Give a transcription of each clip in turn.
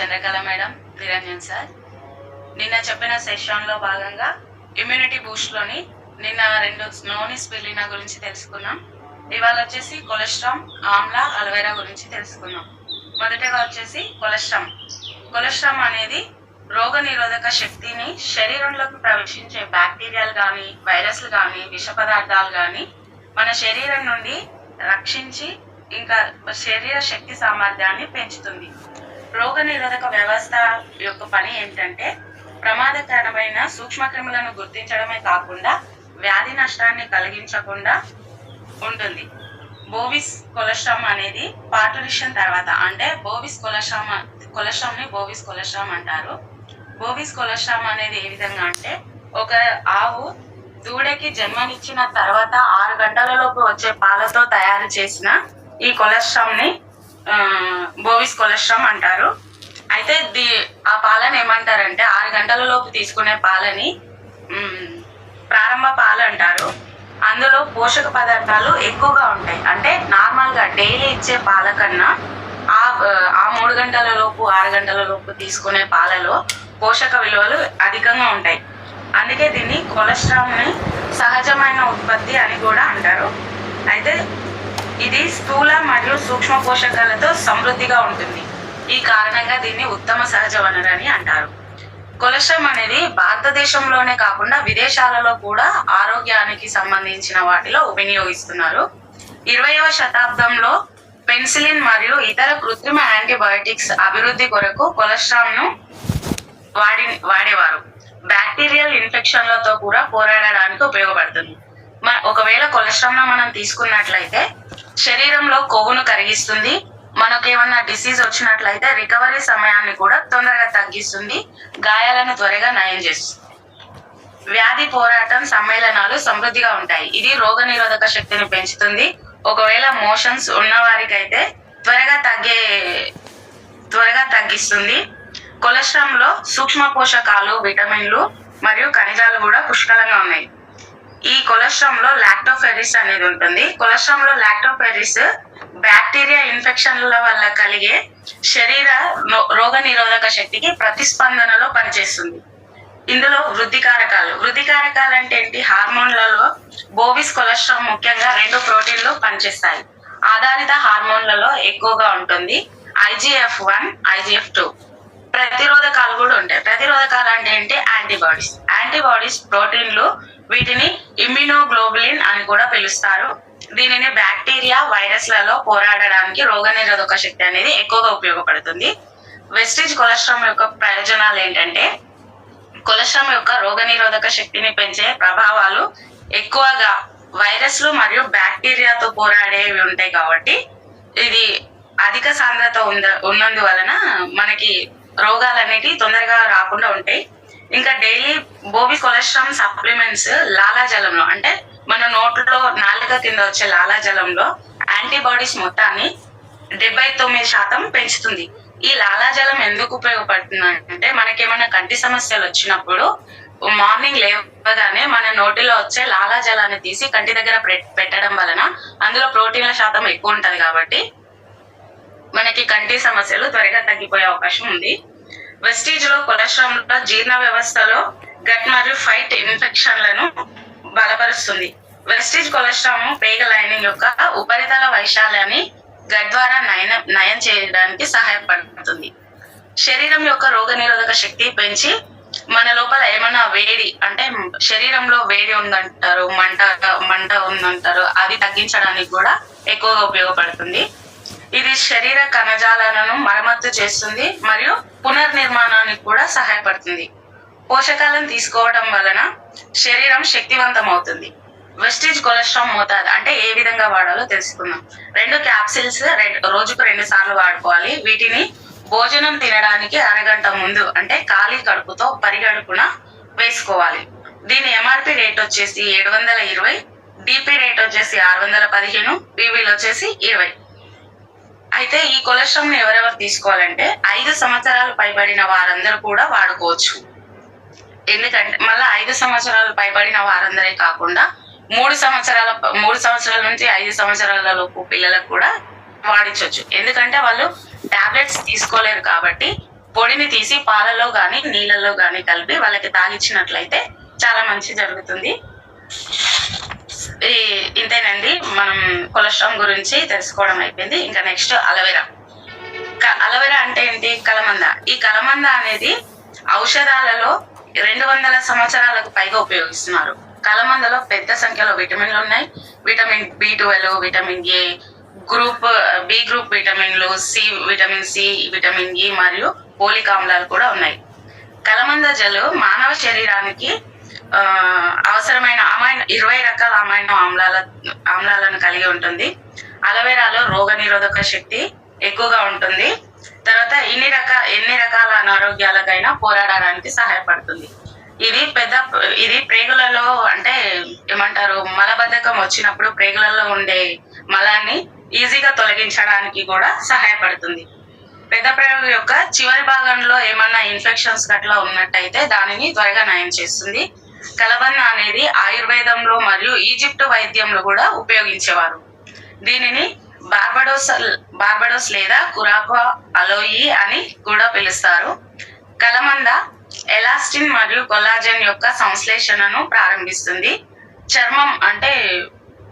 Chandrakala madam, Niranjan sir. నిన్న చెప్పిన సెషన్లో భాగంగా ఇమ్యూనిటీ బూస్ట్లోని నిన్న 2 నోని స్పిరులినా గురించి తెలుసుకున్నాం. ఇవాళ వచ్చేసి కొలెస్ట్రామ్, ఆమ్లా, అలోవెరా గురించి తెలుసుకున్నాం. మొదటగా వచ్చేసి కొలెస్ట్రామ్ అనేది రోగ నిరోధక శక్తిని శరీరంలోకి ప్రవేశించే బ్యాక్టీరియాలు కానీ, వైరస్లు కానీ, విష పదార్థాలు కానీ మన శరీరం నుండి రక్షించి ఇంకా శరీర శక్తి సామర్థ్యాన్ని పెంచుతుంది. రోగ నిరోధక వ్యవస్థ యొక్క పని ఏంటంటే ప్రమాదకరమైన సూక్ష్మక్రిములను గుర్తించడమే కాకుండా వ్యాధి నష్టాన్ని కలిగించకుండా ఉంటుంది. బోవిస్ కొలెస్ట్రామ్ అనేది పార్టరిషన్ తర్వాత అంటే కొలెస్ట్రామ్ని బోవిస్ కొలెస్ట్రామ్ అంటారు. బోవిస్ కొలెస్ట్రామ్ అనేది ఏ విధంగా అంటే ఒక ఆవు దూడకి జన్మనిచ్చిన తర్వాత 6 గంటలలోపు వచ్చే పాలతో తయారు చేసిన ఈ కొలెస్ట్రామ్ని బోవిస్ కొలెస్ట్రామ్ అంటారు. అయితే ఆ పాలను ఏమంటారంటే 6 గంటలలోపు తీసుకునే పాలని ప్రారంభ పాలు అంటారు. అందులో పోషక పదార్థాలు ఎక్కువగా ఉంటాయి. అంటే నార్మల్గా డైలీ ఇచ్చే పాల కన్నా ఆ 3 గంటలలోపు 6 గంటలలోపు తీసుకునే పాలలో పోషక విలువలు అధికంగా ఉంటాయి. అందుకే దీన్ని కొలెస్ట్రామ్ని సహజమైన ఉత్పత్తి అని కూడా అంటారు. అయితే ఇది స్థూల మరియు సూక్ష్మ పోషకాలతో సమృద్ధిగా ఉంటుంది. ఈ కారణంగా దీన్ని ఉత్తమ సహజ వనరు అని అంటారు. కొలెస్ట్రామ్ అనేది భారతదేశంలోనే కాకుండా విదేశాలలో కూడా ఆరోగ్యానికి సంబంధించిన వాటిలో వినియోగిస్తున్నారు. 20వ శతాబ్దంలో పెన్సిలిన్ మరియు ఇతర కృత్రిమ యాంటీబయోటిక్స్ అభివృద్ధి కొరకు కొలెస్ట్రామ్ను వాడేవారు. బ్యాక్టీరియల్ ఇన్ఫెక్షన్లతో కూడా పోరాడడానికి ఉపయోగపడుతుంది. ఒకవేళ కొలెస్ట్రామ్ను మనం తీసుకున్నట్లయితే శరీరంలో కొవ్వును కరిగిస్తుంది. మనకు ఏమన్నా డిసీజ్ వచ్చినట్లయితే రికవరీ సమయాన్ని కూడా తొందరగా తగ్గిస్తుంది. గాయాలను త్వరగా నయం చేస్తుంది. వ్యాధి పోరాటం సమ్మేళనాలు సమృద్ధిగా ఉంటాయి. ఇది రోగ నిరోధక శక్తిని పెంచుతుంది. ఒకవేళ మోషన్స్ ఉన్న వారికి అయితే త్వరగా తగ్గిస్తుంది. కొలెస్ట్రామ్ లో సూక్ష్మ పోషకాలు, విటమిన్లు మరియు ఖనిజాలు కూడా పుష్కలంగా ఉన్నాయి. ఈ కొలెస్ట్రామ్ లో లాక్టోఫెరిస్ అనేది ఉంటుంది. కొలెస్ట్రామ్ లో లాక్టోఫెరిస్ బ్యాక్టీరియా ఇన్ఫెక్షన్ల వల్ల కలిగే శరీర రోగ నిరోధక శక్తికి ప్రతిస్పందనలో పనిచేస్తుంది. ఇందులో వృద్ధికారకాలు అంటే ఏంటి? హార్మోన్లలో బోవిస్ కొలెస్ట్రామ్ ముఖ్యంగా 2 ప్రోటీన్లు పనిచేస్తాయి. ఆధారిత హార్మోన్లలో ఎక్కువగా ఉంటుంది IGF-1, IGF-2. ప్రతిరోధకాలు కూడా ఉంటాయి. ప్రతిరోధకాలు అంటే ఏంటి? యాంటీబాడీస్ ప్రోటీన్లు. వీటిని ఇమ్యూనోగ్లోబులిన్ అని కూడా పిలుస్తారు. దీనిని బ్యాక్టీరియా, వైరస్లలో పోరాడడానికి రోగ నిరోధక శక్తి అనేది ఎక్కువగా ఉపయోగపడుతుంది. వెస్టిజ్ కొలెస్ట్రామ్ యొక్క ప్రయోజనాలు ఏంటంటే కొలెస్ట్రామ్ యొక్క రోగ నిరోధక శక్తిని పెంచే ప్రభావాలు ఎక్కువగా వైరస్లు మరియు బ్యాక్టీరియాతో పోరాడేవి ఉంటాయి. కాబట్టి ఇది అధిక సాంద్రత ఉన్నందువలన మనకి రోగాలన్నిటి తొందరగా రాకుండా ఉంటాయి. ఇంకా డైలీ బోవి కొలెస్ట్రామ్ సప్లిమెంట్స్ లాలాజలంలో అంటే మన నోట్లో నాలుక కింద వచ్చే లాలాజలంలో యాంటీబాడీస్ మొత్తాన్ని 79% పెంచుతుంది. ఈ లాలాజలం ఎందుకు ఉపయోగపడుతుంది అంటే మనకేమైనా కంటి సమస్యలు వచ్చినప్పుడు మార్నింగ్ లేవగానే మన నోటిలో వచ్చే లాలాజలాన్ని తీసి కంటి దగ్గర పెట్టడం వలన అందులో ప్రోటీన్ల శాతం ఎక్కువ ఉంటుంది. కాబట్టి మనకి కంటి సమస్యలు త్వరగా తగ్గిపోయే అవకాశం ఉంది. వెస్టీజ్ లో కొలెస్ట్రామ్ జీర్ణ వ్యవస్థలో గట్ మరియు ఫైట్ ఇన్ఫెక్షన్లను బలపరుస్తుంది. వెస్టీజ్ కొలెస్ట్రామ్ పేగ లైనింగ్ యొక్క ఉపరితల వైశాల్యాన్ని గట్ ద్వారా నయం చేయడానికి సహాయపడుతుంది. శరీరం యొక్క రోగ నిరోధక శక్తి పెంచి మన లోపల ఏమైనా వేడి అంటే శరీరంలో వేడి ఉందంటారు, మంట ఉందంటారు, అది తగ్గించడానికి కూడా ఎక్కువగా ఉపయోగపడుతుంది. ఇది శరీర కణజాలాలను మరమ్మతు చేస్తుంది మరియు పునర్నిర్మాణానికి కూడా సహాయపడుతుంది. పోషకాలను తీసుకోవడం వలన శరీరం శక్తివంతం అవుతుంది. వెస్టిజ్ కొలెస్ట్రామ్ మోతాదు అంటే ఏ విధంగా వాడాలో తెలుసుకుందాం. 2 క్యాప్సిల్స్ రోజుకు 2 సార్లు వాడుకోవాలి. వీటిని భోజనం తినడానికి అరగంట ముందు అంటే ఖాళీ కడుపుతో పరిగడుపున వేసుకోవాలి. దీని MRP రేట్ వచ్చేసి 720, DP రేట్ వచ్చేసి 615, PVలు వచ్చేసి 20. అయితే ఈ కొలెస్ట్రామ్ ని ఎవరెవరు తీసుకోవాలంటే 5 సంవత్సరాలు పైబడిన వారందరూ కూడా వాడుకోవచ్చు. ఎందుకంటే మళ్ళీ 5 సంవత్సరాలు పైబడిన వారందరే కాకుండా 3 సంవత్సరాల నుంచి 5 సంవత్సరాల లోపు పిల్లలకు కూడా వాడించవచ్చు. ఎందుకంటే వాళ్ళు టాబ్లెట్స్ తీసుకోలేరు కాబట్టి పొడిని తీసి పాలలో గాని నీళ్ళలో గాని కలిపి వాళ్ళకి తాగిచ్చినట్లయితే చాలా మంచి జరుగుతుంది. ఇంతేనండి, మనం కొలెస్ట్రాల్ గురించి తెలుసుకోవడం అయిపోయింది. ఇంకా నెక్స్ట్ అలోవెరా. అలోవెరా అంటే ఏంటి? కలమంద. ఈ కలమంద అనేది ఔషధాలలో 200 సంవత్సరాలకు పైగా ఉపయోగిస్తున్నారు. కలమందలో పెద్ద సంఖ్యలో విటమిన్లు ఉన్నాయి. Vitamin B12, vitamin A, B group విటమిన్లు, విటమిన్ C, విటమిన్ E మరియు పోలిక్ ఆమ్లాలు కూడా ఉన్నాయి. కలమంద జెల్ మానవ శరీరానికి అవసరమైన 20 రకాల అమైనో ఆమ్లాలను కలిగి ఉంటుంది. అలోవెరాలో రోగ నిరోధక శక్తి ఎక్కువగా ఉంటుంది. తర్వాత ఎన్ని రకాల అనారోగ్యాలకైనా పోరాడడానికి సహాయపడుతుంది. ఇది ప్రేగులలో అంటే ఏమంటారు, మలబద్ధకం వచ్చినప్పుడు ప్రేగులలో ఉండే మలాన్ని ఈజీగా తొలగించడానికి కూడా సహాయపడుతుంది. పెద్ద ప్రేగు యొక్క చివరి భాగంలో ఏమన్నా ఇన్ఫెక్షన్స్ అట్లా ఉన్నట్టయితే దానిని త్వరగా నయం చేస్తుంది. కలబంద అనేది ఆయుర్వేదంలో మరియు ఈజిప్ట్ వైద్యంలో కూడా ఉపయోగించేవారు. దీనిని బార్బడోస్ లేదా కురాక్వా అలోయి అని కూడా పిలుస్తారు. కలమంద ఎలాస్టిన్ మరియు కొల్లాజెన్ యొక్క సంశ్లేషణను ప్రారంభిస్తుంది. చర్మం అంటే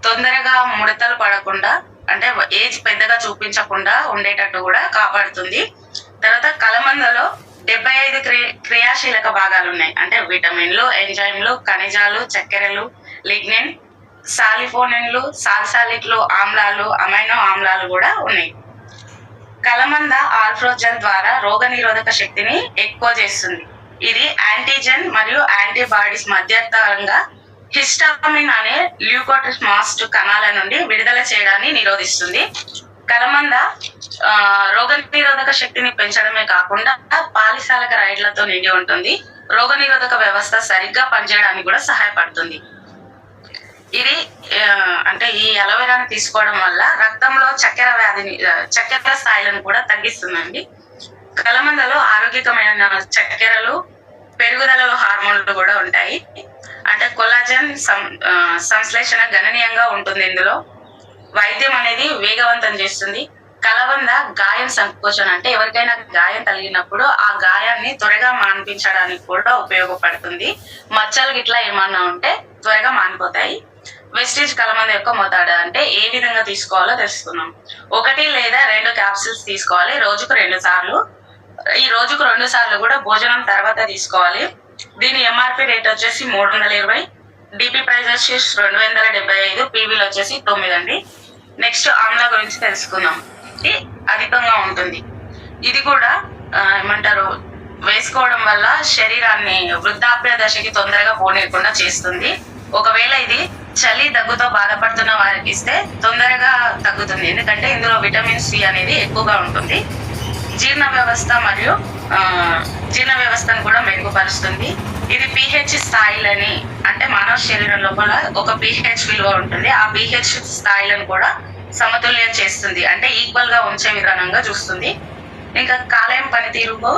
తొందరగా ముడతలు పడకుండా, అంటే ఏజ్ పెద్దగా చూపించకుండా ఉండేటట్టు కూడా కాపాడుతుంది. తర్వాత కలమందలో 75 క్రియాశీలక భాగాలు ఉన్నాయి. అంటే విటమిన్లు, ఎంజైమ్లు, ఖనిజాలు, చక్కెరలు, లిగ్నిన్, సాలిఫోనిన్లు, సాల్సాలిక్లు, ఆమ్లాలు, అమైనో ఆమ్లాలు కూడా ఉన్నాయి. కలమంద ఆల్ఫ్రోజల్ ద్వారా రోగ నిరోధక శక్తిని ఎక్కువ చేస్తుంది. ఇది యాంటీజెన్ మరియు యాంటీబాడీస్ మధ్యస్థంగా హిస్టామిన్ అనే ల్యూకోట్రిస్మాస్ట్ కణాల నుండి విడుదల చేయడాన్ని నిరోధిస్తుంది. కలమంద రోగ నిరోధక శక్తిని పెంచడమే కాకుండా పాలిసాలక రైడ్లతో నిండి ఉంటుంది. రోగ నిరోధక వ్యవస్థ సరిగ్గా పనిచేయడానికి కూడా సహాయపడుతుంది. ఇది అంటే ఈ అలోవెరాని తీసుకోవడం వల్ల రక్తంలో చక్కెర స్థాయిలను కూడా తగ్గిస్తుందండి. కలమందలో ఆరోగ్యకరమైన చక్కెరలు, పెరుగుదలలో హార్మోన్లు కూడా ఉంటాయి. అంటే కొల్లాజెన్ సంశ్లేషణ గణనీయంగా ఉంటుంది. ఇందులో వైద్యం అనేది వేగవంతం చేస్తుంది. కలబంద గాయం సంకోచన, అంటే ఎవరికైనా గాయం తగిలినప్పుడు ఆ గాయాన్ని త్వరగా మాన్పించడానికి కూడా ఉపయోగపడుతుంది. మచ్చలు గిట్లా ఏమన్నా ఉంటే త్వరగా మానిపోతాయి. వెస్టేజ్ కలమంద యొక్క మోతాదు అంటే ఏ విధంగా తీసుకోవాలో తెలుసుకున్నాం. 1 లేదా 2 క్యాప్సిల్స్ తీసుకోవాలి రోజుకు 2 సార్లు. ఈ రోజుకు 2 సార్లు కూడా భోజనం తర్వాత తీసుకోవాలి. దీని ఎంఆర్పి రేట్ వచ్చేసి 320, డిపి ప్రైస్ వచ్చేసి 275, పీవీలు వచ్చేసి 9 అండి. నెక్స్ట్ ఆమ్లా గురించి తెలుసుకుందాం. ఇది అధికంగా ఉంటుంది. ఇది కూడా ఏమంటారు, వేసుకోవడం వల్ల శరీరాన్ని వృద్ధాప్య దశకి తొందరగా పోనీయకుండా చేస్తుంది. ఒకవేళ ఇది చలి దగ్గుతో బాధపడుతున్న వారికి ఇస్తే తొందరగా తగ్గుతుంది. ఎందుకంటే ఇందులో విటమిన్ సి అనేది ఎక్కువగా ఉంటుంది. జీర్ణ వ్యవస్థను కూడా మెరుగుపరుస్తుంది. ఇది pH స్థాయిలని, అంటే మానవ శరీరం లోపల ఒక pH విలువ ఉంటుంది. ఆ pH స్థాయిలను కూడా సమతుల్యం చేస్తుంది, అంటే ఈక్వల్ గా ఉంచే విధానంగా చూస్తుంది. ఇంకా కాలేయం పనితీరుకు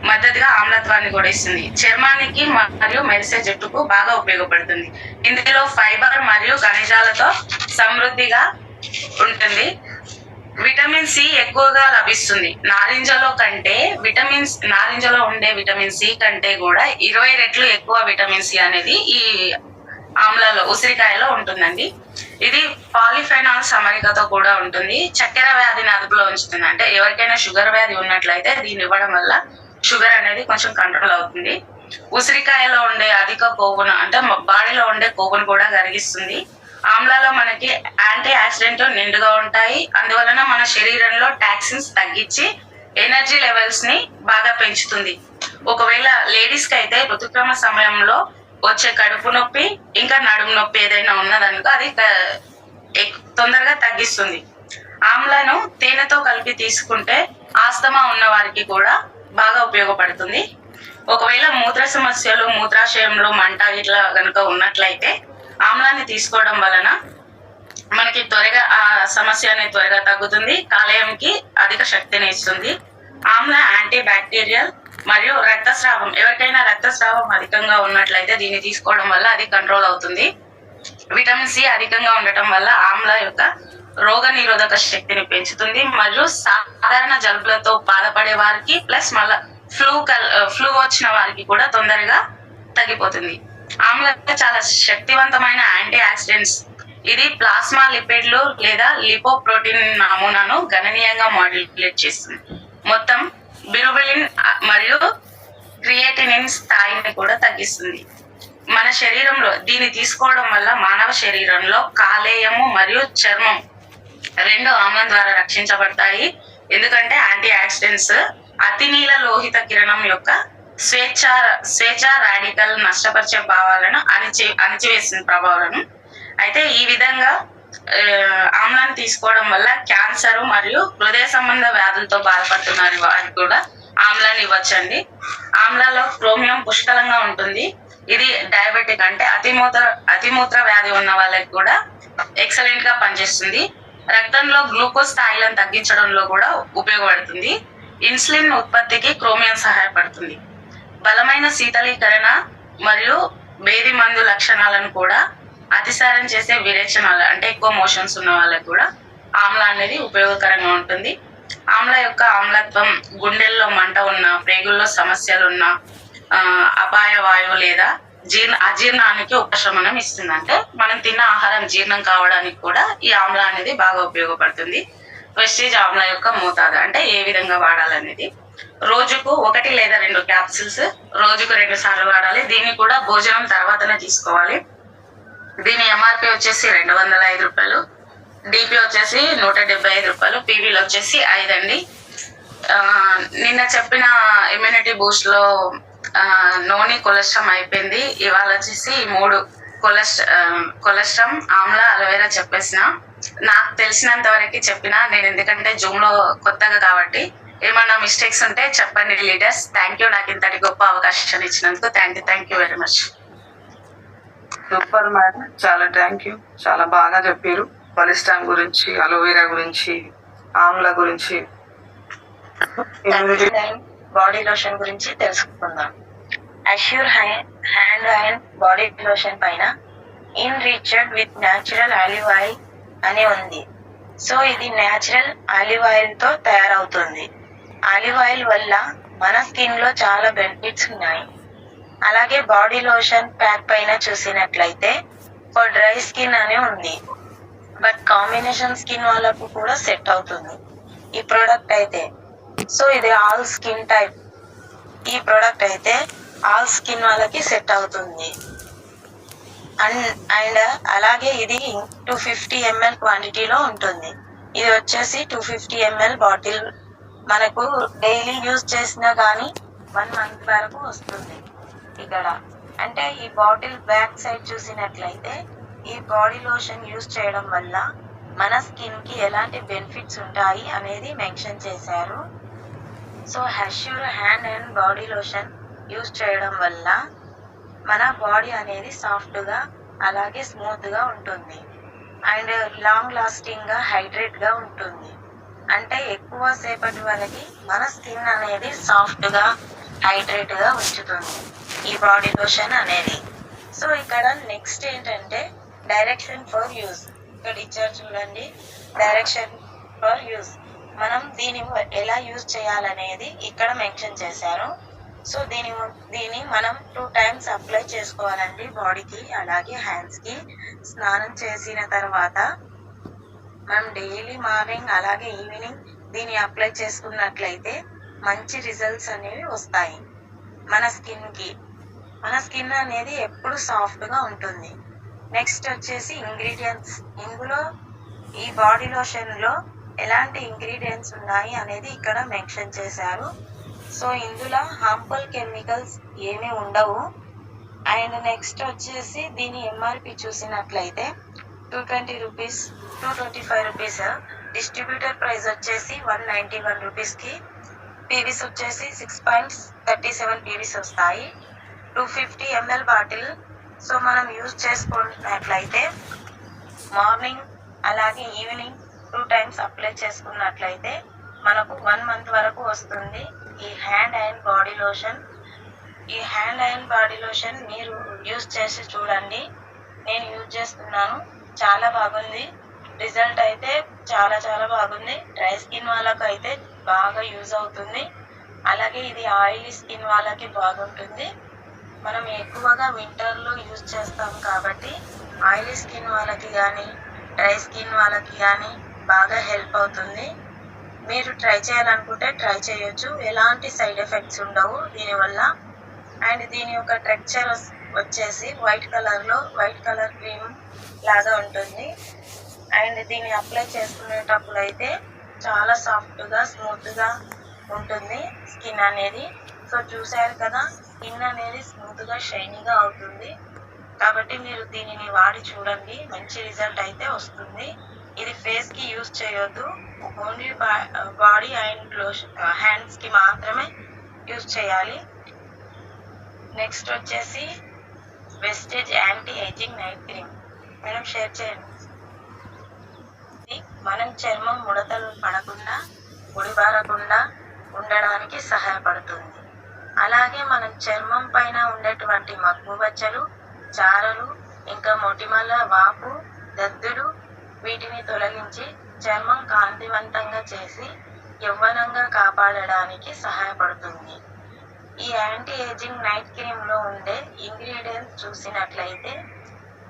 మద్దతుగా ఆమ్లత్వాన్ని కూడా ఇస్తుంది. చర్మానికి మరియు మెరిసే జుట్టుకు బాగా ఉపయోగపడుతుంది. ఇందులో ఫైబర్ మరియు ఖనిజాలతో సమృద్ధిగా ఉంటుంది. విటమిన్ సి ఎక్కువగా లభిస్తుంది. నారింజలో ఉండే విటమిన్ సి కంటే కూడా 20 రెట్లు ఎక్కువ విటమిన్ సి అనేది ఈ ఆమ్లాలో, ఉసిరికాయలో ఉంటుందండి. ఇది పాలిఫెనాల్స్ అమరికతో కూడా ఉంటుంది. చక్కెర వ్యాధిని అదుపులో ఉంచుతుంది. అంటే ఎవరికైనా షుగర్ వ్యాధి ఉన్నట్లయితే దీన్ని ఇవ్వడం వల్ల షుగర్ అనేది కొంచెం కంట్రోల్ అవుతుంది. ఉసిరికాయలో ఉండే అధిక కొవ్వును, అంటే బాడీలో ఉండే కొవ్వును కూడా కరిగిస్తుంది. ఆమ్లాలో మనకి యాంటీ ఆక్సిడెంట్ నిండుగా ఉంటాయి. అందువలన మన శరీరంలో టాక్సిన్స్ తగ్గించి ఎనర్జీ లెవెల్స్ ని బాగా పెంచుతుంది. ఒకవేళ లేడీస్ కి అయితే ఋతుక్రమ సమయంలో వచ్చే కడుపు నొప్పి ఇంకా నడుము నొప్పి ఏదైనా ఉన్నదనుకో అది తొందరగా తగ్గిస్తుంది. ఆమ్లాను తేనెతో కలిపి తీసుకుంటే ఆస్తమా ఉన్న వారికి కూడా బాగా ఉపయోగపడుతుంది. ఒకవేళ మూత్ర సమస్యలు, మూత్రాశయంలో మంట ఇట్లా కనుక ఉన్నట్లయితే ఆమ్లాన్ని తీసుకోవడం వలన మనకి త్వరగా ఆ సమస్య అనేది త్వరగా తగ్గుతుంది. కాలేయంకి అధిక శక్తిని ఇస్తుంది. ఆమ్ల యాంటీ బ్యాక్టీరియల్ మరియు రక్తస్రావం, ఎవరికైనా రక్తస్రావం అధికంగా ఉన్నట్లయితే దీన్ని తీసుకోవడం వల్ల అది కంట్రోల్ అవుతుంది. విటమిన్ సి అధికంగా ఉండటం వల్ల ఆమ్ల యొక్క రోగ నిరోధక శక్తిని పెంచుతుంది మరియు సాధారణ జలుబులతో బాధపడే వారికి ప్లస్ మళ్ళా ఫ్లూ వచ్చిన వారికి కూడా తొందరగా తగ్గిపోతుంది. ఆమ్ల చాలా శక్తివంతమైన యాంటీ ఆక్సిడెంట్స్. ఇది ప్లాస్మా లిపిడ్లు లేదా లిపోప్రోటీన్ నమూనాను గణనీయంగా మాడ్యులేట్ చేస్తుంది. మొత్తం బిరుబిలిన్ మరియు క్రియేటినిన్ స్థాయిని కూడా తగ్గిస్తుంది. మన శరీరంలో దీన్ని తీసుకోవడం వల్ల మానవ శరీరంలో కాలేయము మరియు చర్మం రెండు ఆమ్లం ద్వారా రక్షించబడతాయి. ఎందుకంటే యాంటీ ఆక్సిడెంట్స్ అతినీల లోహిత కిరణం యొక్క స్వేచ్ఛ రాడికల్ నష్టపరిచే భావాలను అణిచివేసిన ప్రభావాలను. అయితే ఈ విధంగా ఆమ్లాన్ని తీసుకోవడం వల్ల క్యాన్సర్ మరియు హృదయ సంబంధ వ్యాధులతో బాధపడుతున్న వారికి కూడా ఆమ్లాన్ని ఇవ్వచ్చండి. ఆమ్లాలో క్రోమియం పుష్కలంగా ఉంటుంది. ఇది డయాబెటిక్ అంటే అతిమూత్ర వ్యాధి ఉన్న వాళ్ళకి కూడా ఎక్సలెంట్ గా పనిచేస్తుంది. రక్తంలో గ్లూకోజ్ స్థాయిలను తగ్గించడంలో కూడా ఉపయోగపడుతుంది. ఇన్సులిన్ ఉత్పత్తికి క్రోమియం సహాయపడుతుంది. బలమైన శీతలీకరణ మరియు బేది మందు లక్షణాలను కూడా అతిసారం చేసే విరేచనాలు అంటే ఎక్కువ మోషన్స్ ఉన్న వాళ్ళకి కూడా ఆమ్ల అనేది ఉపయోగకరంగా ఉంటుంది. ఆమ్ల యొక్క ఆమ్లత్వం గుండెల్లో మంట ఉన్న, ప్రేగుల్లో సమస్యలు ఉన్న, అపాయ వాయువు లేదా అజీర్ణానికి ఉపశమనం ఇస్తుంది. అంటే మనం తిన్న ఆహారం జీర్ణం కావడానికి కూడా ఈ ఆమ్ల అనేది బాగా ఉపయోగపడుతుంది. వెస్టేజ్ ఆమ్ల యొక్క మోతాదు అంటే ఏ విధంగా వాడాలనేది, రోజుకు 1 లేదా 2 క్యాప్సిల్స్ రోజుకు 2 సార్లు వాడాలి. దీన్ని కూడా భోజనం తర్వాతనే తీసుకోవాలి. దీని ఎంఆర్పి వచ్చేసి 205 రూపాయలు, డిపి వచ్చేసి 175 రూపాయలు, పీవీలు వచ్చేసి 5 అండి. నిన్న చెప్పిన ఇమ్యూనిటీ బూస్ట్ లో నోని కొలెస్ట్రామ్ అయిపోయింది. ఇవాళ వచ్చేసి 3 కొలెస్ట్రామ్, ఆమ్ల, అలోవెరా చెప్పేసిన. నాకు తెలిసినంత వరకు చెప్పిన నేను, ఎందుకంటే జూమ్ లో కొత్తగా కాబట్టి ఏమన్నా మిస్టేక్స్ ఉంటే చెప్పండి లీడర్స్. థ్యాంక్ యూ, నాకు ఇంతటి గొప్ప అవకాశం ఇచ్చినందుకు. Thank you very much. Super madam, చాలా థ్యాంక్ యూ. చాలా బాగా చెప్పారు. కొలెస్ట్రాల్ గురించి, అలోవెరా గురించి, ఆమ్ల గురించి, బాడీ లోషన్ గురించి తెలుసుకుందాం. Assure hand and body lotion పైన enriched with natural olive oil అని ఉంది. సో ఇది న్యాచురల్ ఆలివ్ ఆయిల్ తో తయారవుతుంది. ఆలివ్ ఆయిల్ వల్ల మన స్కిన్ లో చాలా బెనిఫిట్స్ ఉన్నాయి. అలాగే బాడీ లోషన్ ప్యాక్ పైన చూసినట్లయితే ఫర్ డ్రై స్కిన్ అని ఉంది, బట్ కాంబినేషన్ స్కిన్ వాళ్ళకు కూడా సెట్ అవుతుంది ఈ ప్రోడక్ట్ అయితే. సో ఇది ఆల్ స్కిన్ టైప్. ఈ ప్రోడక్ట్ అయితే ఆల్ స్కిన్ వాళ్ళకి సెట్ అవుతుంది. అండ్ అలాగే ఇది 250 ml క్వాంటిటీలో ఉంటుంది. ఇది వచ్చేసి 250 ml బాటిల్. మనకు డైలీ యూజ్ చేసినా కానీ 1 month వరకు వస్తుంది. ఇక్కడ అంటే ఈ బాటిల్ బ్యాక్ సైడ్ చూసినట్లయితే ఈ బాడీ లోషన్ యూజ్ చేయడం వల్ల మన స్కిన్ కి ఎలాంటి బెనిఫిట్స్ ఉంటాయి అనేది మెన్షన్ చేశారు. So Assure hand and body lotion use చేయడం వల్ల మన బాడీ అనేది సాఫ్ట్ గా అలాగే స్మూత్ గా ఉంటుంది. అండ్ లాంగ్ లాస్టింగ్ గా హైడ్రేట్ గా ఉంటుంది. అంటే ఎక్కువ సేపటి వరకు మన స్కిన్ అనేది సాఫ్ట్ గా హైడ్రేట్ గా ఉంచుతుంది ఈ బాడీ లోషన్ అనేది. సో ఇక్కడ నెక్స్ట్ ఏంటంటే డైరెక్షన్ ఫర్ యూజ్. ఇక్కడ ఇచ్చారు చూడండి, డైరెక్షన్ ఫర్ యూజ్. మనం దీన్ని ఎలా యూజ్ చేయాలనేది ఇక్కడ మెన్షన్ చేశారు. సో దీన్ని మనం 2 times అప్లై చేసుకోవాలండి బాడీకి అలాగే హ్యాండ్స్ కి. స్నానం చేసిన తర్వాత మనం డైలీ మార్నింగ్ అలాగే ఈవినింగ్ దీన్ని అప్లై చేసుకున్నట్లయితే మంచి రిజల్ట్స్ అనేవి వస్తాయి మన స్కిన్ కి. మన స్కిన్ అనేది ఎప్పుడు సాఫ్ట్ గా ఉంటుంది. నెక్స్ట్ వచ్చేసి ఇంగ్రీడియంట్స్. ఇందులో ఈ బాడీ లోషన్ లో ఎలాంటి ఇంగ్రీడియంట్స్ ఉన్నాయి అనేది ఇక్కడ మెన్షన్ చేశారు. సో ఇందులో హార్మ్ఫుల్ కెమికల్స్ ఏమీ ఉండవు. అండ్ నెక్స్ట్ వచ్చేసి దీని ఎంఆర్పి చూసినట్లయితే 220 రూపీస్, 225 రూపీస్. డిస్ట్రిబ్యూటర్ ప్రైస్ వచ్చేసి 191 రూపీస్ కి. పీవీస్ వచ్చేసి 6.37 పీవీస్ వస్తాయి. 250 ml బాటిల్. సో మనం యూజ్ చేసుకున్నట్లయితే మార్నింగ్ అలాగే ఈవినింగ్ 2 times అప్లై చేసుకున్నట్లయితే మనకు 1 month వరకు వస్తుంది ఈ హ్యాండ్ అండ్ బాడీ లోషన్. ఈ హ్యాండ్ అండ్ బాడీ లోషన్ మీరు యూజ్ చేసి చూడండి. నేను యూజ్ చేస్తున్నాను, చాలా బాగుంది. రిజల్ట్ అయితే చాలా చాలా బాగుంది. డ్రై స్కిన్ వాళ్ళకి అయితే బాగా యూజ్ అవుతుంది. అలాగే ఇది ఆయిలీ స్కిన్ వాళ్ళకి బాగుంటుంది. మనం ఎక్కువగా వింటర్లో యూజ్ చేస్తాం కాబట్టి ఆయిలీ స్కిన్ వాళ్ళకి కానీ డ్రై స్కిన్ వాళ్ళకి కానీ బాగా హెల్ప్ అవుతుంది. మీరు ట్రై చేయాలనుకుంటే ట్రై చేయొచ్చు. ఎలాంటి సైడ్ ఎఫెక్ట్స్ ఉండవు దీనివల్ల. అండ్ దీని యొక్క టెక్స్చర్ వచ్చేసి వైట్ కలర్ క్రీమ్ లాగా ఉంటుంది. అండ్ దీన్ని అప్లై చేసుకునేటప్పుడు అయితే చాలా సాఫ్ట్గా స్మూత్గా ఉంటుంది స్కిన్ అనేది. సో చూసారు కదా, స్కిన్ అనేది స్మూత్గా షైనీగా అవుతుంది. కాబట్టి మీరు దీనిని వాడి చూడండి, మంచి రిజల్ట్ అయితే వస్తుంది. ఇది ఫేస్కి యూజ్ చేయొద్దు, ఓన్లీ బాడీ అండ్ హ్యాండ్స్కి మాత్రమే యూజ్ చేయాలి. నెక్స్ట్ వచ్చేసి Vestige anti ageing night cream. Madam share చేయండి. మనం చర్మం ముడతలు పడకుండా ముడిబారకుండా ఉండడానికి సహాయపడుతుంది. అలాగే మనం చర్మం పైన ఉండేటువంటి మగ్గుబచ్చలు, చారలు, ఇంకా మొటిమల, వాపు, దద్దులు వీటిని తొలగించి చర్మం కాంతివంతంగా చేసి యవ్వనంగా కాపాడడానికి సహాయపడుతుంది. ఈ యాంటీ ఏజింగ్ నైట్ క్రీమ్లో ఉండే ఇంగ్రీడియంట్స్ చూసినట్లయితే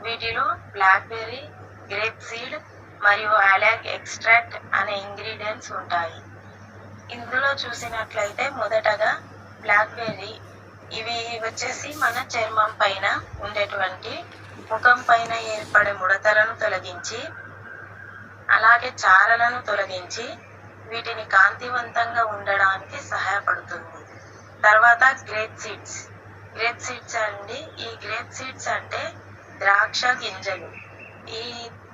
వీటిలో బ్లాక్బెర్రీ, గ్రేప్ సీడ్ మరియు అలాగ్ ఎక్స్ట్రాక్ట్ అనే ఇంగ్రీడియంట్స్ ఉంటాయి. ఇందులో చూసినట్లయితే మొదటగా బ్లాక్బెర్రీ, ఇవి వచ్చేసి మన చర్మం పైన ఉండేటువంటి ముఖం పైన ఏర్పడే ముడతలను తొలగించి అలాగే చారలను తొలగించి వీటిని కాంతివంతంగా ఉండడానికి సహాయపడుతుంది. తర్వాత గ్రేప్ సీడ్స్ అండి. ఈ గ్రేప్ సీడ్స్ అంటే ద్రాక్ష గింజలు. ఈ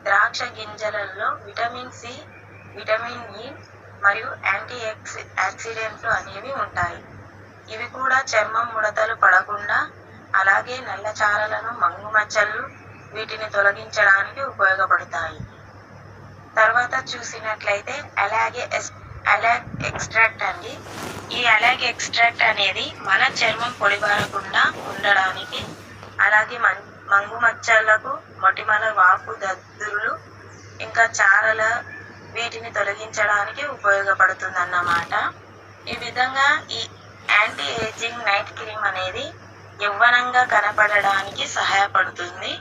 ద్రాక్ష గింజలలో విటమిన్ సి, విటమిన్ ఇ మరియు యాంటీ ఆక్సిడెంట్లు అనేవి ఉంటాయి. ఇవి కూడా చర్మం ముడతలు పడకుండా అలాగే నల్ల చారలను, మంగు మచ్చలు వీటిని తొలగించడానికి ఉపయోగపడతాయి. తర్వాత చూసినట్లయితే అలాగ్ ఎక్స్ట్రాక్ట్ అండి. ఈ అలాగ్ ఎక్స్ట్రాక్ట్ అనేది మన చర్మం పొడిబారకుండా ఉండడానికి అలాగే మంగు మచ్చలకు, మొటిమల, వాపు, దద్దులు ఇంకా చారల వీటిని తొలగించడానికి ఉపయోగపడుతుంది అన్నమాట. ఈ విధంగా ఈ యాంటీ ఏజింగ్ నైట్ క్రీమ్ అనేది యవ్వనంగా కనపడడానికి సహాయపడుతుంది.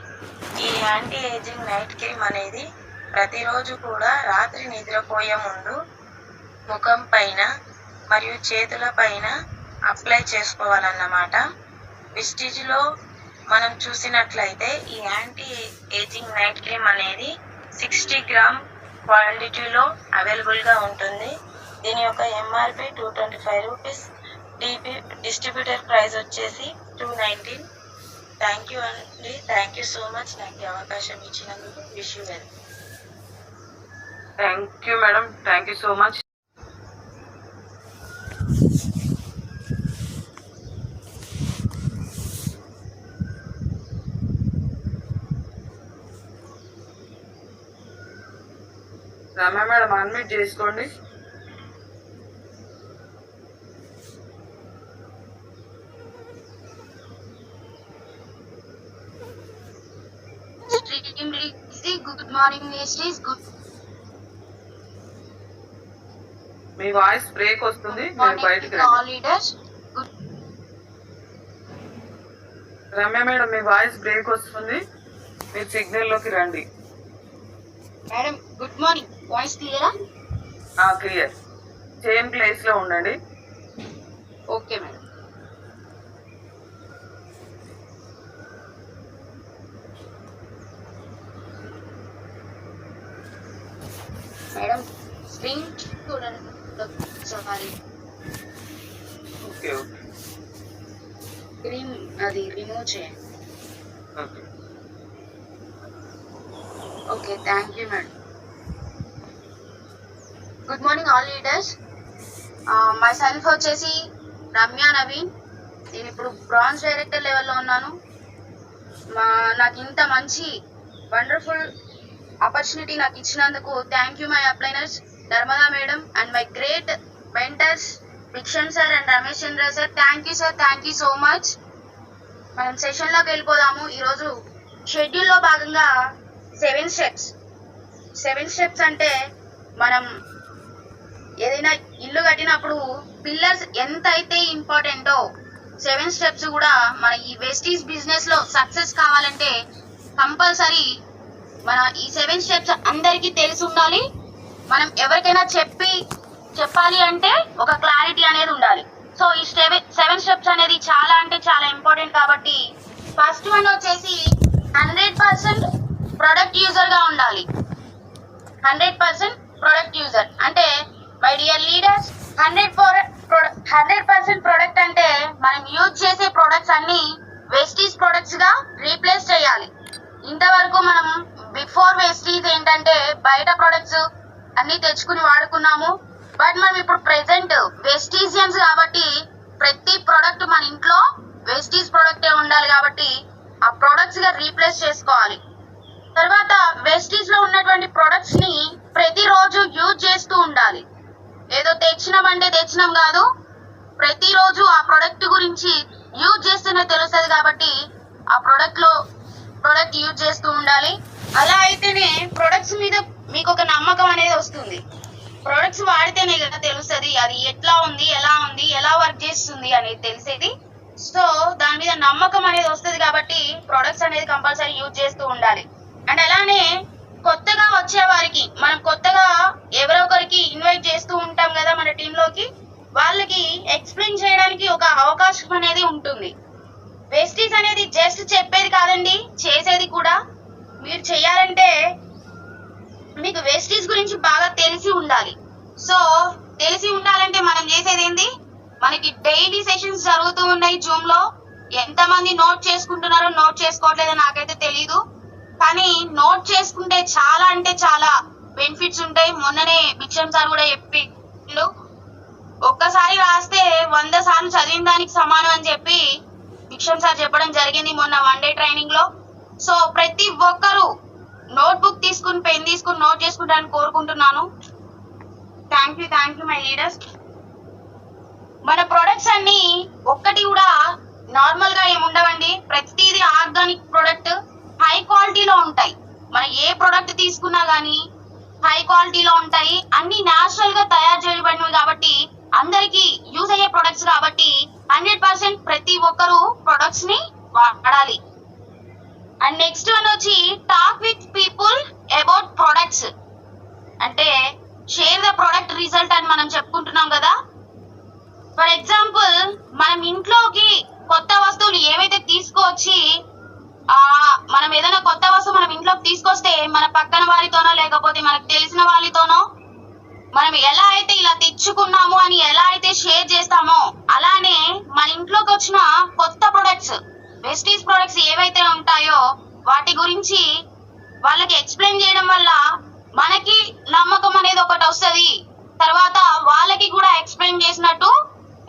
ఈ యాంటీ ఏజింగ్ నైట్ క్రీమ్ అనేది ప్రతిరోజు కూడా రాత్రి నిద్రపోయే ముందు ముఖం పైన మరియు చేతుల పైన అప్లై చేసుకోవాలన్నమాట. విస్టిజ్లో మనం చూసినట్లయితే ఈ యాంటీ ఏజింగ్ నైట్ క్రీమ్ అనేది 60 గ్రామ్ క్వాంటిటీలో అవైలబుల్గా ఉంటుంది. దీని యొక్క ఎంఆర్పి 225 రూపీస్. డిస్ట్రిబ్యూటర్ ప్రైస్ వచ్చేసి 219. థ్యాంక్ యూ అండి. థ్యాంక్ యూ సో మచ్ నాకు ఈ అవకాశం ఇచ్చినందుకు. Wish you well. Thank you madam, thank you so much. Ramya madam unmute చేసుకోండి. Good morning mistress. మీ వాయిస్ బ్రేక్ వస్తుంది, మీరు బయటికి రండి. రమ్య మేడం మీ వాయిస్ బ్రేక్ వస్తుంది, మీరు సిగ్నల్ లోకి రండి. మేడం గుడ్ మార్నింగ్, వాయిస్ క్లియరా? క్లియర్. సేమ్ ప్లేస్ లో ఉండండి. Okay madam. మేడం స్క్రీన్ చూడండి ఒకసారి. Okay okay. స్క్రీన్ అది రిమూవ్ చేయండి. Okay okay thank you madam. Good morning all leaders. My self వచ్చేసి రమ్య నవీన్. నేను ఇప్పుడు బ్రాంజ్ డైరెక్టర్ లెవెల్లో ఉన్నాను. నాకు ఇంత మంచి వండర్ఫుల్ ఆపర్చునిటీ నాకు ఇచ్చినందుకు thank you my upliners Narmada madam and my great mentors Vikshan sir and Ramesh Chandra sir. Thank you sir, thank you so much. మనం సెషన్లోకి వెళ్ళిపోదాము. ఈరోజు షెడ్యూల్లో భాగంగా 7 స్టెప్స్ 7 స్టెప్స్ అంటే మనం ఏదైనా ఇల్లు కట్టినప్పుడు పిల్లర్స్ ఎంత అయితే ఇంపార్టెంటో 7 స్టెప్స్ కూడా మన ఈ వెస్టీస్ బిజినెస్ లో సక్సెస్ కావాలంటే కంపల్సరీ మన ఈ 7 స్టెప్స్ అందరికీ తెలిసి ఉండాలి. మనం ఎవరికైనా చెప్పాలి అంటే ఒక క్లారిటీ అనేది ఉండాలి. సో ఈ 7 స్టెప్స్ అనేది చాలా అంటే చాలా ఇంపార్టెంట్. కాబట్టి ఫస్ట్ వన్ వచ్చేసి 100% ప్రొడక్ట్ యూజర్ గా ఉండాలి. 100% ప్రొడక్ట్ యూజర్ అంటే మై డియర్ లీడర్స్, 100% ప్రొడక్ట్ అంటే మనం యూజ్ చేసే ప్రొడక్ట్స్ అన్ని వెస్టీస్ ప్రొడక్ట్స్ గా రీప్లేస్ చేయాలి. ఇంతవరకు మనం బిఫోర్ వెస్టీస్ ఏంటంటే బయట ప్రొడక్ట్స్ అన్ని తెచ్చుకుని వాడుకున్నాము. బట్ మనం ఇప్పుడు ప్రెసెంట్ వెస్టీజియన్స్ కాబట్టి ప్రతి ప్రొడక్ట్ మన ఇంట్లో వెస్టీస్ ప్రొడక్టే ఉండాలి. కాబట్టి ఆ ప్రొడక్ట్స్ గా రీప్లేస్ చేసుకోవాలి. తర్వాత వెస్టీస్ లో ఉన్నటువంటి ప్రొడక్ట్స్ ని ప్రతిరోజు యూజ్ చేస్తూ ఉండాలి. ఏదో తెచ్చినామంటే తెచ్చినాం కాదు, ప్రతిరోజు ఆ ప్రొడక్ట్ గురించి యూజ్ చేస్తేనే తెలుస్తుంది. కాబట్టి ఆ ప్రొడక్ట్ యూజ్ చేస్తూ ఉండాలి. అలా అయితేనే ప్రొడక్ట్స్ మీద మీకు ఒక నమ్మకం అనేది వస్తుంది. ప్రొడక్ట్స్ వాడితేనే కదా తెలుస్తుంది అది ఎట్లా ఉంది, ఎలా వర్క్ చేస్తుంది అనేది తెలిసేది. సో దాని మీద నమ్మకం అనేది వస్తుంది. కాబట్టి ప్రొడక్ట్స్ అనేది కంపల్సరీ యూజ్ చేస్తూ ఉండాలి. అండ్ అలానే కొత్తగా వచ్చే వారికి మనం కొత్తగా ఎవరో ఒకరికి ఇన్వైట్ చేస్తూ ఉంటాం కదా మన టీంలోకి, వాళ్ళకి ఎక్స్ప్లెయిన్ చేయడానికి ఒక అవకాశం అనేది ఉంటుంది. వెస్టీస్ అనేది జస్ట్ చెప్పేది కాదండి, చేసేది కూడా. మీరు చేయాలంటే మీకు వెస్టీస్ గురించి బాగా తెలిసి ఉండాలి. సో తెలిసి ఉండాలంటే మనం చేసేది ఏంది, మనకి డైలీ సెషన్స్ జరుగుతూ ఉన్నాయి జూమ్ లో. ఎంతమంది నోట్ చేసుకుంటున్నారో నోట్ చేసుకోవట్లేదో నాకైతే తెలీదు, కానీ నోట్ చేసుకుంటే చాలా అంటే చాలా బెనిఫిట్స్ ఉంటాయి. మొన్ననే బిక్షమ్ సార్ కూడా చెప్పిండు, ఒక్కసారి రాస్తే 100 సార్లు చదివిన దానికి సమానం అని చెప్పి బిక్షమ్ సార్ చెప్పడం జరిగింది మొన్న 1 డే ట్రైనింగ్ లో. సో ప్రతి ఒక్కరూ నోట్ బుక్ తీసుకుని పెన్ తీసుకుని నోట్ చేసుకుంటారని కోరుకుంటున్నాను. Thank you my leaders. మన ప్రొడక్ట్స్ అన్ని ఒక్కటి కూడా నార్మల్ గా ఏముండవండి, ప్రతిదీ ఆర్గానిక్ ప్రొడక్ట్ హై క్వాలిటీలో ఉంటాయి. మనం ఏ ప్రొడక్ట్ తీసుకున్నా గానీ హై క్వాలిటీలో ఉంటాయి. అన్ని న్యాచురల్ గా తయారు చేయబడినవి కాబట్టి అందరికి యూజ్ అయ్యే ప్రొడక్ట్స్ కాబట్టి 100% ప్రతి ఒక్కరు ప్రొడక్ట్స్ ని వాడాలి. అండ్ నెక్స్ట్ వన్ వచ్చి talk with people about products. అంటే షేర్ ద ప్రొడక్ట్ రిజల్ట్ అని మనం చెప్పుకుంటున్నాం కదా. ఫర్ ఎగ్జాంపుల్ మనం ఇంట్లోకి కొత్త వస్తువులు ఏవైతే తీసుకొచ్చి మనం ఏదైనా కొత్త వస్తువు మనం ఇంట్లోకి తీసుకొస్తే మన పక్కన వారితోనో లేకపోతే మనకు తెలిసిన వాళ్ళతోనో మనం ఎలా అయితే ఇలా తెచ్చుకున్నాము అని ఎలా అయితే షేర్ చేస్తామో, అలానే మన ఇంట్లోకి వచ్చిన కొత్త ప్రొడక్ట్స్ వెస్టీస్ ప్రొడక్ట్స్ ఏవైతే ఉంటాయో వాటి గురించి వాళ్ళకి ఎక్స్ప్లెయిన్ చేయడం వల్ల మనకి నమ్మకం అనేది ఒకటి వస్తుంది. తర్వాత వాళ్ళకి కూడా ఎక్స్ప్లెయిన్ చేసినట్టు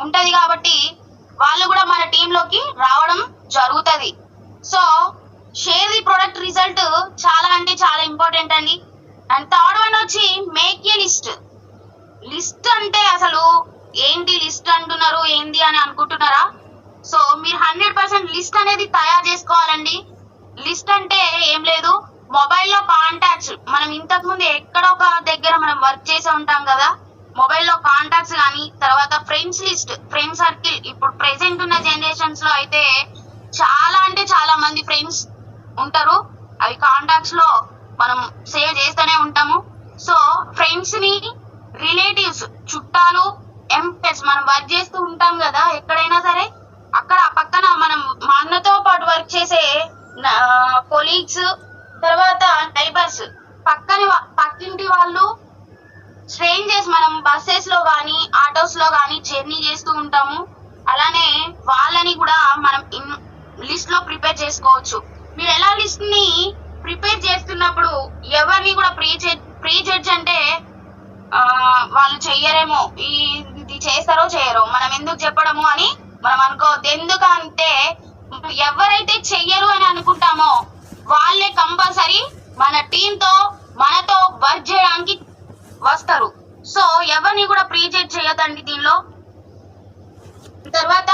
ఉంటది కాబట్టి వాళ్ళు కూడా మన టీంలోకి రావడం జరుగుతుంది. So share the product result చాలా అంటే చాలా ఇంపార్టెంట్ అండి. అండ్ థర్డ్ వన్ వచ్చి మేక్ ఏ లిస్ట్. లిస్ట్ అంటే అసలు ఏంటి లిస్ట్ అంటున్నారు ఏంది అని అనుకుంటున్నారా? సో మీరు 100% లిస్ట్ అనేది తయారు చేసుకోవాలండి. లిస్ట్ అంటే ఏం లేదు, మొబైల్లో కాంటాక్ట్స్ మనం ఇంతకు ముందు ఎక్కడో ఒక దగ్గర మనం వర్క్ చేసి ఉంటాం కదా, మొబైల్లో కాంటాక్ట్స్ కానీ, తర్వాత ఫ్రెండ్స్ లిస్ట్, ఫ్రెండ్ సర్కిల్. ఇప్పుడు ప్రెసెంట్ ఉన్న జనరేషన్స్ లో అయితే చాలా అంటే చాలా మంది ఫ్రెండ్స్ ఉంటారు. అవి కాంటాక్ట్స్ లో మనం సేవ్ చేస్తూనే ఉంటాము. సో ఫ్రెండ్స్ ని, రిలేటివ్స్, చుట్టాలు, ఎంప్లాయీస్ మనం వర్క్ చేస్తూ ఉంటాం కదా ఎక్కడైనా సరే, అక్కడ పక్కన మనం మనతో పాటు వర్క్ చేసే కొలీగ్స్, తర్వాత నైబర్స్, పక్కింటి వాళ్ళు, స్ట్రేంజర్స్ మనం బస్సెస్ లో కానీ ఆటోస్ లో కానీ జర్నీ చేస్తూ ఉంటాము. అలానే వాళ్ళని కూడా మనం లిస్ట్ లో ప్రిపేర్ చేసుకోవచ్చు. మీరు ఎలా లిస్ట్ ని ప్రిపేర్ చేస్తున్నప్పుడు ఎవరిని కూడా ప్రీ జడ్జ్ అంటే వాళ్ళు చెయ్యరేమో, ఇది చేస్తారో చేయరో మనం ఎందుకు చెప్పడము అని మనం అనుకోవద్దు. ఎందుకంటే ఎవరైతే చెయ్యరు అని అనుకుంటామో వాళ్ళే కంపల్సరీ మన టీంతో మనతో వర్క్ చేయడానికి వస్తారు. సో ఎవరిని కూడా ప్రీ జడ్జ్ చేయొద్దండి దీనిలో. తర్వాత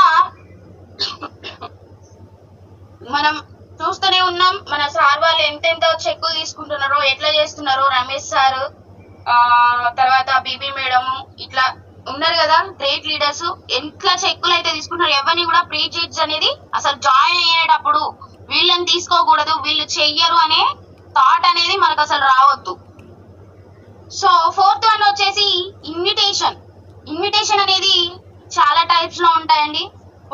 మనం చూస్తూనే ఉన్నాం మన సార్ వాళ్ళు ఎంత ఎంత చెక్కులు తీసుకుంటున్నారో, ఎట్లా చేస్తున్నారో రమేష్ సార్, తర్వాత బీబీ మేడం, ఇట్లా ఉన్నారు కదా గ్రేట్ లీడర్స్, ఎట్లా చెక్కులు అయితే తీసుకుంటున్నారు. ఎవరిని కూడా ప్రీ జడ్జ్ అనేది అసలు జాయిన్ అయ్యేటప్పుడు వీళ్ళని తీసుకోకూడదు, వీళ్ళు చెయ్యరు అనే థాట్ అనేది మనకు అసలు రావద్దు. సో 4th వన్ వచ్చేసి ఇన్విటేషన్ అనేది చాలా టైప్స్ లో ఉంటాయండి.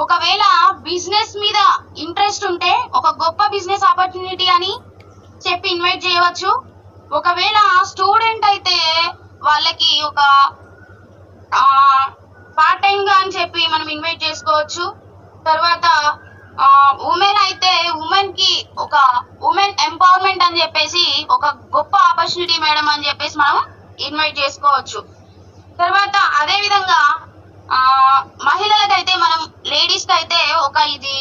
ఒకవేళ బిజినెస్ మీద ఇంట్రెస్ట్ ఉంటే ఒక గొప్ప బిజినెస్ ఆపర్చునిటీ అని చెప్పి ఇన్వైట్ చేయవచ్చు. ఒకవేళ స్టూడెంట్ అయితే వాళ్ళకి ఒక పార్ట్ టైం గా అని చెప్పి మనం ఇన్వైట్ చేసుకోవచ్చు. తర్వాత ఉమెన్ అయితే ఉమెన్ కి ఒక ఉమెన్ ఎంపవర్మెంట్ అని చెప్పేసి ఒక గొప్ప ఆపర్చునిటీ మేడం అని చెప్పేసి మనం ఇన్వైట్ చేసుకోవచ్చు. తర్వాత అదే విధంగా మహిళలకైతే మనం లేడీస్ కి అయితే ఒక ఇది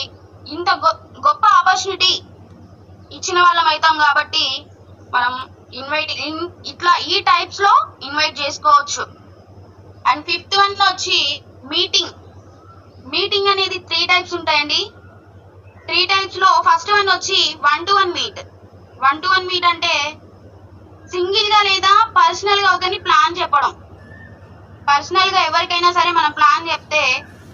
ఇంత గొప్ప ఆపర్చునిటీ ఇచ్చిన వాళ్ళం అవుతాం కాబట్టి మనం ఇట్లా ఈ టైప్స్ లో ఇన్వైట్ చేసుకోవచ్చు. అండ్ 5th వన్ వచ్చి మీటింగ్ అనేది 3 టైప్స్ ఉంటాయండి. 3 టైప్స్ లో ఫస్ట్ వన్ వచ్చి 1-to-1 మీట్. 1-to-1 మీట్ అంటే సింగిల్ గా లేదా పర్సనల్ గా ఒకరిని ప్లాన్ చెప్పడం. పర్సనల్ గా ఎవరికైనా సరే మనం ప్లాన్ చెప్తే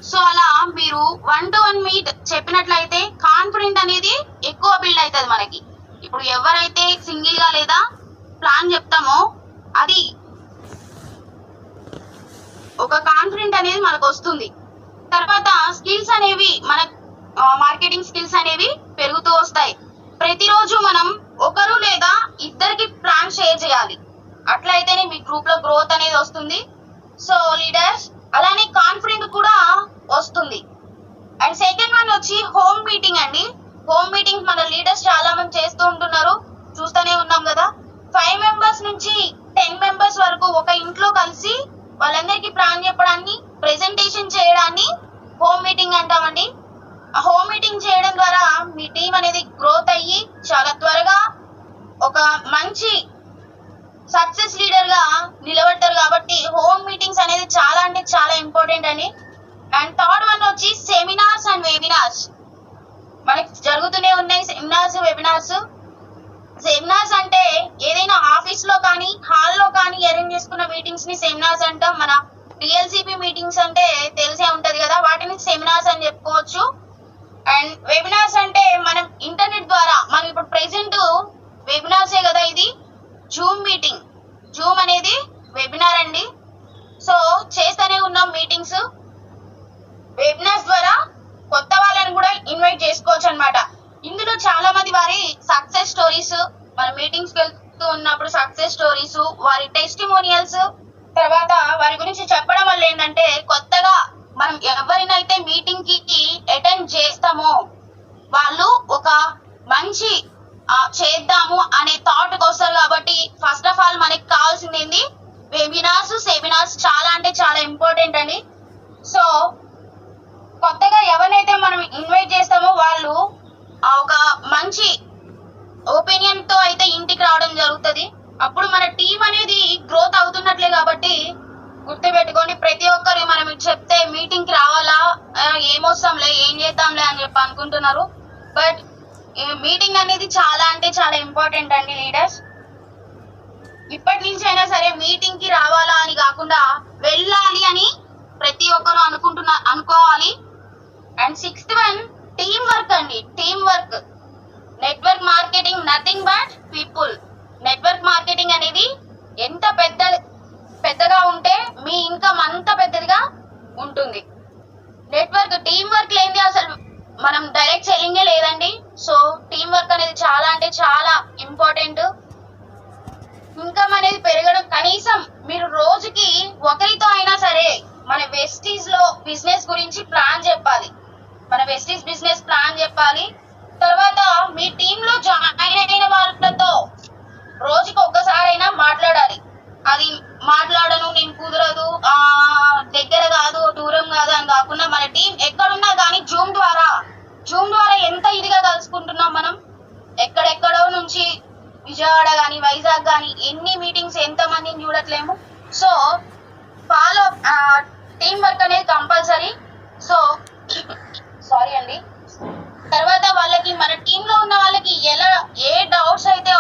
సో అలా మీరు 1-to-1 మీట్ చెప్పినట్లయితే కాన్ఫిడెంట్ అనేది ఎక్కువ బిల్డ్ అవుతుంది మనకి. ఇప్పుడు ఎవరైతే సింగిల్ గా లేదా ప్లాన్ చెప్తామో అది ఒక కాన్ఫిడెంట్ అనేది మనకు వస్తుంది. తర్వాత స్కిల్స్ అనేవి మన మార్కెటింగ్ స్కిల్స్ అనేవి పెరుగుతూ వస్తాయి. ప్రతిరోజు మనం ఒకరు లేదా ఇద్దరికి ప్లాన్ షేర్ చేయాలి, అట్లయితేనే మీ గ్రూప్ లో గ్రోత్ అనేది వస్తుంది. సో లీడర్స్ అలానే కాన్ఫిడెంట్ కూడా వస్తుంది. అండ్ సెకండ్ వన్ వచ్చి హోమ్ మీటింగ్ అండి. హోమ్ మీటింగ్ మన లీడర్స్ చాలా మంది చేస్తూ ఉంటున్నారు, చూస్తూనే ఉన్నాం కదా. 5 మెంబర్స్ నుంచి 10 మెంబర్స్ వరకు ఒక ఇంట్లో కలిసి వాళ్ళందరికీ ప్లాన్ చెప్పడాన్ని, ప్రెజెంటేషన్ చేయడాన్ని హోమ్ మీటింగ్ అంటామండి. హోమ్ మీటింగ్ చేయడం ద్వారా మీ టీం అనేది గ్రోత్ అయ్యి చాలా త్వరగా ఒక మంచి సక్సెస్ లీడర్ గా నిలబడతారు. కాబట్టి హోమ్ మీటింగ్స్ అనేది చాలా అంటే చాలా ఇంపార్టెంట్ అండి. అండ్ థర్డ్ వన్ వచ్చి సెమినార్స్ అండ్ వెబినార్స్. మనకి జరుగుతూనే ఉన్నాయి సెమినార్స్, వెబినార్స్. సెమినార్స్ అంటే ఏదైనా ఆఫీస్ లో కానీ హాల్లో కానీ అరేంజ్ చేసుకున్న మీటింగ్స్ ని సెమినార్స్ అంటాం. మన టిఎల్సిపి మీటింగ్స్ అంటే తెలిసే ఉంటది కదా, వాటిని సెమినార్స్ అని చెప్పుకోవచ్చు. అండ్ వెబినార్స్ అంటే మనం ఇంటర్నెట్ ద్వారా, మనం ఇప్పుడు ప్రెసెంట్ వెబినార్సే కదా, ఇది జూమ్ మీటింగ్. జూమ్ అనేది వెబినార్ అండి. సో చేస్తూనే ఉన్నాం మీటింగ్స్. వెబినార్స్ ద్వారా కొత్త వాళ్ళని కూడా ఇన్వైట్ చేసుకోవచ్చు అన్నమాట. ఇందులో చాలా మంది వారి సక్సెస్ స్టోరీస్, మన మీటింగ్స్ వెళ్తూ ఉన్నప్పుడు సక్సెస్ స్టోరీస్, వారి టెస్టిమోనియల్స్, తర్వాత వారి గురించి చెప్పడం వల్ల ఏంటంటే కొత్తగా మనం ఎవరినైతే మీటింగ్ కి అటెండ్ చేస్తామో వాళ్ళు ఒక మంచి చేద్దాము అనే థాట్ వస్తారు. కాబట్టి ఫస్ట్ ఆఫ్ ఆల్ మనకి కావాల్సింది ఏంది, వెబినార్స్, సెమినార్స్ చాలా అంటే చాలా ఇంపార్టెంట్ అండి. సో కొత్తగా ఎవరినైతే మనం ఇన్వైట్ చేస్తామో వాళ్ళు ఒక మంచి ఒపీనియన్ తో అయితే ఇంటికి రావడం జరుగుతుంది. అప్పుడు మన టీం అనేది గ్రోత్ అవుతున్నట్లే. కాబట్టి గుర్తుపెట్టుకోండి, ప్రతి ఒక్కరు మనం చెప్తే మీటింగ్ కి రావాలా, ఏమొస్తాంలే, ఏం చేద్దాంలే అని చెప్పి అనుకుంటున్నారు. బట్ మీటింగ్ అనేది చాలా అంటే చాలా ఇంపార్టెంట్ అండి లీడర్స్. ఇప్పటి నుంచి అయినా సరే మీటింగ్ కి రావాలా అని కాకుండా వెళ్ళాలి అని ప్రతి ఒక్కరు అనుకోవాలి. And 6th one team work అండి. Team work, network marketing nothing but people. Network marketing అనేది ఎంత పెద్దగా ఉంటే మీ ఇన్కమ్ అంత పెద్దదిగా ఉంటుంది. నెట్వర్క్, టీమ్ వర్క్ లేనిది అసలు మనం డైరెక్ట్ సెల్లింగే లేదండి. సో టీమ్ వర్క్ అనేది చాలా అంటే చాలా ఇంపార్టెంట్. ఇన్కమ్ అనేది పెరగడం, కనీసం మీరు రోజుకి ఒకరితో అయినా సరే మన వెస్టీజ్ లో బిజినెస్ గురించి ప్లాన్ చెప్పాలి. మన వెస్టీజ్ బిజినెస్ ప్లాన్ చెప్పాలి. తర్వాత మీ టీమ్ లో జాయిన్ అయిన వాళ్ళతో రోజుకి ఒక్కసారైనా మాట్లాడాలి. అది మాట్లాడను, నేను కుదరదు, దగ్గర కాదు, దూరం కాదు అని కాకుండా మన టీం ఎక్కడున్నా కానీ జూమ్ ద్వారా ఎంత ఇదిగా కలుసుకుంటున్నాం మనం. ఎక్కడెక్కడో నుంచి విజయవాడ కానీ వైజాగ్ కానీ ఎన్ని మీటింగ్స్, ఎంత మందిని చూడట్లేము. సో ఫాలో టీం వర్క్ అనేది కంపల్సరీ. సో సారీ అండి. తర్వాత వాళ్ళకి, మన టీమ్ లో ఉన్న వాళ్ళకి ఎలా ఏ డౌట్స్ అయితే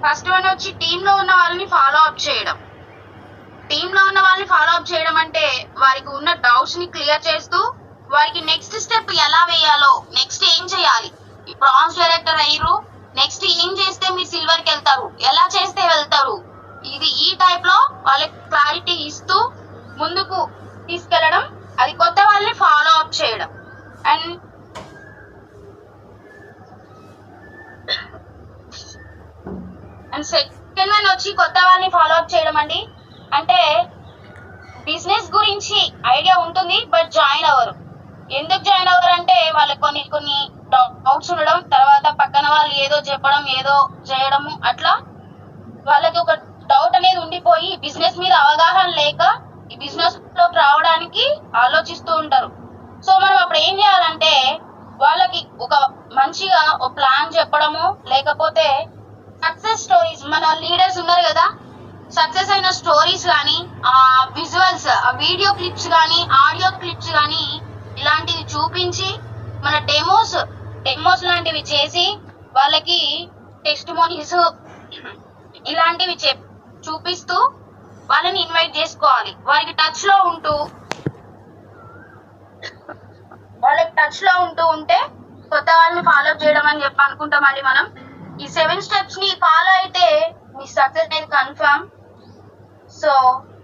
ఫస్ట్ వన్ వచ్చి టీంలో ఉన్న వాళ్ళని ఫాలో అప్ చేయడం. టీంలో ఉన్న వాళ్ళని ఫాలో అప్ చేయడం అంటే వారికి ఉన్న డౌట్స్ ని క్లియర్ చేస్తూ వారికి నెక్స్ట్ స్టెప్ ఎలా వేయాలో, నెక్స్ట్ ఏం చేయాలి, బ్రాంజ్ డైరెక్టర్ అయ్యారు, నెక్స్ట్ ఏం చేస్తే మీరు సిల్వర్ కి వెళ్తారు, ఎలా చేస్తే వెళ్తారు, ఇది ఈ టైప్ లో వాళ్ళకి క్లారిటీ ఇస్తూ ముందుకు తీసుకెళ్లడం, అది కొత్త వాళ్ళని ఫాలో అప్ చేయడం. అండ్ సెకండ్ వన్ వచ్చి కొత్త వాళ్ళని ఫాలో అప్ చేయడం అండి. అంటే బిజినెస్ గురించి ఐడియా ఉంటుంది బట్ జాయిన్ అవ్వరు. ఎందుకు జాయిన్ అవ్వరు అంటే వాళ్ళకి కొన్ని డౌట్స్ ఉండడం, తర్వాత పక్కన వాళ్ళు ఏదో చెప్పడం, ఏదో చేయడము, అట్లా వాళ్ళకి ఒక డౌట్ అనేది ఉండిపోయి బిజినెస్ మీద అవగాహన లేక ఈ బిజినెస్ లోకి రావడానికి ఆలోచిస్తూ ఉంటారు. సో మనం అప్పుడు ఏం చేయాలంటే వాళ్ళకి ఒక మంచిగా ఒక ప్లాన్ చెప్పడము, లేకపోతే సక్సెస్ స్టోరీస్, మన లీడర్స్ ఉన్నారు కదా, సక్సెస్ అయిన స్టోరీస్ కానీ, విజువల్స్, వీడియో క్లిప్స్ కానీ, ఆడియో క్లిప్స్ కానీ ఇలాంటివి చూపించి మన డెమోస్ లాంటివి చేసి వాళ్ళకి టెస్టిమోనీస్ ఇలాంటివి చూపిస్తూ వాళ్ళని ఇన్వైట్ చేసుకోవాలి. వాళ్ళకి టచ్ లో ఉంటూ ఉంటే కొత్త వాళ్ళని ఫాలో అప్ చేయడం అని చెప్పి అనుకుంటామండి. మనం ఈ 7 స్టెప్స్ ని ఫాలో అయితే మీ సక్సెస్ అనేది కన్ఫర్మ్. సో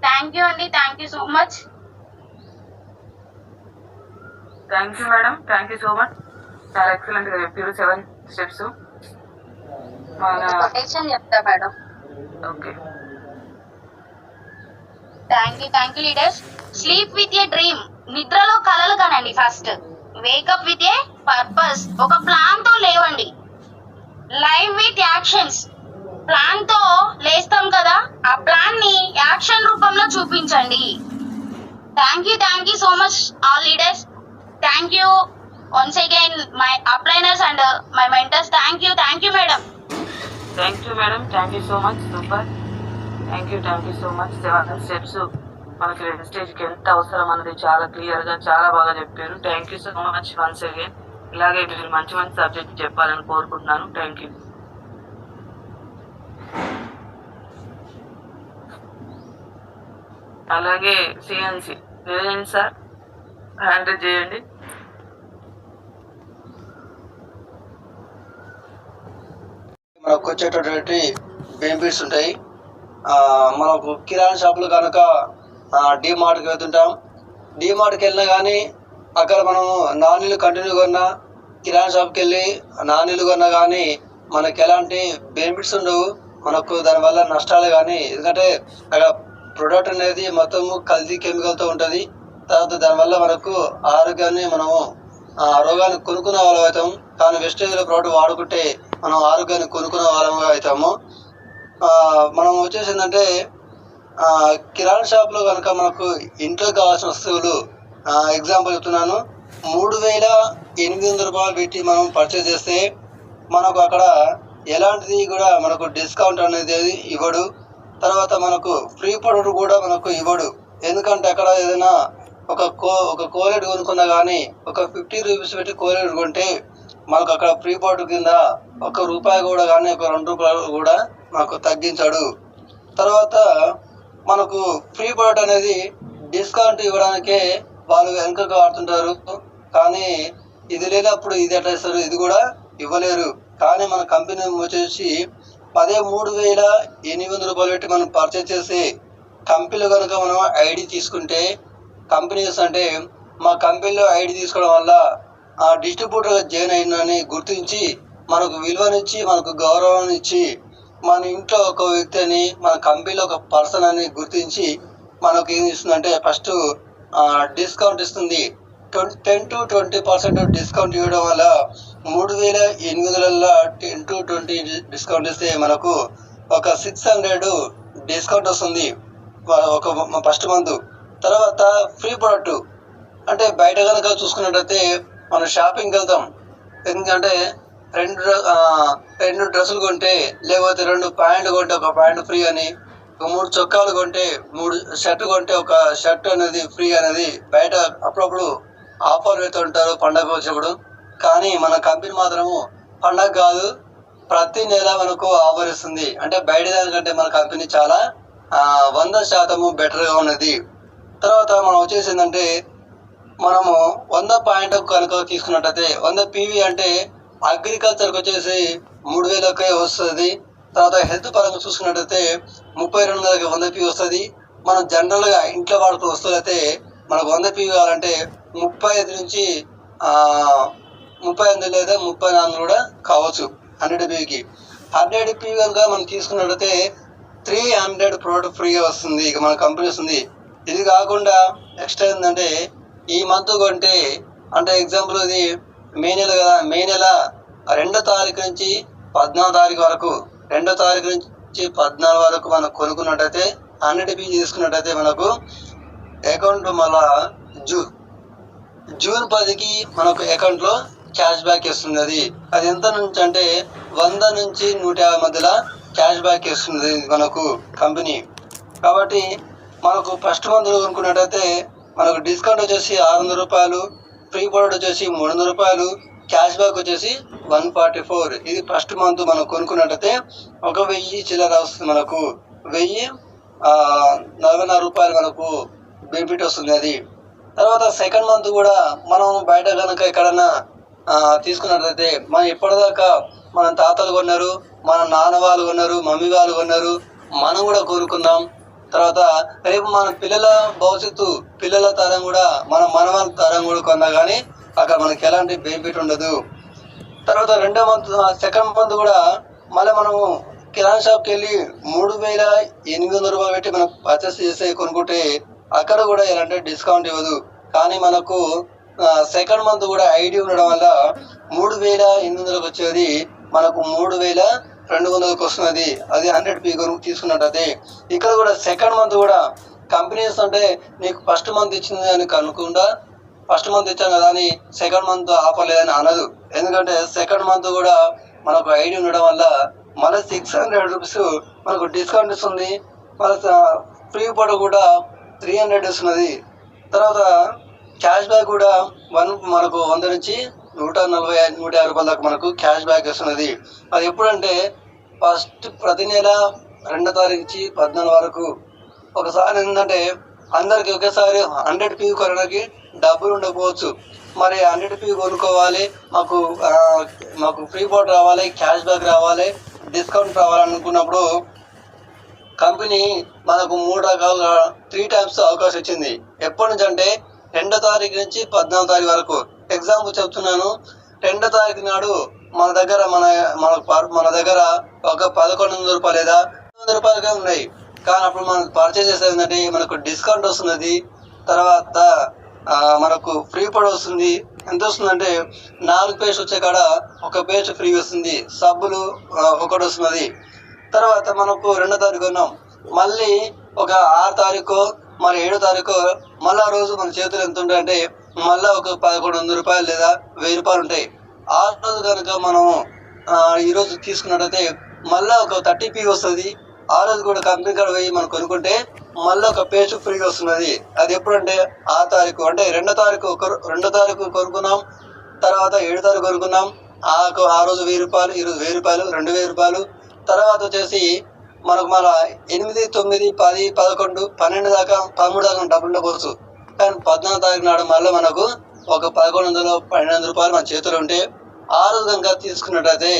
థ్యాంక్ యూ అండి, thank you so much. Thank you madam, thank you so much. చాలా ఎక్సలెంట్ గా చెప్పారు 7 స్టెప్స్. కొటేషన్ చెప్తా madam. Okay, thank you leaders. Sleep with a dream, నిద్రలో కలలు కనండి. First wake up with a purpose, ఒక plan తో లేవండి. లైవ్ విత్ యాక్షన్స్, ప్లాన్ తో లేస్తాం కదా, ఆ ప్లాన్ ని యాక్షన్ రూపంలో చూపించండి. Thank you so much all leaders. Thank you once again my upliners and my mentors. Thank you madam. Thank you madam, thank you so much. Super, thank you so much. 7 steps మనకి స్టేజ్కి ఎంత అవసరం అన్నది చాలా clear గా చాలా బాగా చెప్పారు. Thank you so much once again. ఇలాగే మీరు మంచి సబ్జెక్ట్ చెప్పాలని కోరుకుంటున్నాను. Thank you. అలాగే CNC Niranjan sir hand raise చేయండి. మనకు వచ్చేటటువంటి బెనిఫిట్స్ ఉంటాయి. మనకు కిరాణా షాపులు కనుక డీమార్ట్కి వెళ్తుంటాం. డీమార్ట్కి వెళ్ళినా కానీ అక్కడ మనము నాణ్యులు కంటిన్యూ కొన్నా, కిరాణా షాప్కి వెళ్ళి నాణ్యులు కొన్నా కానీ మనకి ఎలాంటి బెనిఫిట్స్ ఉండవు. మనకు దానివల్ల నష్టాలే కానీ, ఎందుకంటే అక్కడ ప్రొడక్ట్ అనేది మొత్తం కల్తీ కెమికల్తో ఉంటుంది. తర్వాత దానివల్ల మనకు ఆరోగ్యాన్ని మనము రోగాన్ని కొనుక్కునే వాళ్ళం అవుతాం. కానీ వెస్టేజ్లో ప్రోడక్ట్ వాడుకుంటే మనం ఆరోగ్యాన్ని కొనుక్కునే వాళ్ళంగా అవుతాము. మనం వచ్చేసిందంటే కిరాణా షాప్లో కనుక మనకు ఇంట్లో కావాల్సిన వస్తువులు, ఎగ్జాంపుల్ చెప్తున్నాను, 3,800 రూపాయలు పెట్టి మనం పర్చేజ్ చేస్తే మనకు అక్కడ ఎలాంటిది కూడా మనకు డిస్కౌంట్ అనేది ఇవ్వడు. తర్వాత మనకు ఫ్రీ ప్రొడక్ట్ కూడా మనకు ఇవ్వడు. ఎందుకంటే అక్కడ ఏదైనా ఒక కోలెట్ కొనుక్కున్నా కానీ ఒక 50 రూపీస్ పెట్టి కోలెట్ కొంటే మనకు అక్కడ ఫ్రీ ప్రొడక్ట్ కింద ₹1 కూడా కానీ ₹2 కూడా మనకు తగ్గించాడు. తర్వాత మనకు ఫ్రీ ప్రొడక్ట్ అనేది డిస్కౌంట్ ఇవ్వడానికే వాళ్ళు వెనుకకు ఆడుతుంటారు. కానీ ఇది లేనప్పుడు ఇది ఎట్లా ఇస్తారు, ఇది కూడా ఇవ్వలేరు. కానీ మన కంపెనీ వచ్చేసి అదే 3,800 రూపాయలు పెట్టి మనం పర్చేజ్ చేసి కంపెనీలో కనుక మనం ఐడి తీసుకుంటే, కంపెనీస్ అంటే మా కంపెనీలో ఐడి తీసుకోవడం వల్ల ఆ డిస్ట్రిబ్యూటర్గా జాయిన్ అయిందని గుర్తించి మనకు విలువనిచ్చి మనకు గౌరవాన్ని ఇచ్చి మన ఇంట్లో ఒక వ్యక్తి అని, మన కంపెనీలో ఒక పర్సన్ అని గుర్తించి మనకు ఏం ఇస్తుందంటే ఫస్ట్ డిస్కౌంట్ ఇస్తుంది. 10 to 20% డిస్కౌంట్ ఇవ్వడం వల్ల 3,800 10 to 20 డిస్కౌంట్ ఇస్తే మనకు ఒక 600 డిస్కౌంట్ వస్తుంది ఒక ఫస్ట్ మంత్. తర్వాత ఫ్రీ ప్రొడక్ట్ అంటే బయట కనుక చూసుకున్నట్టయితే మనం షాపింగ్కి వెళ్తాం. ఎందుకంటే 2 డ్రెస్సులు కొంటే, లేకపోతే 2 ప్యాంట్లు కొంటే ఒక ప్యాంట్ ఫ్రీ అని, 3 చొక్కాలు కొంటే 3 షర్ట్ కొంటే ఒక షర్ట్ అనేది ఫ్రీ అనేది బయట అప్పుడప్పుడు ఆఫర్ పెడుతుంటారు పండగ వచ్చినప్పుడు. కానీ మన కంపెనీ మాత్రము పండగ కాదు, ప్రతి నెల మనకు ఆఫర్ ఇస్తుంది. అంటే బయట దానికంటే మన కంపెనీ చాలా 100% బెటర్గా ఉన్నది. తర్వాత మనం వచ్చేసి ఏంటంటే మనము 100 పాయింట్ కనుక తీసుకున్నట్టయితే 100 PV అంటే అగ్రికల్చర్కి వచ్చేసి 3000కే వస్తుంది. తర్వాత హెల్త్ పరంగా చూసుకున్నట్టయితే 32,000కి 100 PV వస్తుంది. మనం జనరల్గా ఇంట్లో వాడుకునే వస్తువులు అయితే మనకు 100 PV కావాలంటే 35 నుంచి 38 లేదా 34 కూడా కావచ్చు 100 PVకి. 100 PV కనుక మనం తీసుకున్నట్టయితే 300 ప్రోడక్ట్ ఫ్రీగా వస్తుంది. ఇక మన కంపెనీ వస్తుంది. ఇది కాకుండా ఎక్స్ట్రా ఏంటంటే ఈ మంత్ కొంటే అంటే ఎగ్జాంపుల్ ఇది మే నెల కదా, మే నెల 2వ తారీఖు నుంచి 14వ తారీఖు వరకు 2వ తారీఖు నుంచి 14 వరకు మనం కొనుక్కున్నట్టయితే 100 PV తీసుకున్నట్టయితే మనకు అకౌంట్ మళ్ళా జూన్ 10కి మనకు అకౌంట్లో క్యాష్ బ్యాక్ ఇస్తుంది. అది ఎంత నుంచి అంటే 100 నుంచి 150 మధ్యలో క్యాష్ బ్యాక్ ఇస్తుంది మనకు కంపెనీ. కాబట్టి మనకు ఫస్ట్ మంత్ కొనుక్కున్నట్టయితే మనకు డిస్కౌంట్ వచ్చేసి 600 రూపాయలు, ఫ్రీ ప్రోడక్ట్ వచ్చేసి 300 రూపాయలు, క్యాష్ బ్యాక్ వచ్చేసి 144. ఇది ఫస్ట్ మంత్ మనం కొనుక్కున్నట్టయితే 1000 చిల్లర వస్తుంది. మనకు 1044 రూపాయలు మనకు బెనిఫిట్ వస్తుంది. అది తర్వాత సెకండ్ మంత్ కూడా మనం బయట కనుక ఎక్కడన్నా తీసుకున్నట్లయితే మనం ఇప్పటిదాకా మన తాతలు కొన్నారు, మన నాన్న వాళ్ళు కొన్నారు, మమ్మీ వాళ్ళు కొన్నారు, మనం కూడా కొనుక్కుందాం. తర్వాత రేపు మన పిల్లల భవిష్యత్తు పిల్లల తరం కూడా మన మనవల తరం కూడా కొన్నా కానీ అక్కడ మనకి ఎలాంటి బెనిఫిట్ ఉండదు. తర్వాత సెకండ్ మంత్ కూడా మళ్ళీ మనము కిరాణా షాప్కి వెళ్ళి 3,800 రూపాయలు పెట్టి మనం పర్చేస్ చేసి కొనుక్కుంటే అక్కడ కూడా ఎలాంటి డిస్కౌంట్ ఇవ్వదు. కానీ మనకు సెకండ్ మంత్ కూడా ఐడి ఉండడం వల్ల 3,800కి వచ్చేది మనకు 3,200కి వస్తున్నది. అది 100 PV తీసుకున్నట్టయితే ఇక్కడ కూడా సెకండ్ మంత్ కూడా కంపెనీస్ అంటే నీకు ఫస్ట్ మంత్ ఇచ్చింది అని కనుక్కుండా ఫస్ట్ మంత్ ఇచ్చాను కదా అని సెకండ్ మంత్ ఆఫర్ లేదని అనదు. ఎందుకంటే సెకండ్ మంత్ కూడా మనకు ఐడి ఉండడం వల్ల మళ్ళీ 600 రూపీస్ మనకు డిస్కౌంట్ ఇస్తుంది. మళ్ళీ ఫ్రీ ఫోటో కూడా 300 ఇస్తున్నది. తర్వాత క్యాష్ బ్యాక్ కూడా మనకు 100 నుంచి 150 రూపాయల దాకా మనకు క్యాష్ బ్యాక్ వస్తున్నది. అది ఎప్పుడంటే ఫస్ట్ ప్రతి నెల 2వ తారీఖు నుంచి 14 వరకు. ఒకసారి ఏంటంటే అందరికి ఒకేసారి 100 PV కొనడానికి డబ్బులు ఉండకపోవచ్చు. మరి 100 PV కొనుక్కోవాలి, మాకు ఫ్రీ బోర్డ్ రావాలి, క్యాష్ బ్యాక్ రావాలి, డిస్కౌంట్ రావాలనుకున్నప్పుడు కంపెనీ మనకు 3 టైమ్స్ అవకాశం ఇచ్చింది. ఎప్పటి నుంచి అంటే 2వ తారీఖు నుంచి 14వ తారీఖు వరకు. ఎగ్జాంపుల్ చెప్తున్నాను. 2వ తారీఖు నాడు మన దగ్గర ఒక 1,100 రూపాయలు లేదా 100 రూపాయలుగా ఉన్నాయి. కానీ అప్పుడు మనం పర్చేస్ చేసేది ఏంటంటే మనకు డిస్కౌంట్ వస్తున్నది. తర్వాత మనకు ఫ్రీ పడి వస్తుంది. ఎంత వస్తుందంటే 4 పేస్ట్ వచ్చే కాడ 1 పేస్ట్ ఫ్రీ వస్తుంది. సబ్బులు ఒకటి వస్తున్నది. తర్వాత మనకు 2వ తారీఖు ఉన్నాం, మళ్ళీ ఒక 6 తారీఖు మరి 7వ తారీఖు మళ్ళీ ఆ రోజు మన చేతులు ఎంత ఉంటాయంటే మళ్ళీ ఒక 1,100 రూపాయలు లేదా 1,000 రూపాయలు ఉంటాయి. ఆ రోజు కనుక మనం ఈరోజు తీసుకున్నట్టయితే మళ్ళీ ఒక 30 PV వస్తుంది. ఆ రోజు కూడా కంపెనీ కాడ పోయి మనం కొనుక్కుంటే మళ్ళీ 1 పేస్ట్ ఫ్రీగా వస్తున్నది. అది ఎప్పుడంటే 6 తారీఖు అంటే 2వ తారీఖు కొనుక్కున్నాం. తర్వాత 7వ తారీఖు కొనుక్కున్నాం. ఆ రోజు 1,000 రూపాయలు, ఈరోజు 1,000 రూపాయలు, 2,000 రూపాయలు. తర్వాత వచ్చేసి మనకు మళ్ళీ 8, 9, 10, 11, 12 దాకా 13 దాకా డబ్బులు ఉండకపోవచ్చు. కానీ 14వ తారీఖు నాడు మళ్ళీ మనకు ఒక 1,100, 1,200 రూపాయలు మన చేతులు ఉంటే ఆ రోజు కనుక తీసుకున్నట్టయితే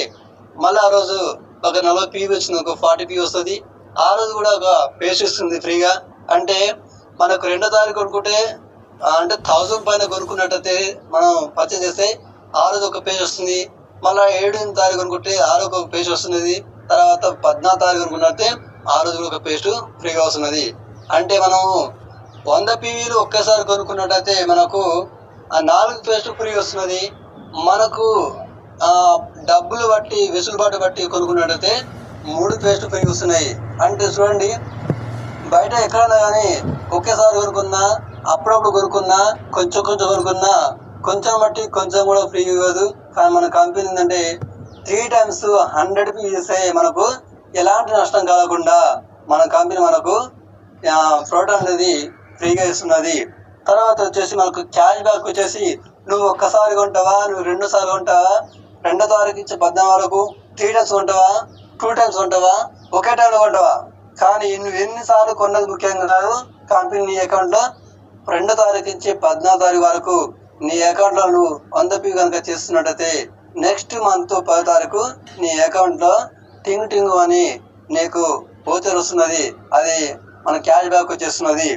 మళ్ళీ ఆ రోజు ఒక 40 PV వచ్చింది, ఒక 40 PV వస్తుంది. ఆ రోజు కూడా ఒక పేస్ట్ ఇస్తుంది ఫ్రీగా. అంటే మనకు 2వ తారీఖు కొనుక్కుంటే అంటే 1000 పైన కొనుక్కున్నట్టయితే మనం పర్చేస్ చేస్తే ఆ రోజు ఒక పేజ్ వస్తుంది. మళ్ళీ 7వ తారీఖు కొనుక్కుంటే ఆ రోజు ఒక పేజ్ వస్తున్నది. తర్వాత 14వ తారీఖు కొనుక్కున్నట్టే ఆ రోజు ఒక పేస్ట్ ఫ్రీగా వస్తున్నది. అంటే మనం 100 PVలు ఒకేసారి కొనుక్కున్నట్టయితే మనకు 4 పేస్ట్ ఫ్రీ వస్తున్నది. మనకు డబ్బులు బట్టి వెసులుబాటు బట్టి కొనుక్కున్నట్టయితే 3 పేస్ట్ ఫ్రీ వస్తున్నాయి. అంటే చూడండి, బయట ఎక్కడన్నా కానీ ఒకేసారి కొనుక్కున్నా, అప్పుడప్పుడు కొనుక్కున్నా, కొంచెం కొనుక్కున్నా కొంచెం బట్టి కొంచెం కూడా ఫ్రీ ఇవ్వదు. కానీ మన కంపెనీ ఏంటంటే 3 టైమ్స్ 100 PV ఇస్తే మనకు ఎలాంటి నష్టం కలగకుండా మన కంపెనీ మనకు ప్రోడక్ట్ అనేది ఫ్రీగా ఇస్తున్నది. తర్వాత వచ్చేసి మనకు క్యాష్ బ్యాక్ వచ్చేసి నువ్వు ఒక్కసారి కొంటావా, నువ్వు 2 సార్లు కొంటావా, 2వ తారీఖు నుంచి 14 వరకు 3 టైమ్స్ కొంటావా, 2 టైమ్స్ కొంటావా, ఒకే టైంలో కొంటావా? కానీ నువ్వు ఎన్నిసార్లు కొన్నది ముఖ్యం కాదు. కంపెనీ నీ అకౌంట్లో 2వ తారీఖు నుంచి 14వ తారీఖు వరకు నీ అకౌంట్లో నువ్వు 100 పీ కనుక చేస్తున్నట్టయితే నెక్స్ట్ మంత్ 10వ తారీఖు నీ అకౌంట్లో టింగ్ అని నీకు ఓచర్ వస్తున్నది. అది మన క్యాష్ బ్యాక్ వచ్చేస్తున్నది.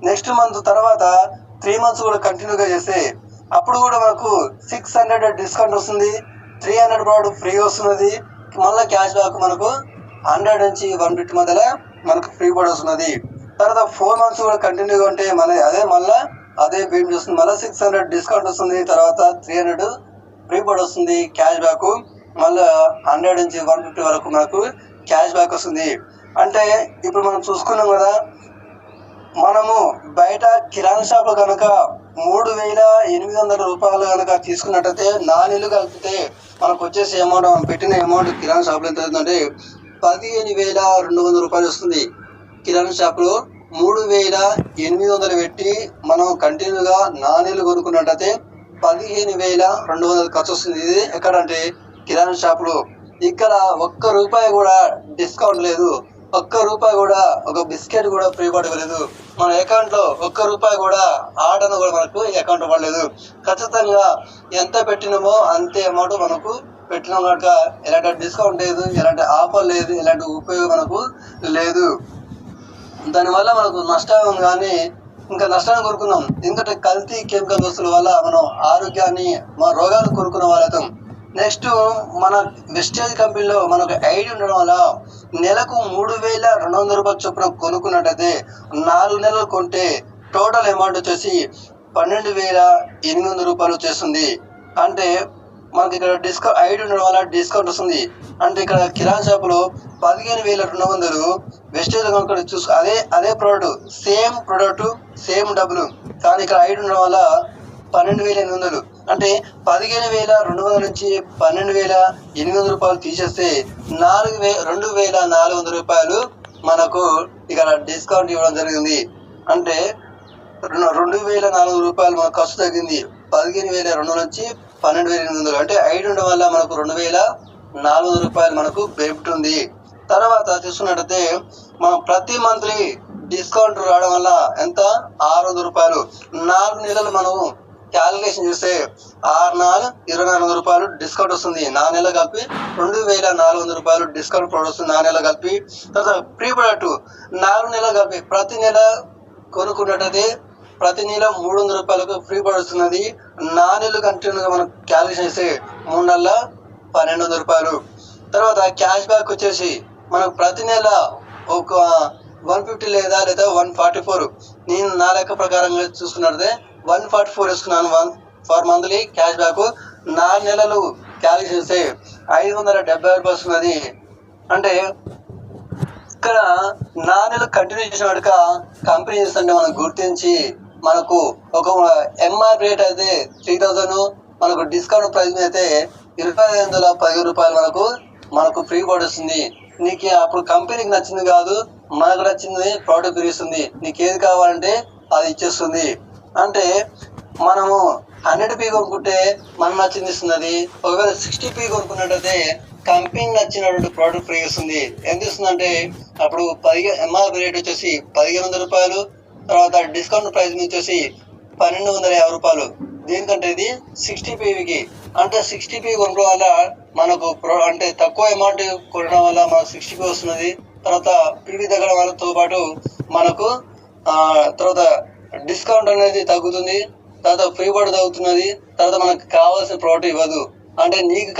నెక్స్ట్ మంత్ తర్వాత 3 మంత్స్ కూడా కంటిన్యూగా చేస్తే అప్పుడు కూడా మనకు 600 డిస్కౌంట్ వస్తుంది. 300 ప్రోడక్ట్ ఫ్రీ వస్తున్నది. మళ్ళీ క్యాష్ బ్యాక్ మనకు 100 నుంచి 150 మధ్యలో మనకు ఫ్రీ కూడా వస్తున్నది. తర్వాత 4 మంత్స్ కూడా కంటిన్యూగా ఉంటే అదే బీమ్ చేస్తుంది. మళ్ళీ 600 డిస్కౌంట్ వస్తుంది. తర్వాత 300 ఫ్రీ కూడా వస్తుంది. క్యాష్ బ్యాక్ మళ్ళీ 100 నుంచి 150 వరకు మనకు క్యాష్ బ్యాక్ వస్తుంది. అంటే ఇప్పుడు మనం చూసుకున్నాం కదా, మనము బయట కిరాణా షాప్ లో కనుక 3,800 రూపాయలు కనుక తీసుకున్నట్టయితే 4 నెలలు కలిపితే మనకు వచ్చేసి అమౌంట్, మనం పెట్టిన అమౌంట్ కిరాణా షాప్ లో ఎంత అవుతుందంటే 15,200 రూపాయలు వస్తుంది. కిరాణా షాప్ లో 3,800 పెట్టి మనం కంటిన్యూగా 4 నెలలు కొనుక్కున్నట్టయితే 15,200 ఖర్చు వస్తుంది. ఇది ఎక్కడంటే కిరాణా షాప్ లో. ఇక్కడ ₹1 కూడా డిస్కౌంట్ లేదు. ₹1 కూడా ఒక బిస్కెట్ కూడా ఫ్రీ పడలేదు. మన అకౌంట్ లో ₹1 కూడా ఆర్డర్ కూడా మనకు అకౌంట్ పడలేదు. ఖచ్చితంగా ఎంత పెట్టినామో అంతే అమౌంట్ మనకు పెట్టినాం కనుక ఎలాంటి డిస్కౌంట్ లేదు, ఎలాంటి ఆఫర్ లేదు, ఎలాంటి ఉపయోగం మనకు లేదు. దానివల్ల మనకు నష్టం కానీ ఇంకా నష్టాన్ని కోరుకున్నాం. ఎందుకంటే కల్తీ కెమికల్ వస్తువుల వల్ల మనం ఆరోగ్యాన్ని, మన రోగాలు కోరుకున్న వాళ్ళతో. నెక్స్ట్ మన వెస్టేజ్ కంపెనీలో మనకు ఐడి ఉండడం వల్ల నెలకు 3,200 రూపాయలు చొప్పున కొనుక్కున్నట్టయితే 4 నెలలు కొంటే టోటల్ అమౌంట్ వచ్చేసి 12,800 రూపాయలు వచ్చేస్తుంది. అంటే మనకి ఇక్కడ డిస్కౌంట్ ఐడి ఉండడం వల్ల డిస్కౌంట్ వస్తుంది. అంటే ఇక్కడ కిరాణా షాపులో 15,200 వెస్టేజ్ కనుక చూసుకో, అదే ప్రోడక్ట్, సేమ్ ప్రోడక్ట్, సేమ్ డబ్బులు. కానీ ఇక్కడ ఐడి ఉండడం వల్ల 12,800, అంటే 15,200 నుంచి 12,800 రూపాయలు తీసేస్తే 2,400 రూపాయలు మనకు ఇక్కడ డిస్కౌంట్ ఇవ్వడం జరిగింది. అంటే 2,400 రూపాయలు మనకు ఖర్చు తగ్గింది. 15,200 నుంచి 12,800, అంటే ఐడి ఉండడం వల్ల మనకు 2,400 రూపాయలు మనకు బెనిఫిట్ ఉంది. తర్వాత చూసుకున్నట్టయితే మనం ప్రతి మంత్లీ డిస్కౌంట్ రావడం వల్ల ఎంత, 600 రూపాయలు. 4 నెలలు మనం క్యాలిక్యులేషన్ చేస్తే 6,400 రూపాయలు డిస్కౌంట్ వస్తుంది. 4 నెలలు కలిపి 2,400 రూపాయలు డిస్కౌంట్ ప్రోడక్ట్ వస్తుంది. 4 నెలలు కలిపి. తర్వాత ప్రీ ప్రొడక్ట్ 4 నెలలు కలిపి ప్రతి నెల కొనుక్కున్నట్టయితే ప్రతి నెల 300 రూపాయలకు ఫ్రీ ప్రొడక్ట్ వస్తున్నది. 4 నెలలు కంటిన్యూగా మనం క్యాలిక్యులేషన్ చేస్తే 3 నెలల 1,200 రూపాయలు. తర్వాత క్యాష్ బ్యాక్ వచ్చేసి మనకు ప్రతి నెల ఒక 150 లేదా 144, నేను నా లెక్క ప్రకారంగా చూసుకున్నట్టే 144 వేసుకున్నాను ఫర్ మంత్లీ క్యాష్ బ్యాక్. 4 నెలలు క్యాలిక్యులేట్ చేస్తే 570 రూపాయలు వస్తున్నది. అంటే ఇక్కడ 4 నెలలు కంటిన్యూ చేసిన వాడుక కంపెనీ చేస్తుంటే మనం గుర్తించి మనకు ఒక ఎంఆర్ రేట్ అయితే 3,000, మనకు డిస్కౌంట్ ప్రైస్ అయితే 2,510 రూపాయలు మనకు ఫ్రీ బోర్డ్ వస్తుంది. నీకు అప్పుడు కంపెనీకి నచ్చింది కాదు, మనకు నచ్చింది ప్రోడక్ట్ ఇస్తుంది. నీకు ఏది కావాలంటే అది ఇచ్చేస్తుంది. అంటే మనము 100p కొనుక్కుంటే మనం నచ్చింది ఇస్తున్నది. ఒకవేళ 60p కొనుక్కున్నట్టయితే కంపెనీ నచ్చినటువంటి ప్రోడక్ట్ ఫ్రీ ఇస్తుంది. ఎంత ఇస్తుందంటే అప్పుడు ఎంఆర్పి రేట్ వచ్చేసి 1,500 రూపాయలు. తర్వాత డిస్కౌంట్ ప్రైస్ వచ్చేసి 1,250 రూపాయలు. దీనికంటే ఇది 60pకి. అంటే 60p కొనడం వల్ల మనకు అంటే తక్కువ అమౌంట్ కొనడం వల్ల మనకు 60p వస్తున్నది. తర్వాత పీవీ దగ్గర వాళ్ళతో పాటు మనకు తర్వాత డిస్కౌంట్ అనేది తగ్గుతుంది. తర్వాత ఫ్రీ బోర్డు తగ్గుతున్నది. తర్వాత మనకు కావాల్సిన ప్రోడక్ట్ ఇవ్వదు. అంటే నీకు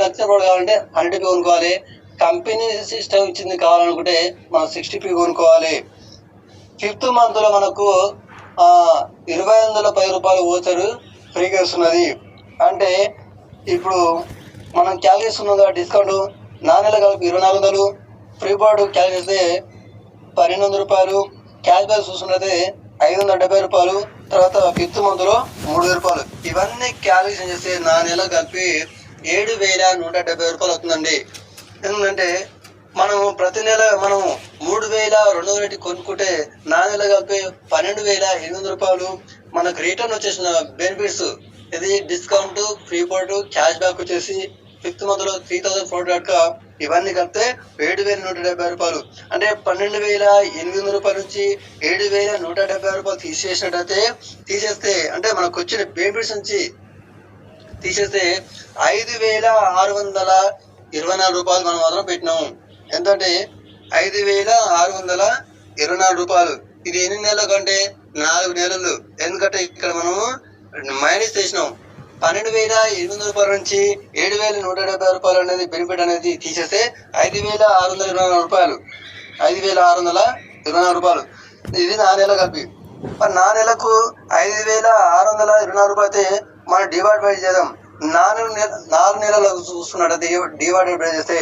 నచ్చిన ప్రోడక్ట్ కావాలంటే 100p కొనుక్కోవాలి. కంపెనీ సిస్టమ్ ఇచ్చింది కావాలనుకుంటే మనం 60p కొనుక్కోవాలి. 5th మంత్ లో మనకు 2,510 రూపాయలు ఓచరు ఫ్రీగా ఇస్తున్నది. అంటే ఇప్పుడు మనం క్యాలిక్యులేట్ ఉన్నది డిస్కౌంట్ 4 నెలలు కలిపి 2,400, ఫ్రీ బోర్డు క్యాలిక్యులేట్ చేస్తే 1,200 రూపాయలు, క్యాష్ బ్యాక్ చూసుకున్నట్లయితే 570 రూపాయలు. తర్వాత 5th మంత్ లో 3,000 రూపాయలు. ఇవన్నీ క్యాలిక్యులేషన్ చేస్తే 4 నెలలు కలిపి 7,170 రూపాయలు అవుతుందండి. ఎందుకంటే మనం ప్రతి నెల మనం 3,200 పెట్టి కొనుక్కుంటే 4 నెలలు కలిపి 12,800 రూపాయలు. మనకు రిటర్న్ వచ్చేసిన బెనిఫిట్స్ ఇది discount, free board, cash back వచ్చేసి ఫిఫ్త్ మంత్ లో 3,400 ఇవన్నీ కలిపితే 7,170 రూపాయలు. అంటే 12,800 రూపాయల నుంచి 7,170 రూపాయలు తీసేస్తే అంటే మనకు వచ్చిన బెనిఫిట్స్ నుంచి తీసేస్తే 5,624 రూపాయలు మనం మాత్రం పెట్టినాము. ఎంతంటే 5,624 రూపాయలు. ఇది ఎన్ని నెలల కంటే 4 నెలలు. ఎందుకంటే ఇక్కడ మనము మైనస్ చేసినాం. 12,800 రూపాయల నుంచి 7,170 రూపాయలు అనేది బెనిఫిట్ అనేది తీసేస్తే 5,624 రూపాయలు. 5,624 రూపాయలు. ఇది 4 నెలలు కలిపి. మరి 4 నెలలకు 5,624 రూపాయలు అయితే మనం డివైడ్ బై చేద్దాం. 4 నెలలకు చూసుకున్నట్టు డివైడెడ్ బై చేస్తే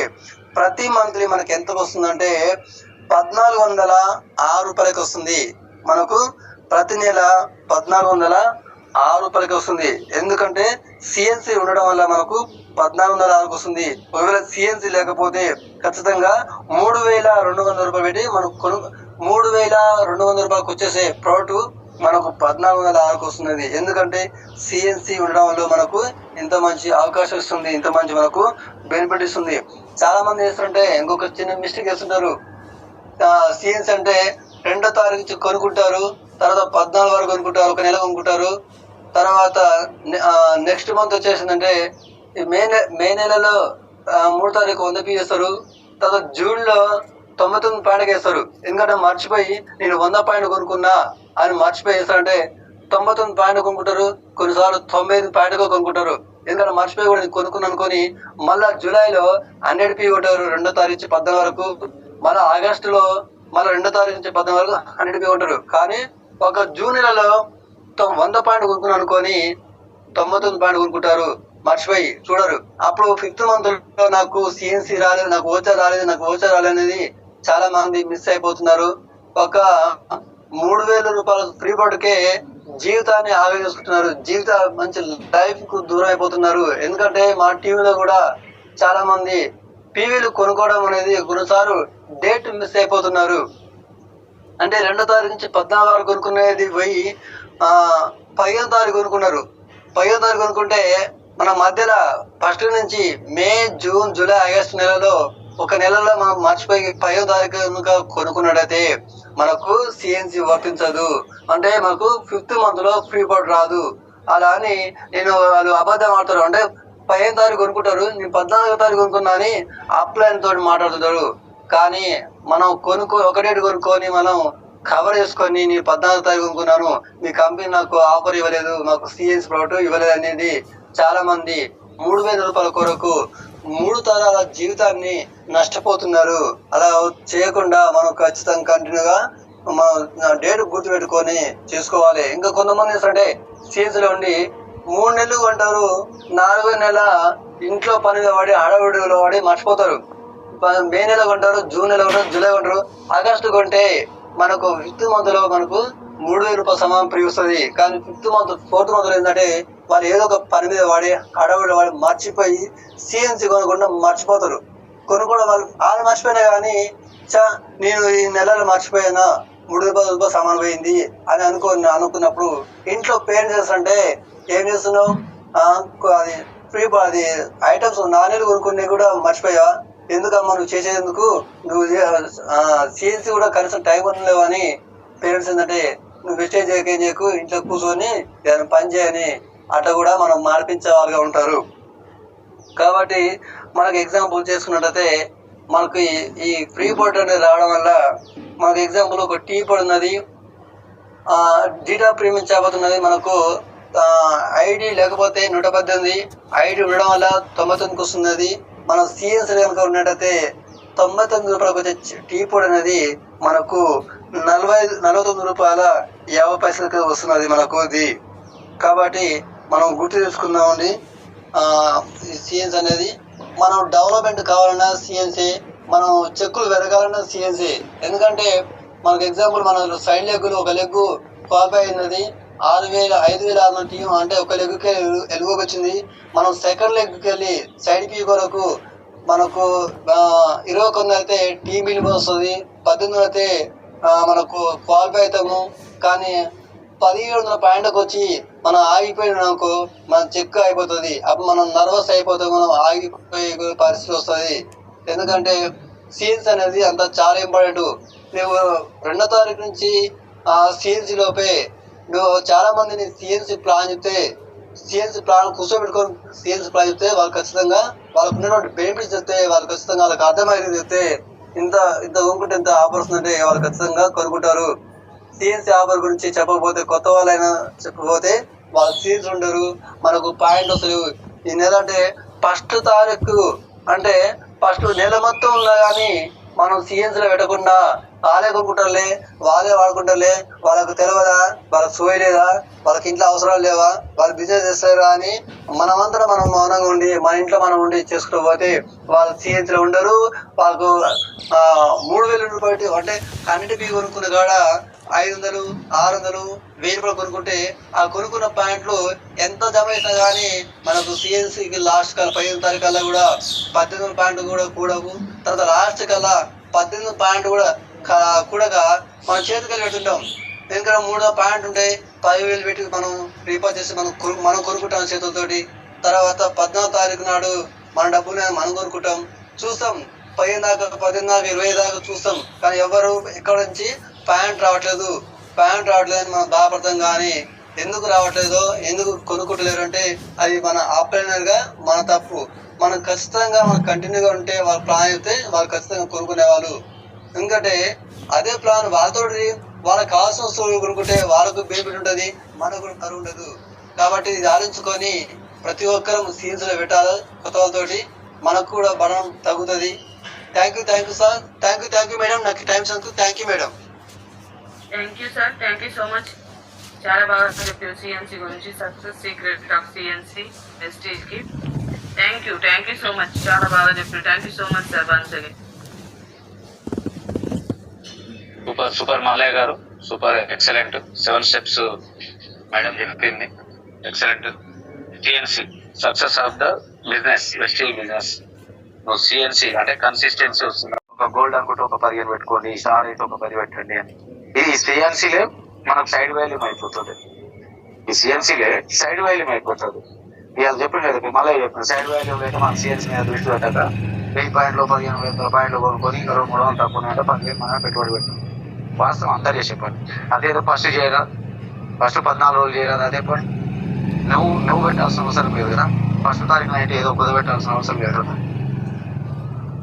ప్రతి మంత్లీ మనకి ఎంత వస్తుందంటే 1,406 రూపాయలకి వస్తుంది. మనకు ప్రతి నెల 1,406 రూపాయలకి వస్తుంది. ఎందుకంటే సిఎన్సి ఉండడం వల్ల మనకు 1,406 వస్తుంది. ఒకవేళ సిఎన్సి లేకపోతే ఖచ్చితంగా 3,200 రూపాయలు పెట్టి మనకు 3,200 రూపాయలకు వచ్చేసే ప్రోడక్ట్ మనకు 1,406 వస్తుంది. ఎందుకంటే సిఎన్సి ఉండడం వల్ల మనకు ఇంత మంచి అవకాశం ఇస్తుంది, ఇంత మంచి మనకు బెనిఫిట్ ఇస్తుంది. చాలా మంది చేస్తుంటే ఇంకొక చిన్న మిస్టేక్ చేస్తుంటారు. సిఎన్సి అంటే 2వ తారీఖు నుంచి కొనుక్కుంటారు, తర్వాత 14 వరకు కొనుక్కుంటారు, 1 నెల కొనుక్కుంటారు. తర్వాత నెక్స్ట్ మంత్ వచ్చేసిందంటే మే నెలలో 3వ తారీఖు 100 పీ చేస్తారు. తర్వాత జూన్లో 99 పాయింట్కి వేస్తారు. ఎందుకంటే మర్చిపోయి నేను 100 పాయింట్ కొనుక్కున్నా అని మర్చిపోయి వేస్తారంటే 99 పాయింట్ కొనుక్కుంటారు, కొన్నిసార్లు 95 పాయింట్గా కొనుక్కుంటారు. ఎందుకంటే మర్చిపోయి కూడా నేను కొనుక్కున్నాను అనుకొని మళ్ళీ జూలైలో 100 పీ కొట్టారు 2వ తారీఖు నుంచి 14 వరకు. మళ్ళీ ఆగస్టులో మళ్ళీ 2వ తారీఖు నుంచి 14 వరకు 100 పీ కొట్టారు. కానీ ఒక జూన్ నెలలో 100 పాయింట్ కొనుక్కున్నాను అనుకొని 99 పాయింట్ కొనుక్కుంటారు, మర్చిపోయి చూడరు. అప్పుడు 5th మంత్ లో నాకు సిఎన్సి రాలేదు, నాకు ఓచర్ రాలేదు అనేది చాలా మంది మిస్ అయిపోతున్నారు. ఒక 3,000 రూపాయల ఫ్రీ బోర్డుకే జీవితాన్ని ఆగం చేసుకుంటున్నారు. మంచి లైఫ్ కు దూరం అయిపోతున్నారు. ఎందుకంటే మా టీవీలో కూడా చాలా మంది పీవీలు కొనుక్కోవడం అనేది కొన్నిసార్లు డేట్ మిస్ అయిపోతున్నారు. అంటే 2వ తారీఖు నుంచి 14 వరకు కొనుక్కునేది పోయి 15వ తారీఖు కొనుక్కున్నారు. 15వ తారీఖు కొనుక్కుంటే మన మధ్యలో ఫస్ట్ నుంచి మే, జూన్, జూలై, ఆగస్టు నెలలో 1 నెలలో మనం మర్చిపోయి 15వ తారీఖు కొనుక్కున్నట్టయితే మనకు సిఎన్సి వర్తించదు. అంటే మనకు 5th మంత్ లో ఫ్రీ బోర్డ్ రాదు. అలా అని వాళ్ళు అబద్ధం ఆడతారు. అంటే 15వ తారీఖు కొనుక్కుంటారు, నేను 14వ తారీఖు కొనుక్కున్నా అని అప్లైన్ తోటి మాట్లాడుతారు. కానీ మనం ఒక డేట్ కొనుక్కొని మనం కవర్ చేసుకొని నేను 14వ తారీఖు కొనుక్కున్నాను, మీ కంపెనీ నాకు ఆఫర్ ఇవ్వలేదు, మాకు సిఎన్సి ప్రోడక్ట్ ఇవ్వలేదు అనేది చాలా మంది 3,000 రూపాయల కొరకు 3 తరాల జీవితాన్ని నష్టపోతున్నారు. అలా చేయకుండా మనం ఖచ్చితంగా కంటిన్యూగా మనం డేట్ గుర్తుపెట్టుకొని చేసుకోవాలి. ఇంకా కొంతమంది ఏంటంటే సిఎన్సీలో ఉండి 3 నెలలు కొంటారు, 4వ నెల ఇంట్లో పనిలో పడి హడావుడిలో పడి మర్చిపోతారు. మే నెల కొంటారు, జూన్ నెల కొంటారు, జూలై కొంటారు, ఆగస్టు కొంటే మనకు 5th మంత్ లో మనకు 3,000 రూపాయల సమానం ఫ్రీ వస్తుంది. కానీ 4th మంత్ లో ఏంటంటే వాళ్ళు ఏదో ఒక పని మీద వాడి హడావుడిలో వాడి మర్చిపోయి సిఎన్సి కొనకుండా మర్చిపోతారు. కొనుక్కోవడం వాళ్ళు మర్చిపోయినా కానీ నేను ఈ నెలలో మర్చిపోయినా 3,000 రూపాయలు సమానం పోయింది అని అనుకున్నప్పుడు ఇంట్లో పేరెంట్స్ అంటే ఏం చేస్తున్నావు, అది ఫ్రీ అది ఐటమ్స్ 4 నెలలు కొనుక్కునే కూడా మర్చిపోయా, ఎందుకమ్మా నువ్వు చేసేందుకు, నువ్వు సిఎన్సి కూడా కనీసం టైం ఉండలేవు అని పేరెంట్స్ ఏంటంటే నువ్వు వెస్టేజ్ చేయకు, ఇంట్లో కూర్చొని ఏదైనా పని చేయని అట్లా కూడా మనం మార్పించే వాళ్ళుగా ఉంటారు. కాబట్టి మనకు ఎగ్జాంపుల్ చేసుకున్నట్టయితే మనకు ఈ ఫ్రీ బోర్డ్ అనేది రావడం వల్ల మనకు ఎగ్జాంపుల్ ఒక టీ పొడి ఉన్నది, డీటా ప్రీమియం చేయబోతున్నది, మనకు ఐడి లేకపోతే 118 ఐడి ఉండడం వల్ల 99కి వస్తున్నది. మనం సిఎన్సీ కనుక ఉన్నట్టయితే 99 రూపాయలకు వచ్చే టీ పొడి అనేది మనకు 49 రూపాయల 50 పైసలకి వస్తున్నది మనకు ఇది. కాబట్టి మనం గుర్తు చేసుకుందామండి. సిఎన్సీ అనేది మనం డెవలప్మెంట్ కావాలన్నా సిఎన్సీ, మనం చెక్కులు పెరగాలన్నా సిఎన్సీ. ఎందుకంటే మనకు ఎగ్జాంపుల్ మన సైడ్ లెగ్గులు ఒక లెగ్గు క్వాలిఫై అయినది 5,600 టీం అంటే ఒక లెగ్గుకి ఎలుగుకి వచ్చింది. మనం సెకండ్ లెగ్కి వెళ్ళి సైడ్ పీ కొరకు మనకు 21 అయితే టీం బిల్ వస్తుంది, 18 అయితే మనకు క్వాలిఫై అవుతాము. కానీ 1700 పాయింట్కి వచ్చి మనం ఆగిపోయినాం అనుకో, మన చెక్ అయిపోతుంది. అప్పుడు మనం నర్వస్ అయిపోతాం, మనం ఆగిపోయే పరిస్థితి వస్తుంది. ఎందుకంటే సీన్స్ అనేది అంత చాలా ఇంపార్టెంట్. నువ్వు 2వ తారీఖు నుంచి సిఎన్సీ లోపే నువ్వు చాలా మందిని సిఎన్సీ ప్లాన్ చెప్తే, సిఎన్సీ ప్లాన్ కూర్చోబెట్టుకొని సిఎన్సీ ప్లాన్ చెప్తే వాళ్ళు ఖచ్చితంగా వాళ్ళకు ఉన్నటువంటి బెనిఫిట్స్ చెప్తే వాళ్ళు ఖచ్చితంగా వాళ్ళకి అర్థమయ్యేది చెప్తే ఇంత కొనుక్కుంటే ఇంత ఆఫర్ వస్తుందంటే వాళ్ళు ఖచ్చితంగా కొనుక్కుంటారు. సిఎన్సీ ఆఫర్ గురించి చెప్పకపోతే, కొత్త వాళ్ళైనా చెప్పకపోతే వాళ్ళు సీన్స్ ఉండరు, మనకు పాయింట్ వస్తలేవు. ఈ నెల అంటే 1వ తారీఖు అంటే ఫస్ట్ నెల మొత్తం ఉన్నా కానీ మనం సిఎన్సీలో పెట్టకుండా వాళ్ళే కొనుక్కుంటారులే, వాళ్ళే వాడుకుంటారులే, వాళ్ళకు తెలియదా, వాళ్ళకి సోయలేదా, వాళ్ళకి ఇంట్లో అవసరాలు లేవా, వాళ్ళు బిజినెస్ చేస్తారా అని మనమంతా మనం మౌనంగా ఉండి మన ఇంట్లో మనం ఉండి చేసుకుంటూ పోతే వాళ్ళు సిఎన్సీలో ఉండరు. వాళ్ళకు 3000 రూపాయలు అంటే కన్నిటిపీ కొనుక్కున్న కాడ 500, 600, 1000 రూపాయలు కొనుక్కుంటే ఆ కొనుక్కున్న పాయింట్లు ఎంత జమ చేసినా కానీ మనకు సిఎన్సీకి లాస్ట్ కల్లా 15వ తారీఖు కల్లా కూడా 18 పాయింట్లు కూడా కూడవు. తర్వాత లాస్ట్ కల్లా 18 పాయింట్ కూడా కూడగా మనం చేతికి పెడుతుంటాం. ఎందుకంటే 3వ పాయింట్ ఉంటే 10,000 పెట్టి మనం రీపాస్ చేసి మనం కొనుక్కుంటాం చేతులతోటి. తర్వాత 14వ తారీఖు నాడు మన డబ్బులు మనం కొనుక్కుంటాం. చూస్తాం 15 దాకా, 15 దాకా, 20 దాకా చూస్తాం, కానీ ఎవరు ఎక్కడ నుంచి ప్యాంట్ రావట్లేదు అని మనం బాధపడతాం. కానీ ఎందుకు రావట్లేదో, ఎందుకు కొనుక్కుంటలేరు అంటే అది మన ఆపరేటర్గా మన తప్పు. మనం ఖచ్చితంగా మనం కంటిన్యూగా ఉంటే వాళ్ళు ప్లాన్ అయితే వాళ్ళు ఖచ్చితంగా కొనుక్కునేవాళ్ళు. ఎందుకంటే అదే ప్లాన్ వాళ్ళతోటి వాళ్ళకి కావాల్సిన వస్తువులు కొనుక్కుంటే వాళ్ళకు బెనిఫిట్ ఉంటుంది, మనకు కూడా కరువు ఉండదు. కాబట్టి ఇది ఆలోచించుకొని ప్రతి ఒక్కరూ సీన్స్లో పెట్టాలి. కొత్త వాళ్ళతోటి మనకు కూడా బలం తగ్గుతుంది. Thank you sir, thank you madam, నాకు టైం సంకు thank you madam. Thank you sir, thank you so much. చాలా బాగా చెప్పారు సిఎన్సీ గురించి, success secret of CNC wastage కి. థ్యాంక్ యూ సో మచ్, చాలా బాగా చెప్పారు. Thank you so much sir once again. Super Malayya గారు, సూపర్ ఎక్సలెంట్. 7 steps మేడం చెప్పింది, excellent. CNC success of the business, wastage business. నువ్వు సిఎన్సీ అంటే consistency వస్తుంది. ఒక గోల్డ్ అనుకుంటే ఒక 15 పెట్టుకోండి, స్టార్ అయితే ఒక 10 పెట్టండి అని. ఇది సిఎన్సీలే మనకు సైడ్ వాల్యూమ్ అయిపోతుంది. ఈ సిఎన్సీలే సైడ్ వాల్యూమ్ అయిపోతుంది. ఇవాళ చెప్పిన కదా, మళ్ళీ చెప్పిన సైడ్ వాల్యూమ్ అయితే మన సిఎన్సీ మీద దృష్టి పెట్టాక 1000 పాయింట్లు 1500 పాయింట్లు కొనుక్కొని ఇంకా 300 తక్కువ 10,000 మనం పెట్టుబడి పెట్టాం. వాస్తవం అందరు చేసే పని. అదేదో ఫస్ట్ చేయరా, ఫస్ట్ 14 రోజులు చేయరా, అదే పని. నువ్వు పెట్టాల్సిన అవసరం లేదు కదా. 1వ తారీఖు నైట్ ఏదో కుదబెట్టాల్సిన అవసరం లేదు కదా.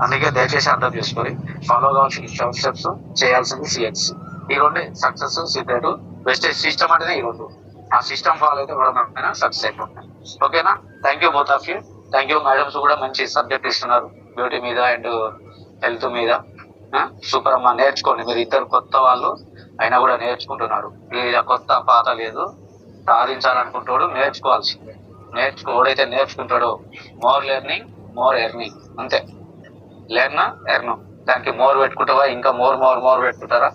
అందుకే దయచేసి అర్థం చేసుకొని ఫాలో కావాల్సిన 7 steps, చేయాల్సింది సిఎన్సీ. ఈ 2 సక్సెస్ సీక్రెట్ వెస్టేజ్ సిస్టమ్ అంటేనే ఈ 2. ఆ సిస్టమ్ ఫాలో అయితే కూడా సక్సెస్ అయిపోతుంది. ఓకేనా? Thank you both of you. Thank you. Madams కూడా మంచి సబ్జెక్ట్ ఇస్తున్నారు బ్యూటీ మీద అండ్ హెల్త్ మీద. సూపర్ అమ్మా, నేర్చుకోండి. మీరు ఇద్దరు కొత్త వాళ్ళు అయినా కూడా నేర్చుకుంటున్నారు. ఇలా కొత్త పాత లేదు, సాధించాలనుకుంటాడు నేర్చుకోవాల్సిందే. ఓడైతే నేర్చుకుంటాడో మోర్ లెర్నింగ్ మోర్ ఎర్నింగ్, అంతే. Learn earn. దానికి మోర్ పెట్టుకుంటావా, ఇంకా మోర్ పెట్టుకుంటారా,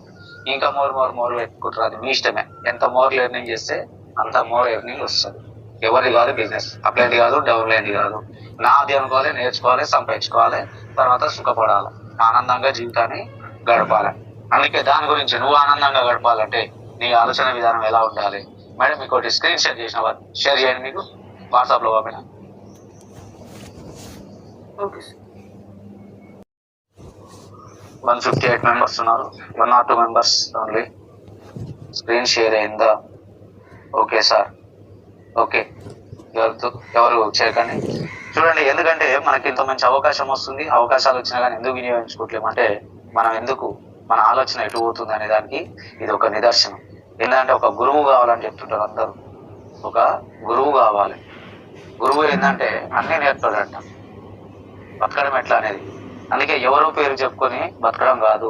ఇంకా మోర్ పెట్టుకుంటారా, అది మీ ఇష్టమే. ఎంత మోర్ లెర్నింగ్ చేస్తే అంత మోర్ ఎర్నింగ్ వస్తుంది. ఎవరిది కాదు బిజినెస్, అప్లైంది కాదు, డౌన్లైన్ది కాదు. నాది అనుకోవాలి, నేర్చుకోవాలి, సంపాదించుకోవాలి, తర్వాత సుఖపడాలి, ఆనందంగా జీవితాన్ని గడపాలి. అందుకే దాని గురించి నువ్వు ఆనందంగా గడపాలంటే నీ ఆలోచన విధానం ఎలా ఉండాలి. మేడం మీకు ఒకటి స్క్రీన్ షేర్ చేసిన వారు షేర్ చేయండి, మీకు వాట్సాప్లో పంపిన. Okay sir. 158 members ఉన్నారు, 1 or 2 members only. Screen share అయిందా? Okay sir, okay. ఎవరు చేయకండి. చూడండి, ఎందుకంటే మనకి ఇంత మంచి అవకాశం వస్తుంది. అవకాశాలు వచ్చినా కానీ ఎందుకు వినియోగించుకోవట్లేము అంటే మనం ఎందుకు, మన ఆలోచన ఎటు పోతుంది అనే దానికి ఇది ఒక నిదర్శనం. ఏంటంటే ఒక గురువు కావాలని చెప్తుంటారు అందరూ. ఒక గురువు కావాలి. గురువు ఏంటంటే అన్నీ నేర్పుతాడంట, బతకడం ఎట్లా అనేది. అందుకే ఎవరో పేరు చెప్పుకొని బతకడం కాదు.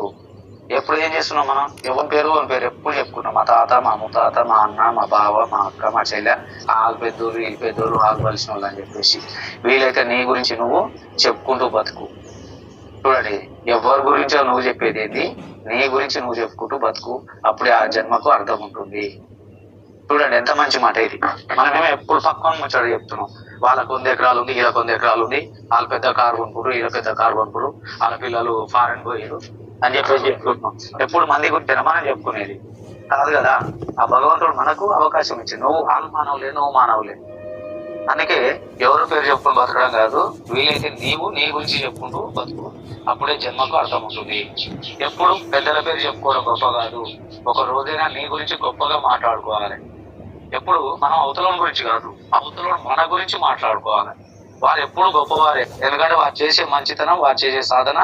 ఎప్పుడు ఏం చేస్తున్నాం మనం, ఎవరి పేరు ఎప్పుడు చెప్పుకున్నాం. మా తాత, మా ముత్తాత, మా అన్న, మా బావ, మా అక్క, మా చెల్లె, వాళ్ళు పెద్దోళ్ళు, వీళ్ళు పెద్దోళ్ళు, ఆగవలసిన వాళ్ళు అని చెప్పేసి వీలైతే నీ గురించి నువ్వు చెప్పుకుంటూ బతుకు. చూడండి, ఎవరి గురించో నువ్వు చెప్పేది ఏంటి, నీ గురించి నువ్వు చెప్పుకుంటూ బతుకు. అప్పుడే ఆ జన్మకు అర్థం ఉంటుంది. చూడండి ఎంత మంచి మాట ఇది. మనమేమో ఎప్పుడు పక్కన ముచ్చట చెప్తున్నాం. వాళ్ళకు 100 ఎకరాలు ఉంది, వీళ్ళకి 100 ఎకరాలు ఉంది, వాళ్ళు పెద్ద కారు కొనుక్కురు, వీళ్ళ పెద్ద కారు కొనుక్కురు, వాళ్ళ పిల్లలు ఫారెన్ పోయారు అని చెప్పేసి చెప్పుకుంటున్నాం. ఎప్పుడు మంది గురించేనా మనం చెప్పుకునేది. కాదు కదా. ఆ భగవంతుడు మనకు అవకాశం ఇచ్చి నువ్వు వాళ్ళు మానవులే, నువ్వు మానవులే. అందుకే ఎవరి పేరు చెప్పుకొని బతకడం కాదు, వీలైతే నీవు నీ గురించి చెప్పుకుంటూ బతుకు. అప్పుడే జన్మకు అర్థం ఉంటుంది. ఎప్పుడు పెద్దల పేరు చెప్పుకోవడం గొప్ప కాదు, ఒక రోజైనా నీ గురించి గొప్పగా మాట్లాడుకోవాలి. ఎప్పుడు మనం అవతలం గురించి కాదు, అవతలం మన గురించి మాట్లాడుకోవాలి. వారు ఎప్పుడు గొప్పవారే, ఎందుకంటే వారు చేసే మంచితనం, వారు చేసే సాధన,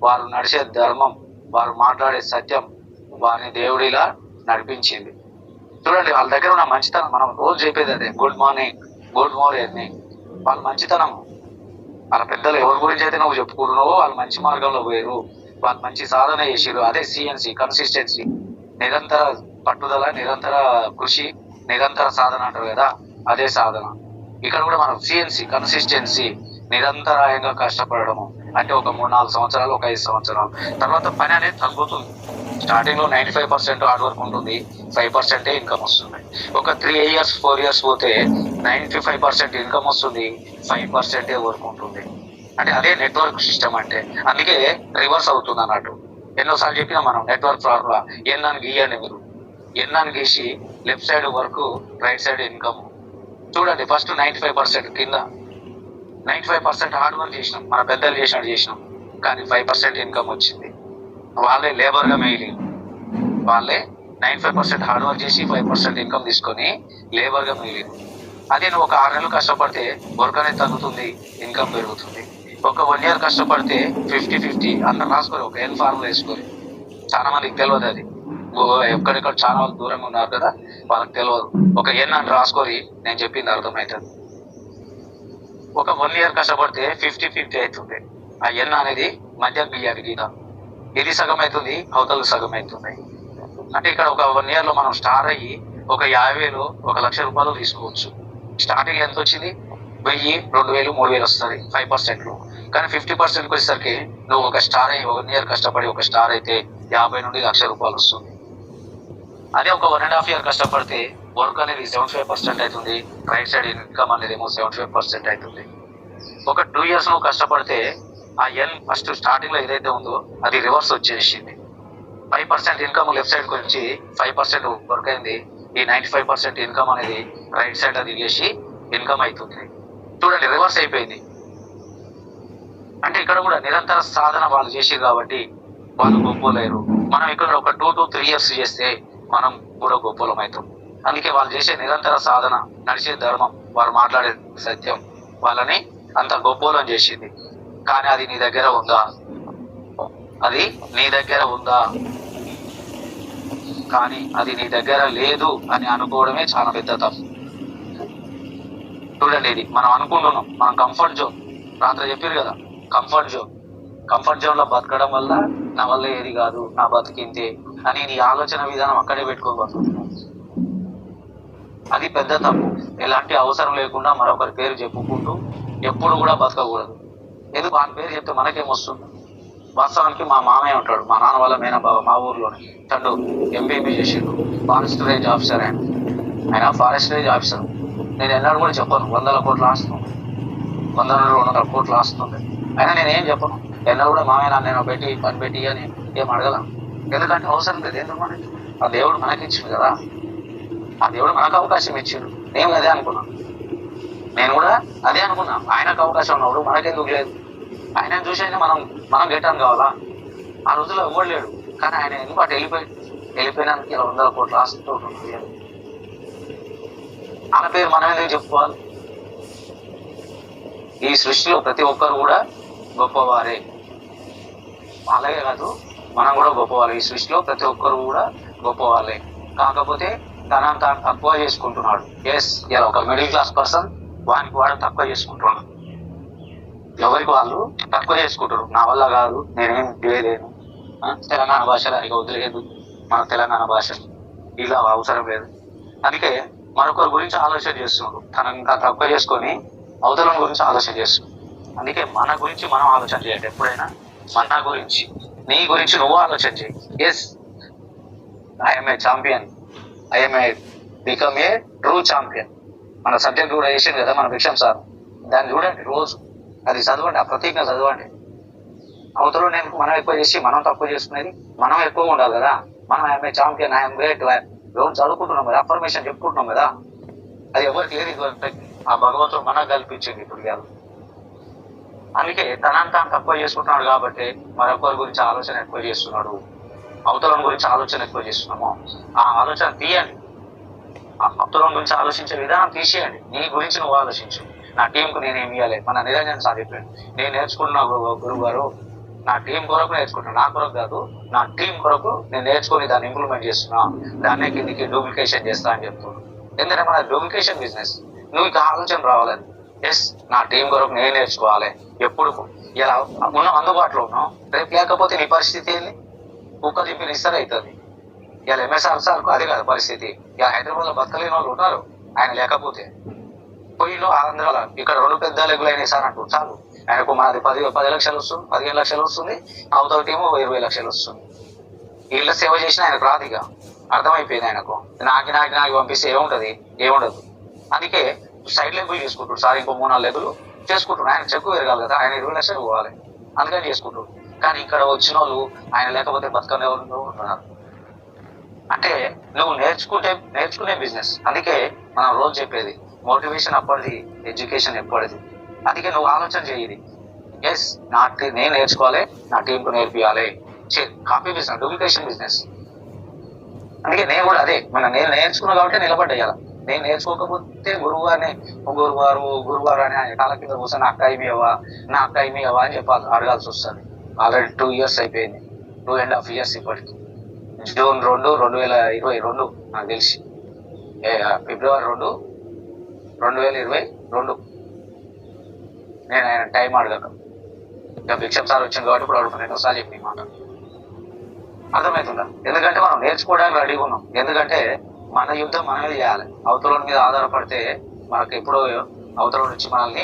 వారు నడిచే ధర్మం, వారు మాట్లాడే సత్యం వారిని దేవుడిలా నడిపించింది. చూడండి, వాళ్ళ దగ్గర ఉన్న మంచితనం మనం రోజు చెప్పేది అదే, గుడ్ మార్నింగ్, గుడ్ మార్నింగ్. వాళ్ళ మంచితనం, వాళ్ళ పెద్దలు ఎవరి గురించి అయితే నువ్వు చెప్పుకుంటున్నావో వాళ్ళు మంచి మార్గంలో పోయారు, వాళ్ళు మంచి సాధన చేసారు. అదే సిఎన్సి, కన్సిస్టెన్సీ, నిరంతర పట్టుదల, నిరంతర కృషి, నిరంతర సాధన అంటారు కదా, అదే సాధన. ఇక్కడ కూడా మనం సిఎన్సి, కన్సిస్టెన్సీ, నిరంతరాయంగా కష్టపడము. అంటే ఒక 3-4 సంవత్సరాలు, ఒక 5 సంవత్సరాలు తర్వాత పని అనేది తగ్గుతుంది. స్టార్టింగ్ లో 95% హార్డ్ వర్క్ ఉంటుంది, 5% ఇన్కమ్ వస్తుంది. ఒక 3 years 4 years పోతే 95% ఇన్కమ్ వస్తుంది, 5% వర్క్ ఉంటుంది. అంటే అదే నెట్వర్క్ సిస్టమ్ అంటే. అందుకే రివర్స్ అవుతుంది అన్నట్టు. ఎన్నోసార్లు చెప్పినా మనం నెట్వర్క్ ఫార్ములా, ఎన్నాను గీయండి మీరు, ఎన్నాను గీసి left side work, right side income. చూడండి, ఫస్ట్ 95% కింద 95% హార్డ్ వర్క్ చేసినాం, మన పెద్దలు చేసినట్టు చేసినాం, కానీ 5% ఇన్కమ్ వచ్చింది. వాళ్ళే లేబర్గా మిగిలి, వాళ్ళే 95% హార్డ్ వర్క్ చేసి 5% ఇన్కమ్ తీసుకొని లేబర్గా మిగిలి. అదే నువ్వు ఒక 6 నెలలు కష్టపడితే వర్క్ అనేది తగ్గుతుంది, ఇన్కమ్ పెరుగుతుంది. ఒక 1 year కష్టపడితే 50-50 అందరు రాసుకోరు, ఒక ఎన్ ఫార్ములా వేసుకోరు. చాలా మందికి తెలియదు అది, ఎక్కడెక్కడ చాలా దూరంగా ఉన్నారు కదా, వాళ్ళకి తెలియదు. ఒక ఎన్ అని రాసుకొని నేను చెప్పింది అర్థమవుతుంది. ఒక 1 year కష్టపడితే 50-50 అవుతుంది. ఆ ఎన్ అనేది మధ్య గీయాలి గీత, ఇది సగం అవుతుంది, అవతల సగం అవుతుంది. అంటే ఇక్కడ ఒక 1 year లో మనం స్టార్ అయ్యి ఒక 50,000, 1,00,000 రూపాయలు తీసుకోవచ్చు. స్టార్టింగ్ ఎంత వచ్చింది? 1000, 2000, 3000 వస్తుంది 5%. కానీ 50%కి వచ్చేసరికి నువ్వు ఒక స్టార్ అయ్యి 1 year కష్టపడి ఒక స్టార్ అయితే 50 నుండి 1,00,000 రూపాయలు వస్తుంది. అదే ఒక 1.5 year కష్టపడితే వర్క్ అనేది 75% అవుతుంది, రైట్ సైడ్ ఇన్కమ్ అనేది ఏమో 75% అవుతుంది. ఒక 2 years నువ్వు కష్టపడితే ఆ ఎన్ ఫస్ట్ స్టార్టింగ్ లో ఏదైతే ఉందో అది రివర్స్ వచ్చేసింది. 5% ఇన్కమ్ లెఫ్ట్ సైడ్కి వచ్చి 5% వర్క్ అయింది. ఈ 95% ఇన్కమ్ అనేది రైట్ సైడ్ అది చేసి ఇన్కమ్ అవుతుంది. చూడండి, రివర్స్ అయిపోయింది. అంటే ఇక్కడ కూడా నిరంతర సాధన వాళ్ళు చేసారు కాబట్టి వాళ్ళు గొప్పలేరు. మనం ఇక్కడ ఒక 2 to 3 years చేస్తే మనం కూడా గొప్పలం అవుతాం. అందుకే వాళ్ళు చేసే నిరంతర సాధన, నడిచే ధర్మం, వారు మాట్లాడే సత్యం వాళ్ళని అంత గొప్పలం చేసింది. కానీ అది నీ దగ్గర ఉందా? అది నీ దగ్గర ఉందా? కానీ అది నీ దగ్గర లేదు అని అనుకోవడమే చాలా పెద్ద తప్పు. చూడండి, ఇది మనం అనుకుంటున్నాం, మనం కంఫర్ట్ జోన్, రాత్రి చెప్పారు కదా, కంఫర్ట్ జోన్ లో బతకడం వల్ల నా వల్ల ఏది కాదు, నా బతికింతే అని నీ ఆలోచన విధానం అక్కడే పెట్టుకొని బతుకుతున్నాం. అది పెద్ద తప్పు. ఎలాంటి అవసరం లేకుండా మరొకరి పేరు చెప్పుకుంటూ ఎప్పుడు కూడా బతకకూడదు. ఎందుకు ఆయన పేరు చెప్తే మనకేమొస్తుంది? వాస్తవానికి మా మామయ్య ఉంటాడు, మా నాన్న వాళ్ళ మేనబావ, మా ఊర్లోనే చండు ఎంపీపీ చేసిండు, ఫారెస్ట్ రేంజ్ ఆఫీసర్. ఆయన ఫారెస్ట్ రేంజ్ ఆఫీసర్. నేను ఎన్నడూ కూడా చెప్పను 100 కోట్లు ఆస్తుంది, 100-200 కోట్లు ఆస్తుంది. అయినా నేనేం చెప్పను, ఎన్నడూ కూడా మామయ్య నేను పెట్టి పని పెట్టి అని ఏం అడగలను. ఎందుకంటే అవసరం లేదు. ఎందుకు మనకి ఆ దేవుడు మనకి ఇచ్చిండు కదా, ఆ దేవుడు మనకు అవకాశం ఇచ్చిండు. నేను అదే అనుకున్నా, నేను కూడా అదే అనుకున్నా. ఆయనకు అవకాశం ఉన్నప్పుడు మనకెందుకు లేదు? ఆయన చూసి అయినా మనం గెటాన్ కావాలా? ఆ రోజుల్లో ఇవ్వలేడు, కానీ ఆయన ఎందుకు అటు వెళ్ళిపోయినందుకు 100 కోట్లు ఆస్తుతో ఉంటుంది. ఆయన పేరు మనం ఎందుకు చెప్పుకోవాలి? ఈ సృష్టిలో ప్రతి ఒక్కరు కూడా గొప్పవారే. అలాగే కాదు, మనం కూడా గొప్పవాళ్ళే. ఈ సృష్టిలో ప్రతి ఒక్కరు కూడా గొప్పవాళ్ళే. కాకపోతే తనను తాను తక్కువ చేసుకుంటున్నాడు. ఇలా ఒక మిడిల్ క్లాస్ పర్సన్ వానికి వాడు తక్కువ చేసుకుంటున్నాడు. ఎవరికి వాళ్ళు తక్కువ చేసుకుంటారు. నా వల్ల కాదు, నేనేం చేయలేను, తెలంగాణ భాషలో ఇక వదిలేదు, మన తెలంగాణ భాష ఇలా అవసరం లేదు. అందుకే మరొకరి గురించి ఆలోచన చేస్తున్నారు. తనని ఇంకా తక్కువ చేసుకొని అవతలం గురించి ఆలోచన చేస్తున్నారు. అందుకే మన గురించి మనం ఆలోచన చేయండి. ఎప్పుడైనా మన గురించి, నీ గురించి నువ్వు ఆలోచన చేయి. I'm a champion, I'm a become a true champion. మన సబ్జెక్ట్ కూడా వేసింది కదా మన విషయం సార్, దాన్ని చూడండి రోజు, అది చదవండి, ఆ ప్రతీక చదవండి. అవతల నేను మనం ఎక్కువ చేసి మనం తక్కువ చేసుకునేది మనం ఎక్కువ ఉండాలి కదా. మనం I'm a champion, I'm great, రోజు చదువుకుంటున్నాం కదా, అఫర్మేషన్ చెప్పుకుంటున్నాం కదా, అది ఎవరికి ఏది ఆ భగవంతుడు మనకు కల్పించింది ఇప్పుడు ఇవాళ. అందుకే తనంతా తక్కువ చేసుకుంటున్నాడు కాబట్టి మరొకరి గురించి ఆలోచన ఎక్కువ చేస్తున్నాడు, అవతలం గురించి ఆలోచన ఎక్కువ చేస్తున్నాము. ఆ ఆలోచన తీయండి, ఆ అవతలం గురించి ఆలోచించే విధానం తీసేయండి. నీ గురించి నువ్వు ఆలోచించు. నా టీంకు నేనేమి ఇవ్వాలి, మన నిరంజన్ సార్ చెప్పాడు, నేను నేర్చుకున్న గురువు గారు నా టీం కొరకు నేర్చుకుంటున్నా, నా కొరకు కాదు, నా టీం కొరకు నేను నేర్చుకుని దాన్ని ఇంప్లిమెంట్ చేస్తున్నా, దాన్నే కిందికి డూప్లికేషన్ చేస్తా అని చెప్తున్నాను. ఎందుకంటే మన డూప్లికేషన్ బిజినెస్, నువ్వు ఇక ఆలోచన రావాలని, ఎస్ నా టీం కొరకు నేను నేర్చుకోవాలి. ఎప్పుడు ఇలా ఉన్నాం, అందుబాటులో ఉన్నాం, రేపు లేకపోతే నీ పరిస్థితి ఏంటి? కుక్క దింపి ఇస్తారు అవుతుంది. ఇలా ఎంఎస్ఆర్ సార్కు అది కాదు పరిస్థితి. ఇలా హైదరాబాద్ లో బతకలేని వాళ్ళు ఉన్నారు, ఆయన లేకపోతే పొయ్యిలో ఆంధ్రాలో ఇక్కడ 2 పెద్ద లెగులు అయినాయి సార్ అంటూ చాలు. ఆయనకు మనది 10 లక్షలు వస్తుంది, 15 లక్షలు వస్తుంది, అవతల టీము 20 లక్షలు వస్తుంది. వీళ్ళ సేవ చేసిన ఆయనకు రాదిగా, అర్థమైపోయింది ఆయనకు. నాకు పంపిస్తే ఏముండదు. అందుకే సైడ్ లెగులు చేసుకుంటాడు సార్, ఇంకో 3-4 లెగులు చేసుకుంటున్నాడు. ఆయన చెక్కు పెరగాలి కదా, ఆయన 20 లక్షలు పోవాలి, అందుకని చేసుకుంటాడు. కానీ ఇక్కడ వచ్చిన వాళ్ళు ఆయన లేకపోతే బతకనే ఉంటున్నారు. అంటే నువ్వు నేర్చుకునే బిజినెస్. అందుకే మనం రోజు చెప్పేది మోటివేషన్ అప్పటిది, ఎడ్యుకేషన్ ఎప్పటిది. అందుకే నువ్వు ఆలోచన చేయాలి, ఎస్ నేను నేర్చుకోవాలి, నా టీంకు నేర్పియాలి. Copy business, duplication business. అందుకే నేను కూడా అదే నేను నేర్చుకున్నా కాబట్టి నిలబడ్డాయాల. నేను నేర్చుకోకపోతే గురువారు అని ఆయన కాళ్ళ కింద కూర్చొని నా అక్క ఇమి అవ్వా అని చెప్పాలి, అడగాల్సి వస్తుంది. ఆల్రెడీ 2 years అయిపోయింది, 2.5 years ఇప్పటికి. జూన్ 2, 2022 నాకు తెలిసి, ఫిబ్రవరి 2, 2022 నేను ఆయన టైం అడగక ఇక భిక్షం సార్ వచ్చింది కాబట్టి ఇప్పుడు అడుగుతున్నాను. ఒకసారి చెప్పి మాట అర్థమవుతుందా? ఎందుకంటే మనం నేర్చుకోవడానికి రెడీగా ఉన్నాం. ఎందుకంటే మన యుద్ధం మనమే చేయాలి. అవతల మీద ఆధారపడితే మనకు ఎప్పుడో అవతల నుంచి మనల్ని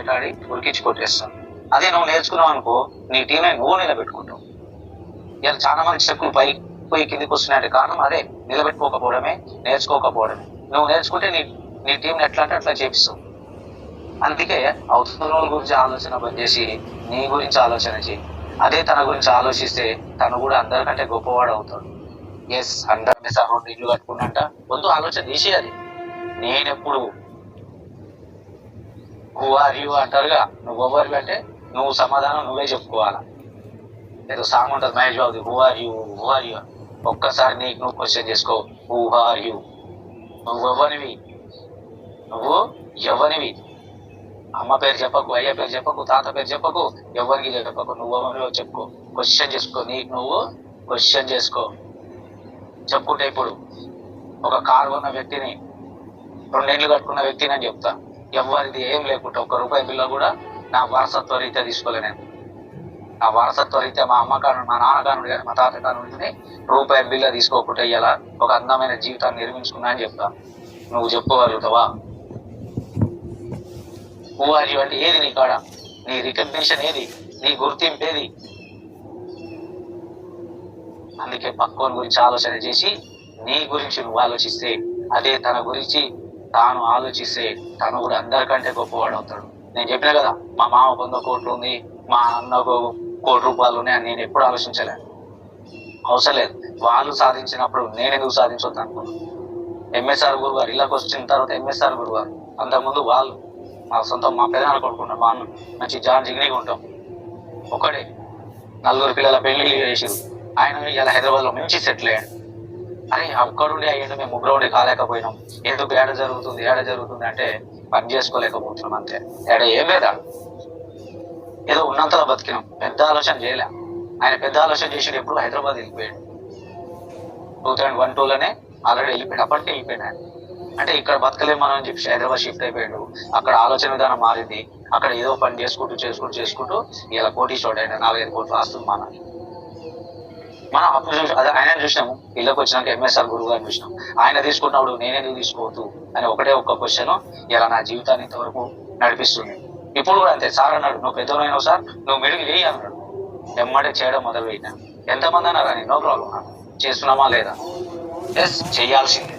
వేటాడి ఉరికించి కొట్టేస్తాం. అదే నువ్వు నేర్చుకున్నావు అనుకో, నీ టీంని నువ్వు నిలబెట్టుకుంటావు. ఇలా చాలా మంది చెక్కులు పోయి కిందికి వస్తున్నాయంటే కారణం అదే, నిలబెట్టుకోకపోవడమే, నేర్చుకోకపోవడమే. నువ్వు నేర్చుకుంటే నీ టీంని ఎట్లా అంటే అట్లా చేపిస్తావు. అందుకే అవతల గురించి ఆలోచన బంద్ చేసి నీ గురించి ఆలోచన చేయి. అదే తన గురించి ఆలోచిస్తే తను కూడా అందరికంటే గొప్పవాడు అవుతాడు. ఎస్ 100 ఇల్లు కట్టుకున్నట్ట వద్దు, ఆలోచన తీసేయాలి. నేనెప్పుడు హూ ఆర్ యూ అంటారుగా, నువ్వు ఎవరు అంటే నువ్వు సమాధానం నువ్వే చెప్పుకోవాలా. ఏదో సాంగ్ ఉంటుంది మహేష్ బాబుది, హూ ఆర్ యూ. ఒక్కసారి నీకు నువ్వు క్వశ్చన్ చేసుకో, హూ ఆర్ యూ. నువ్వు ఎవరివి? అమ్మ పేరు చెప్పకు, అయ్య పేరు చెప్పకు, తాత పేరు చెప్పకు, ఎవరికి చెప్పకు. నువ్వు ఎవరివో చెప్పుకో, క్వశ్చన్ చేసుకో, నీకు నువ్వు క్వశ్చన్ చేసుకో. చెప్పుకుంటే ఇప్పుడు ఒక కారు ఉన్న వ్యక్తిని, 2 ఏళ్ళు కట్టుకున్న వ్యక్తిని అని చెప్తా. ఎవరిది ఏం లేకుండా ₹1 బిల్ల కూడా నా వారసత్వ రీత్యా తీసుకోలే. నేను నా వారసత్వ రీత్యా మా అమ్మ కాను, మా నాన్న కానుడు కానీ మా తాత కానుడిని ₹1 బిల్ల తీసుకోకుండా ఇలా ఒక అందమైన జీవితాన్ని నిర్మించుకున్నా అని చెప్తా. నువ్వు చెప్పుకోగలుగుతావా? హూ ఆర్ యూ అంటే ఏది నీ కాడ? నీ రికగ్నిషన్ ఏది? నీ గుర్తింపు ఏది? అందుకే పక్కోని గురించి ఆలోచన చేసి నీ గురించి నువ్వు ఆలోచిస్తే, అదే తన గురించి తాను ఆలోచిస్తే తను కూడా అందరికంటే గొప్పవాడు అవుతాడు. నేను చెప్పినా కదా, మా మామ 100 కోట్లు ఉంది, మా అన్నకు ₹1 ఉన్నాయని నేను ఎప్పుడు ఆలోచించలేను. అవసరం లేదు. వాళ్ళు సాధించినప్పుడు నేను ఎందుకు సాధించొద్దు అనుకున్నాను. ఎంఎస్ఆర్ గురువు గారు ఇళ్ళకి వచ్చిన తర్వాత ఎంఎస్ఆర్ గురువు గారు, అంతకుముందు వాళ్ళు మా పెదాన కొడుకుంటాం, మా అన్న మంచి జిగ్నీగా ఉంటాం. ఒకడే 4 పిల్లల పెళ్లి చేసారు. ఆయన ఇలా హైదరాబాద్ లో మంచి సెటిల్ అయ్యాడు. అరే అక్కడుండి అయ్యండి, మేము 3 ఉండి కాలేకపోయినాం. ఎందుకు ఏడ జరుగుతుంది అంటే పని చేసుకోలేకపోతున్నాం అంతే. ఏం లేదా, ఏదో ఉన్నంతలో బతికినాం, పెద్ద ఆలోచన చేయలే. ఆయన పెద్ద ఆలోచన చేసి ఎప్పుడు హైదరాబాద్ వెళ్ళిపోయాడు. 2001-2లోనే ఆల్రెడీ వెళ్ళిపోయాడు. అప్పటికే వెళ్ళిపోయాడు ఆయన. అంటే ఇక్కడ బతకలేము మనం అని చెప్పి హైదరాబాద్ షిఫ్ట్ అయిపోయాడు. అక్కడ ఆలోచన విధానం మారింది. అక్కడ ఏదో పని చేసుకుంటూ ఇలా కోటీశ్వరుడు ఆయన 4-5 కోట్లు ఆస్తుంది మనం అప్పుడు అదే ఆయన చూసినాము. ఇళ్ళకి వచ్చినాక ఎంఎస్ఆర్ గురువు గారిని చూసినాం. ఆయన తీసుకున్నప్పుడు నేనేందుకు తీసుకోవద్దు అని ఒక్క క్వశ్చన్ ఇలా నా జీవితాన్ని ఇంతవరకు నడిపిస్తుంది. ఇప్పుడు కూడా అంతే. సార్ అన్నాడు, నువ్వు పెద్దవైనావు సార్, నువ్వు మెడుగు వేయి అన్నాడు. ఎమ్మడే చేయడం మొదలు పెట్టినా. ఎంతమంది అన్నారా, నో ప్రాబ్లం, చేస్తున్నామా లేదా? ఎస్, చేయాల్సిందే.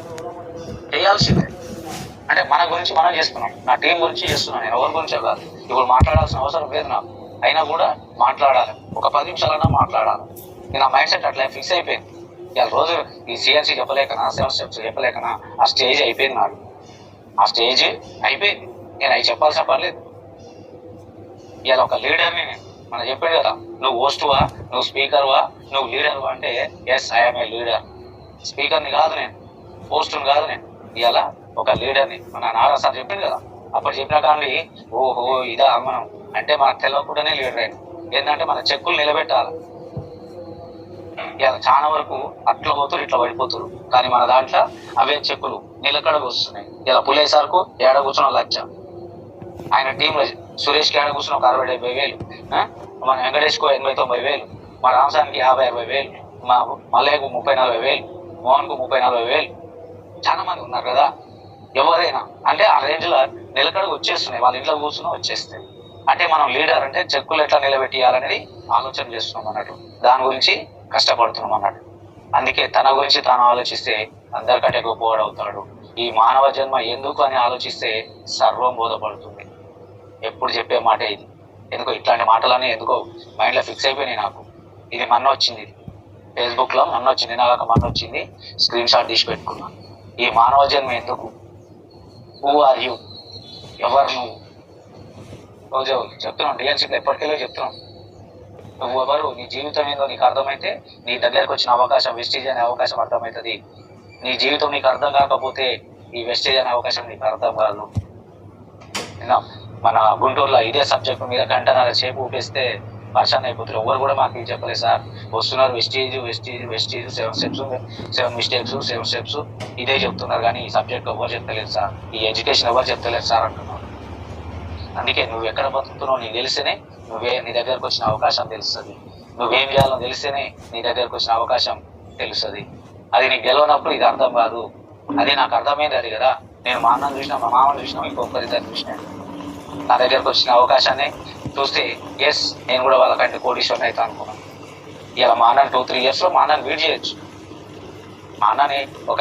అంటే మన గురించి మనం చేస్తున్నాం, నా టీం గురించి చేస్తున్నాను, నేను ఎవరి గురించో కాదు. ఇప్పుడు మాట్లాడాల్సిన అవసరం లేదు నాకు, అయినా కూడా మాట్లాడాలి. ఒక 10 నిమిషాలన్నా మాట్లాడాలి. నేను ఆ మైండ్ సెట్ అట్లా ఫిక్స్ అయిపోయింది. ఇవాళ రోజు ఈ సిఎన్సి చెప్పలేకనా 7 స్టెప్స్ చెప్పలేకనా ఆ స్టేజ్ అయిపోయింది నాకు. ఆ స్టేజ్ అయిపోయింది, నేను అవి చెప్పాల్సిన పర్లేదు. ఇవాళ ఒక లీడర్ని మనం చెప్పాడు కదా, నువ్వు హోస్టువా, నువ్వు స్పీకర్వా, నువ్వు లీడర్వా అంటే ఎస్ ఐఎమ్ ఏ లీడర్. స్పీకర్ని కాదు నేను, హోస్ట్ని కాదు నేను, ఇవాళ ఒక లీడర్ని. మన నారా సార్ చెప్పింది కదా, అప్పుడు చెప్పిన కానీ ఓహో ఇదా మనం అంటే మనకు తెలియకుండానే లీడర్ అయింది. ఏంటంటే మన చెక్కులు నిలబెట్టాలి. ఇలా చాలా వరకు అట్లా పోతున్నారు, ఇట్లా పడిపోతున్నారు. కానీ మన దాంట్లో అవే చెక్కులు నిలకడగా వస్తున్నాయి. ఇలా పుల్లయ్య సార్కు ఏడ కూర్చున్న 1,00,000, ఆయన టీంలో సురేష్కి ఏడ కూర్చున్న ఒక 60-70 వేలు, మన వెంకటేష్కు 80-90 వేలు, మా రామసానికి 50-60 వేలు, మా మల్లయ్యకు 30-40 వేలు, మోహన్కు 30-40 వేలు. చాలా మంది ఉన్నారు కదా. ఎవరైనా అంటే ఆ రేంజ్లో నిలకడగా వచ్చేస్తున్నాయి, వాళ్ళ ఇంట్లో కూర్చున్నా వచ్చేస్తాయి. అంటే మనం లీడర్ అంటే చెక్కులు ఎట్లా నిలబెట్టియాలనేది ఆలోచన చేస్తున్నాం అన్నట్టు, దాని గురించి కష్టపడుతున్నాం అన్నట్టు. అందుకే తన గురించి తాను ఆలోచిస్తే అందరికంటే గొప్పవాడు అవుతాడు. ఈ మానవ జన్మ ఎందుకు అని ఆలోచిస్తే సర్వం బోధపడుతుంది. ఎప్పుడు చెప్పే మాట ఇది. ఎందుకో ఇట్లాంటి మాటలన్నీ ఎందుకో మైండ్లో ఫిక్స్ అయిపోయినాయి నాకు. ఇది మొన్న వచ్చింది, ఫేస్బుక్లో మొన్న వచ్చింది, నాకు మొన్న వచ్చింది, స్క్రీన్ షాట్ తీసి పెట్టుకున్నా. ఈ మానవ జన్మ ఎందుకు, హూ ఆర్ యూ, ఎవరు నువ్వు. రోజు చెప్తున్నాం, డిఎన్సీలో ఎప్పటికెళ్ళో చెప్తున్నాం, నువ్వు ఎవరు, నీ జీవితం ఏందో నీకు అర్థమైతే నీ దగ్గరకు వచ్చిన అవకాశం, వెస్టేజ్ అనే అవకాశం అర్థమవుతుంది. నీ జీవితం నీకు అర్థం కాకపోతే ఈ వెస్టేజ్ అనే అవకాశం నీకు అర్థం కాదు. మన గుంటూరులో ఇదే సబ్జెక్ట్ మీద గంటన్నర సేపు ఊపేస్తే పర్షన్ అయిపోతారు. ఎవరు కూడా మాకు ఇది చెప్పలేదు సార్, వస్తున్నారు వెస్టేజ్ 7 స్టెప్స్, 7 మిస్టేక్స్, 7 స్టెప్స్ ఇదే చెప్తున్నారు. కానీ ఈ సబ్జెక్ట్ ఎవరు చెప్తలేదు సార్, ఈ ఎడ్యుకేషన్ ఎవరు చెప్తలేదు సార్ అంటున్నారు. అందుకే నువ్వు ఎక్కడ బతుకుతున్నావు నీకు తెలిస్తేనే నీ దగ్గరకు వచ్చిన అవకాశం తెలుస్తుంది. నువ్వేం చేయాలో తెలిస్తేనే నీ దగ్గరకు వచ్చిన అవకాశం తెలుస్తుంది. అది నీకు గెలవనప్పుడు ఇది అర్థం కాదు. అది నాకు అర్థమైంది అది కదా. నేను మా అన్నను చూసినా, మా మామను చూసినా, ఇంకొకరిద్దరు చూసినాను. నా దగ్గరకు వచ్చిన అవకాశాన్ని చూస్తే ఎస్ నేను కూడా వాళ్ళకంటే కోటీశ్వరుని అవుతా అనుకున్నాను. ఇలా మా అన్నని 2-3 ఇయర్స్లో మా అన్నని బీట్ చేయొచ్చు. మా అన్నని ఒక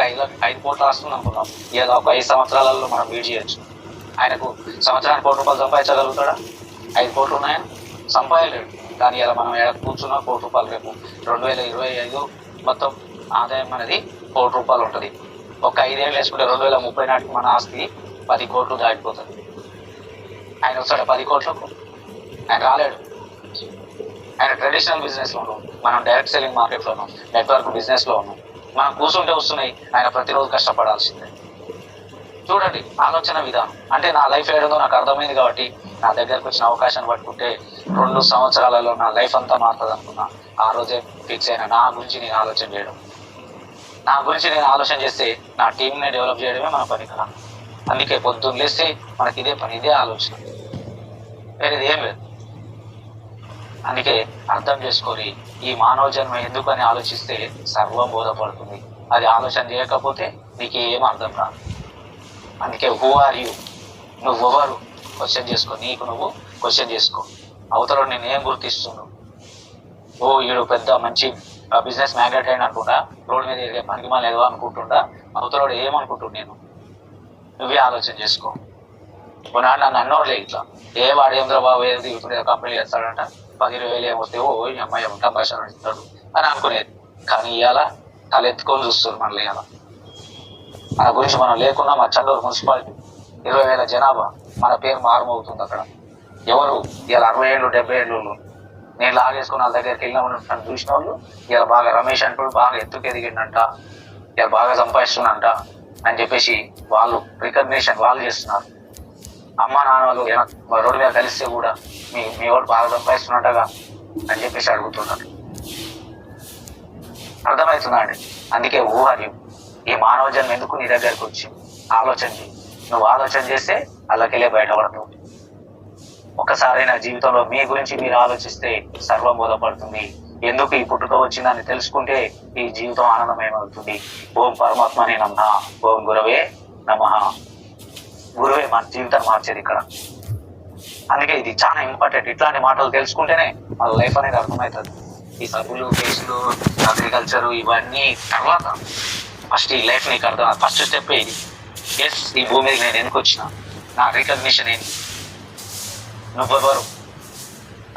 5 కోట్లు రాస్తుంది అనుకున్నాం. ఇలా ఒక 5 సంవత్సరాలలో మనం బీట్ చేయొచ్చు. ఆయనకు సంవత్సరానికి 1 కోటి రూపాయలు సంపాదించగలుగుతాడా? 5 కోట్లు ఉన్నాయని సంపాదలేడు. కానీ ఇలా మనం కూర్చున్న 1 కోటి రూపాయలు రేపు 2025 మొత్తం ఆదాయం అనేది 1 కోటి రూపాయలు ఉంటుంది. ఒక 5 ఏళ్ళు వేసుకుంటే 2030 నాటికి మన ఆస్తి 10 కోట్లు దాటిపోతుంది. ఆయన వస్తాడు 10 కోట్లకు? ఆయన రాలేడు. ఆయన ట్రెడిషనల్ బిజినెస్లో ఉన్నాం, మనం డైరెక్ట్ సెల్లింగ్ మార్కెట్లో ఉన్నాం, నెట్వర్క్ బిజినెస్లో ఉన్నాం. మనం కూర్చుంటే వస్తున్నాయి, ఆయన ప్రతిరోజు కష్టపడాల్సిందే. చూడండి ఆలోచన విధానం. అంటే నా లైఫ్ ఏదో నాకు అర్థమైంది కాబట్టి నా దగ్గరకు వచ్చిన అవకాశాన్ని పట్టుకుంటే 2 సంవత్సరాలలో నా లైఫ్ అంతా మారుతుంది అనుకున్నా. ఆ రోజే ఫిక్స్ అయినా నా గురించి నేను ఆలోచన చేయడం. నా గురించి నేను ఆలోచన చేస్తే నా టీంని డెవలప్ చేయడమే మన పని కదా. అందుకే పొద్దున్న లేస్తే మనకి ఇదే పని, ఇదే ఆలోచన, వేరేది ఏం లేదు. అందుకే అర్థం చేసుకొని ఈ మానవ జన్మ ఎందుకని ఆలోచిస్తే సర్వం బోధపడుతుంది. అది ఆలోచన చేయకపోతే నీకు ఏం అర్థం కాదు. అందుకే హూ ఆర్ యూ, నువ్వెవరు క్వశ్చన్ చేసుకో. నీకు నువ్వు క్వశ్చన్ చేసుకో. అవతల నేను ఏం గుర్తిస్తున్నావు? ఓ వీడు పెద్ద మంచి బిజినెస్ మ్యాగ్నెట్ అయిన అనుకుంటా, రోడ్డు మీద ఎదిగే పనికి మళ్ళీ ఏదో అనుకుంటుండా, అవతల ఏమనుకుంటున్నాను నేను? నువ్వే ఆలోచన చేసుకో. కొన్నాడు నన్ను అన్నోడులే ఇట్లా, ఏ వాడు ఏంద్ర బాబు ఏది ఇప్పుడు కంపెనీ చేస్తాడంట, 10-20 వేలు ఏమొస్తే ఓ ఈ అమ్మాయి ఉంటా భాషలు ఇస్తాడు అని అనుకునేది. కానీ ఇవాళ తలెత్తుకొని చూస్తారు మనల్ని. ఇవాళ మన గురించి మనం లేకున్నా మా చండూరు మున్సిపాలిటీ 20,000 జనాభా, మన పేరు మారుమవుతుంది అక్కడ. ఎవరు ఇలా 60 ఏళ్ళు 70 ఏళ్ళు నేను లాగేసుకుని వాళ్ళ దగ్గరికి వెళ్ళినామని చూసిన వాళ్ళు ఇలా బాగా రమేష్ అంటూ బాగా ఎత్తుకు ఎదిగిండంట, ఇలా బాగా సంపాదిస్తుందంట అని చెప్పేసి వాళ్ళు రికగ్నిషన్ వాళ్ళు చేస్తున్నారు. అమ్మ నాన్నలు రోడ్డు మీద కలిస్తే కూడా మీ వాడు బాగా సంపాదిస్తున్నట్టుగా అని చెప్పేసి అడుగుతున్నారు. అర్థమవుతుందా అండి? అందుకే ఊహర్యం ఈ మానవ జన్మ ఎందుకు నీ దగ్గరకు వచ్చి ఆలోచన చేయి. నువ్వు ఆలోచన చేస్తే అల్లకెళ్ళే బయటపడతావు. ఒకసారైనా జీవితంలో మీ గురించి మీరు ఆలోచిస్తే సర్వం బోధపడుతుంది. ఎందుకు ఈ పుట్టుక వచ్చిందని తెలుసుకుంటే ఈ జీవితం ఆనందమయమవుతుంది. ఓం పరమాత్మనే నమః, ఓం గురవే నమః. గురువే మన జీవితాన్ని మార్చేది ఇక్కడ. అందుకే ఇది చాలా ఇంపార్టెంట్. ఇట్లాంటి మాటలు తెలుసుకుంటేనే మన లైఫ్ అనేది అర్థమవుతుంది. ఈ సబ్బులు, కేసులు, అగ్రికల్చర్ ఇవన్నీ తర్వాత ఫస్ట్ ఈ లైఫ్ నీకు అర్థం. ఫస్ట్ స్టెప్ ఇది. ఎస్ ఈ భూమి మీద నేను ఎందుకు వచ్చిన, నా రికగ్నిషన్ ఏంటి, నువ్వెవరు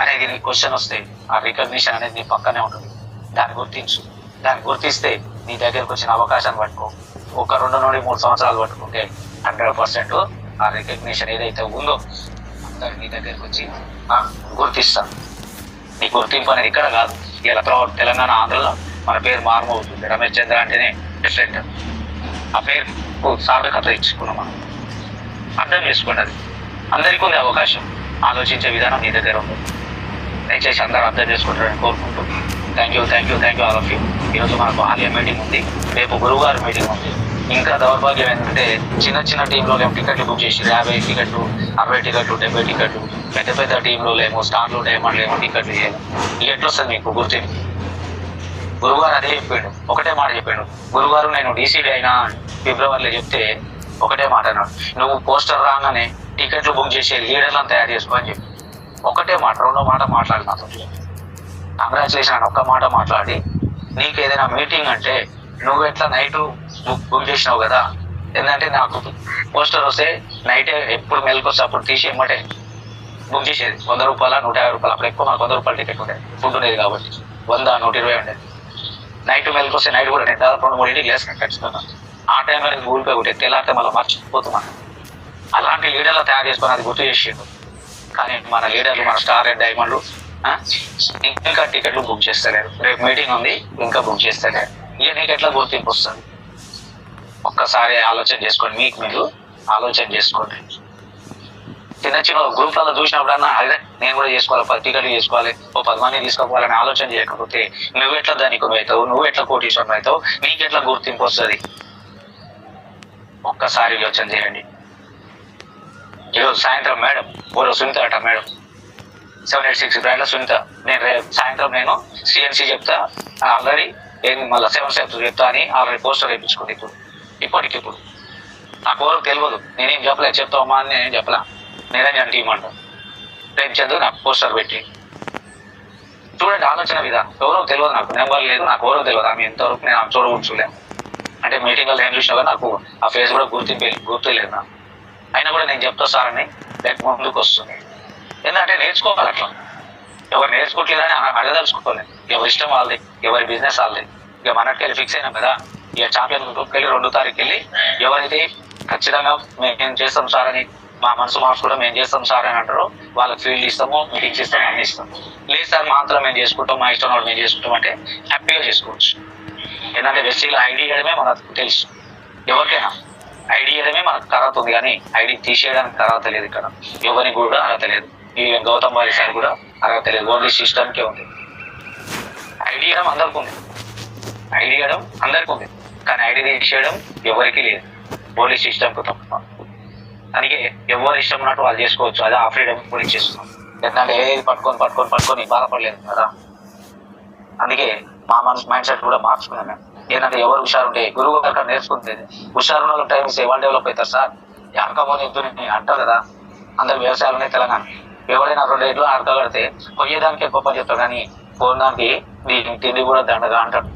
అనేది నీ క్వశ్చన్ వస్తే ఆ రికగ్నిషన్ అనేది నీ పక్కనే ఉంటుంది. దాన్ని గుర్తించు. దాన్ని గుర్తిస్తే నీ దగ్గరకు వచ్చిన అవకాశాన్ని పట్టుకో. ఒక 2 నుండి 3 సంవత్సరాలు పట్టుకుంటే 100% ఆ రికగ్నిషన్ ఏదైతే ఉందో అందరు నీ దగ్గరకు వచ్చి గుర్తిస్తాను. నీ గుర్తింపు అనేది ఇక్కడ కాదు, ఇలా త్రూఅవుట్ తెలంగాణ, ఆంధ్రలో మన పేరు మారుమవుతుంది. రమేష్ చంద్ర అంటేనే డిఫరెంట్. ఆ పేరుకు సార్థకత ఇచ్చుకున్నాం మనం. అర్థం చేసుకోండి, అది అందరికీ ఉంది అవకాశం. ఆలోచించే విధానం నీ దగ్గర ఉంది. దయచేసి అందరూ అర్థం చేసుకుంటారని కోరుకుంటూ thank you all of you. ఈరోజు మనకు ఆలయ మీటింగ్ ఉంది, రేపు గురువుగారు మీటింగ్ ఉంది. ఇంకా దౌర్భాగ్యం ఏంటంటే చిన్న టీంలో మేము టికెట్లు బుక్ చేసి 50 టికెట్లు, 60 టికెట్లు, 70 టికెట్లు, పెద్ద టీంలో లేమో స్టార్లు, డైమండ్లు ఏమో టికెట్లు చేయాలి. ఇక ఎట్లొస్తుంది మీకు గుర్తింపు? గురువుగారు అదే చెప్పాడు, ఒకటే మాట చెప్పాడు. గురువుగారు నేను డీసీడీ అయినా ఫిబ్రవరిలో చెప్తే ఒకటే మాట అన్నాడు, నువ్వు పోస్టర్ రాగానే టికెట్లు బుక్ చేసే లీడర్లను తయారు చేసుకో అని చెప్పి ఒకటే మాట, 2వ మాట మాట్లాడి నాతో కంగ్రాచులేషన్ అని ఒక్క మాట మాట్లాడి, నీకు ఏదైనా మీటింగ్ అంటే నువ్వు ఎట్లా నైట్ బుక్ చేసినావు కదా, ఎందుకంటే నాకు పోస్టర్ వస్తే నైటే ఎప్పుడు మెల్కొస్తే అప్పుడు తీసి ఎమ్మటే బుక్ చేసేది. 100 రూపాయల 150 రూపాయలు, అప్పుడు ఎక్కువ మనకు 100 రూపాయలు టికెట్ ఉండేది, ఫుడ్ ఉండేది కాబట్టి 100, 120 ఉండేది. నైట్ మెల్కొస్తే నైట్ కూడా నేను దాదాపు 2-3 లేస్తాను ఖచ్చితంగా. ఆ టైంలో నేను ఊరిపోయి ఒకటి తెల్లారితే మళ్ళీ మర్చిపోతున్నాను. అలాంటి లీడర్లు తయారు చేసుకొని అది గుర్తు చేసిండు. కానీ మన లీడర్లు, మన స్టార్ అండ్ డైమండ్లు ఇంకా టికెట్లు బుక్ చేస్తలేరు. రేపు మీటింగ్ ఉంది, ఇంకా బుక్ చేస్తలేరు. ఇక నీకు ఎట్లా గుర్తింపు వస్తుంది? ఒక్కసారి ఆలోచన చేసుకోండి, మీకు మీరు ఆలోచన చేసుకోండి. చిన్న గ్రూప్లలో చూసినప్పుడన్నా అదే నేను కూడా చేసుకోవాలి, 10 టికెట్లు చేసుకోవాలి, ఓ 10 మంది తీసుకోవాలని ఆలోచన చేయకపోతే నువ్వు ఎట్లా ధనికుడు అవుతావు, నువ్వు ఎట్లా కోటీశ్వరుడు అవుతావు, నీకెట్లా గుర్తింపు వస్తుంది? ఒక్కసారి యోచన చేయండి. ఈరోజు సాయంత్రం మేడం ఓరో సునీత అట, మేడం 786 బ్రాండ్ల సునీత, నేను రేపు సాయంత్రం నేను సిఎన్సీ చెప్తా, ఆల్రెడీ మళ్ళీ 7 స్టెప్స్ చెప్తా అని ఆల్రెడీ పోస్టర్ వేయించుకుంది. ఇప్పటికిప్పుడు నాకు ఎవరు తెలియదు, నేనేం చెప్పలేదు, చెప్తామా అని నేనేం చెప్పలా, నిరంజన్ టీం అంట రేపు చదువు నాకు పోస్టర్ పెట్టి చూడండి. ఆలోచన విధానం ఎవరో తెలియదు, నాకు నెంబర్ లేదు, నాకు ఎవరో తెలియదు. ఆమె ఎంతవరకు నేను ఆమె చూడకూర్చోలేను. అంటే మీటింగ్లో ఏం చూసినా కానీ నాకు ఆ ఫేస్ కూడా గుర్తులేదు నాకు. అయినా కూడా నేను చెప్తా సార్ అని లేక ముందుకు వస్తుంది. ఎందుకంటే నేర్చుకోవాలి అట్లా. ఎవరు నేర్చుకోవట్లేదని అడగదలుచుకోవాలి. ఎవరి ఇష్టం వాళ్ళది, ఎవరి బిజినెస్ వాళ్ళది. ఇక మనకెళ్ళి ఫిక్స్ అయినాం కదా, ఇక ఛాంపియన్ గ్రూప్కి వెళ్ళి 2వ తారీఖుకి వెళ్ళి ఎవరైతే ఖచ్చితంగా మేము చేస్తాం సార్ అని, మా మనసు మార్చుకోవడం మేము చేస్తాం సార్ అని అంటారో వాళ్ళకి ఫీల్డ్ ఇస్తాము, మీటింగ్స్ ఇస్తాము, అన్ని ఇస్తాం. లేదు సార్ మాత్రం మేము చేసుకుంటాం, మా ఇష్టం వాళ్ళు మేము చేసుకుంటాం అంటే హ్యాపీగా చేసుకోవచ్చు. ఏంటంటే వెస్టీలో ఐడి ఇవ్వడమే మనకు తెలుసు. ఎవరికైనా ఐడి ఇవ్వడమే మనకు అర్హత ఉంది, కానీ ఐడి తీసేయడానికి అర్హత లేదు. ఇక్కడ ఎవరికి కూడా అర్హత లేదు. ఈ గౌతమ్ బాలి సార్ కూడా అర్హత లేదు, ఓన్లీ సిస్టమ్కే ఉంది. ఐడి ఇవ్వడం అందరికీ ఉంది, ఐడి ఇవ్వడం అందరికీ ఉంది, కానీ ఐడి తీసేయడం ఎవరికి లేదు, ఓన్లీ సిస్టమ్కి తప్ప. అందుకే ఎవరు ఇష్టం ఉన్నట్టు వాళ్ళు చేసుకోవచ్చు. అదే ఆ ఫ్రీడమ్ కూడా ఇచ్చేస్తున్నాం. ఎందుకంటే ఏది పట్టుకొని బాధపడలేదు కదా. అందుకే మా మనసు మైండ్ సెట్ కూడా మార్చుకున్నాం మేము. ఏంటంటే ఎవరు హుషారు ఉంటే గురువు గారు నేర్చుకుంటుంది. హుషారు ఉన్న టైం ఇస్తే వాళ్ళు డెవలప్ అవుతారు సార్. అరకపోతే అంటారు కదా, అందరు వ్యవసాయాలు ఉన్నాయి తెలంగాణ. ఎవరైనా 2 ఏళ్ళు అరక కడితే పోయేదానికి ఎక్కువ పని చెప్తారు, కానీ పోదానికి తిండి కూడా దండగా అంటారు.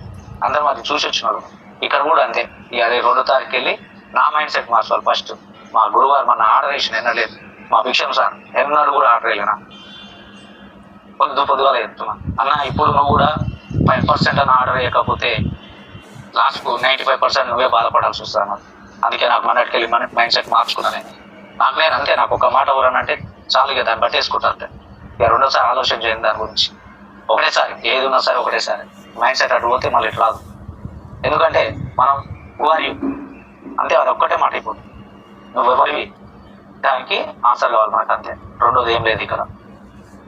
అందరూ మాది చూసి వచ్చినారు. ఇక్కడ కూడా అంతే. ఇక అదే 2వ తారీఖుకి వెళ్ళి నా మైండ్ సెట్ మార్చుకోవాలి. ఫస్ట్ మా గురువారు మన ఆర్డర్ వేసిన ఎన్నలేదు, మా భిక్షం సార్ ఎన్నడూ కూడా ఆర్డర్ వేయలేనా, పొద్దుగా చెప్తున్నా అన్న. ఇప్పుడు నువ్వు కూడా 5% అన్న ఆర్డర్ వేయకపోతే లాస్ట్కు 95% నువ్వే బాధపడాల్సి వస్తాను. అందుకే నాకు మనకి వెళ్ళి మైండ్ సెట్ మార్చుకున్నాను. నాకు నేను అంతే, నాకు ఒక మాట ఎవరనంటే చాలు, ఇక దాన్ని పట్టేసుకుంటారు. ఇక 2వసారి ఆలోచన చేయండి దాని గురించి. ఒకటేసారి ఏది ఉన్నా సరే ఒకటేసారి మైండ్ సెట్ అటు పోతే మళ్ళీ ఇటు రాదు. ఎందుకంటే మనం వారి అంతే, అది ఒక్కటే మాట. ఇప్పుడు నువ్వు ఎవరివి దానికి ఆన్సర్ కావాలి మనకు, అంతే. 2వది ఏం లేదు ఇక్కడ.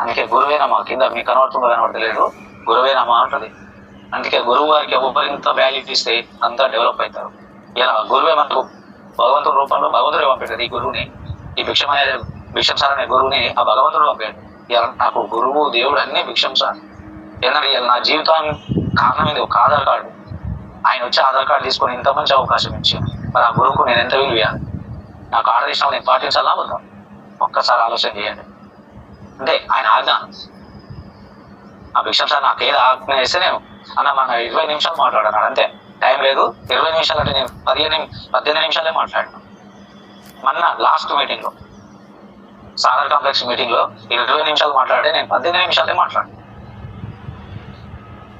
అందుకే గురువేనమ్మా కింద మీకు కనబడతలేదు, గురువేనమ్మా ఉంటుంది. అందుకే గురువు గారికి ఎవరింత వాల్యూటీ ఇస్తే అంతా డెవలప్ అవుతారు. ఇలా గురువే మనకు భగవంతుడి రూపంలో భగవంతుడే పంపాడు. ఈ గురువుని, ఈ భిక్షం సార్ అనే గురువుని ఆ భగవంతుడు పంపాడు. ఇలా నాకు గురువు దేవుడు అన్నీ భిక్షం సార్. ఎందుకంటే ఇలా నా జీవితానికి కారణం ఇది ఒక ఆధార్ కార్డు. ఆయన వచ్చి ఆధార్ కార్డు తీసుకొని ఇంత మంచి అవకాశం ఇచ్చాను. మరి ఆ గురువుకు నేను ఎంత విలువేయాలి? నాకు ఆర్డర్ ఇచ్చినా నేను పాటించాలా వద్దా? ఒక్కసారి ఆలోచన చేయండి. అంటే ఆయన ఆజ్ఞ. ఆ భిక్షం సార్ నాకు ఏది ఆజ్ఞ చేస్తే నేను అన్న మన 20 నిమిషాలు మాట్లాడాను, అంతే. టైం లేదు, 20 నిమిషాలు అంటే నేను 18 నిమిషాలే మాట్లాడినాను. మొన్న లాస్ట్ మీటింగ్లో, సాగర్ కాంప్లెక్స్ మీటింగ్లో 20 నిమిషాలు మాట్లాడితే నేను 18 నిమిషాలే మాట్లాడాను.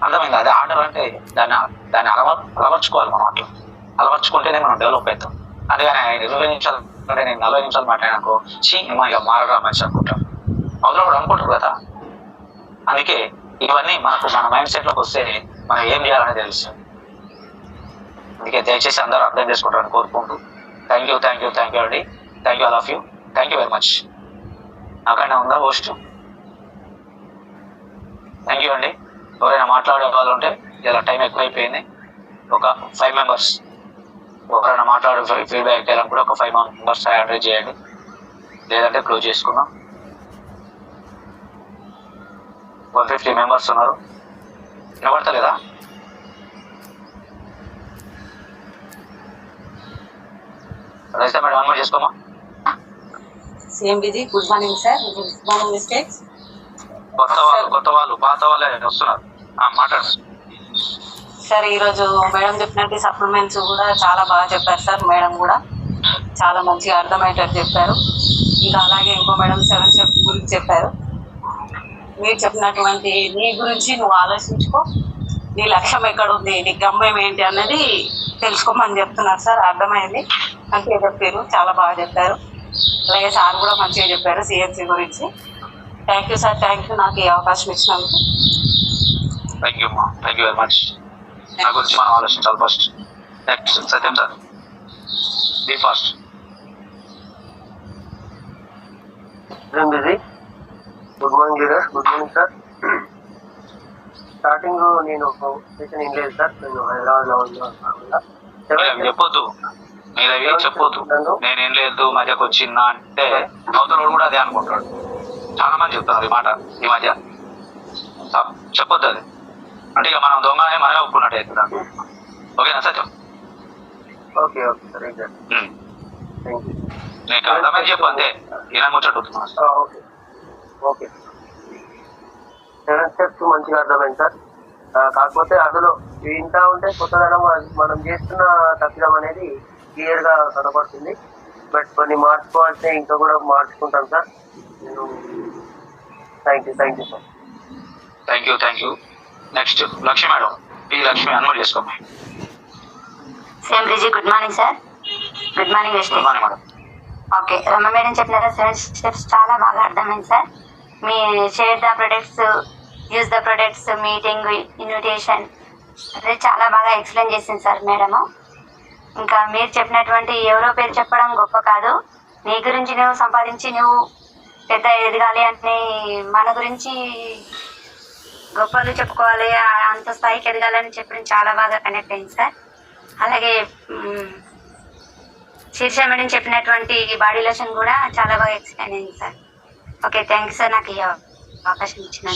అర్థమైంది. అదే ఆర్డర్ అంటే దాన్ని అలవర్చుకోవాలి మనం. అట్లా అలవర్చుకుంటేనే మనం డెవలప్ అవుతాం. అందుకని 20 నిమిషాలు అంటే నేను 40 నిమిషాలు మాట్లాడినాకో ఇక మారరా మనిషి అనుకుంటాం. అవతల కూడా అనుకుంటారు కదా. అందుకే ఇవన్నీ మన మైండ్ సెట్లోకి వస్తే మనం ఏం చేయాలనేది తెలుస్తుంది. అందుకే దయచేసి అందరూ అర్థం చేసుకుంటారని కోరుకుంటూ థ్యాంక్ యూ అండి. Thank you all of you. Thank you very much. నాకైనా ఉందా పోస్ట్? థ్యాంక్ యూ అండి. ఎవరైనా మాట్లాడే వాళ్ళు ఉంటే ఇలా టైం ఎక్కువైపోయింది. ఒక 5 మెంబర్స్ ఎవరైనా మాట్లాడే ఫీడ్బ్యాక్ చేయాలని కూడా ఒక 5 మెంబర్స్ అడ్రస్ చేయండి. లేదంటే క్లోజ్ చేసుకున్నాం. 150 మెంబర్స్ ఉన్నారు. వినబడతలేదా? రజిత మేడం అన్మోట్ చేసుకోమా. Same busy. Good morning sir. Good morning mistakes. కొత్త వాళ్ళు పాత వాళ్ళే వస్తున్నారు. మాట్లాడు సార్. ఈరోజు మేడం చెప్పినట్టు సప్లిమెంట్స్ కూడా చాలా బాగా చెప్పారు సార్. మేడం కూడా చాలా మంచిగా అర్థమయ్యేటట్టు చెప్పారు. ఇంకా అలాగే ఇంకో మేడం 7 స్టెప్స్ గురించి చెప్పారు. మీరు చెప్పినటువంటి నీ గురించి నువ్వు ఆలోచించుకో, నీ లక్ష్యం ఎక్కడ ఉంది, నీ గమ్యం ఏంటి అన్నది తెలుసుకోమని చెప్తున్నారు సార్. అర్థమైంది. మంచిగా చెప్పారు, చాలా బాగా చెప్పారు. అలాగే సార్ కూడా మంచిగా చెప్పారు సిఎన్సి గురించి. Thank you sir. Thank you నాకు ఈ అవకాశం ఇచ్చినందుకు. Thank you very much. నా గురించి మనం ఆలోచించాలి first. Next Satyam sir, be fast. Good morning leader. Good morning sir. Starting నేను స్టేషన్ ఏం లేదు సార్. నేను హైదరాబాద్ లో ఉన్నా. చెప్పొద్దు, మీరవి చెప్పొద్దు. నేనేం లేదు మధ్యకు వచ్చిందా అంటే అవతల కూడా అదే అనుకుంటాడు. చాలా మంది చెప్తున్నారు ఈ మాట ఈ మధ్య. చెప్పొద్దు అది. అంటే ఇక మనం దొంగనే మనమే ఒప్పుకున్నట్టు అవుతుంది. ఓకేనా Satyam? Okay sir. Thank you. నీకు అర్థమైంది చెప్పు అంతే. ఇలా ముచ్చట్టు. ఓకే. 7 స్టెప్స్ మంచిగా అర్థమైంది సార్. కాకపోతే అందులో వింటా ఉంటే కొత్తదనం మనం చేస్తున్న తప్పిదం అనేది క్లియర్ గా కనపడుతుంది. బట్ కొన్ని మార్చుకోవాల్సి ఇంకా కూడా మార్చుకుంటాం సార్. నేను thank you sir. Thank you. Next Lakshmi madam. ఈ లక్ష్మి అన్మోట్ చేసుకోండి. Same busy. Good morning sir. Good morning good morning madam. Okay. రమ్మ మేడం చెప్పినారా 7 స్టెప్స్ చాలా బాగా అర్థమైంది sir. Me share the products, use the products, meeting, invitation అదే చాలా బాగా ఎక్స్ప్లెయిన్ చేసింది సార్ మేడము. ఇంకా మీరు చెప్పినటువంటి ఎవరో పేరు చెప్పడం గొప్ప కాదు, నీ గురించి నువ్వు సంపాదించి నువ్వు పెద్ద ఎదగాలి అని మన గురించి గొప్పలు చెప్పుకోవాలి, అంత స్థాయికి ఎదగాలని చెప్పడం చాలా బాగా కనెక్ట్ అయింది సార్. అలాగే శీర్ష మేడం చెప్పినటువంటి బాడీ లోషన్ కూడా చాలా బాగా ఎక్స్ప్లెయిన్ అయింది sir. Okay, thank you sir నాకు ఈ అవకాశం ఇచ్చిన.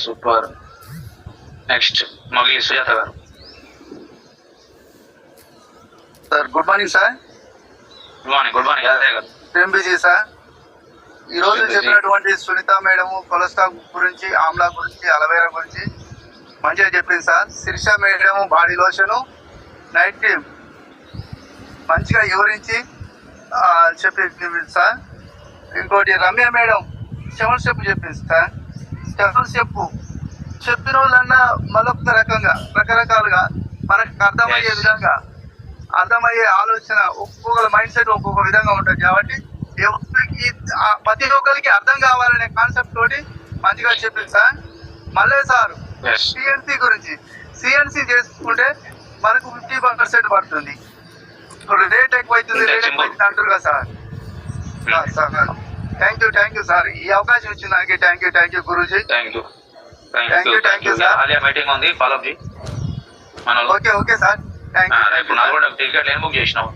సూపర్. నెక్స్ట్ మొగలి సుజాత గారు. Sir good morning sir. Good morning Yadaiah గారు. ఏం బిజీ సార్. ఈరోజు చెప్పినటువంటి సునీత మేడం కొలెస్ట్రాల్ గురించి, ఆమ్లా గురించి, అలవేరా గురించి మంచిగా చెప్పింది sir. Sirisha madam body lotion, night cream మంచిగా వివరించి చెప్పింది సార్. ఇంకోటి రమ్య మేడం 7 స్టెప్ చెప్పింది సార్. 7 స్టెప్ చెప్పిన వాళ్ళన్నా మరొక రకరకాలుగా మనకు అర్థమయ్యే విధంగా, అర్థమయ్యే ఆలోచన ఒక్కొక్క మైండ్ సెట్ ఒక్కొక్క విధంగా ఉంటుంది. కాబట్టి ఎవరికి ప్రతి ఒక్కరికి అర్థం కావాలనే కాన్సెప్ట్ తోటి మంచిగా చెప్పింది సార్. మళ్ళీ సార్ సిఎన్సి గురించి, సిఎన్సి చేసుకుంటే మనకు 50% పడుతుంది. ఇప్పుడు రేట్ ఎక్కువ అవుతుంది అంటారు కదా సార్. Thank you sir. ఈ అవకాశం ఇచ్చిన దానికి thank you guruji. Thank you sir. Meeting ఉంది, follow up. Okay sir. Thank you. రేపు 4 టికెట్లు ఏం బుక్ చేసినావు?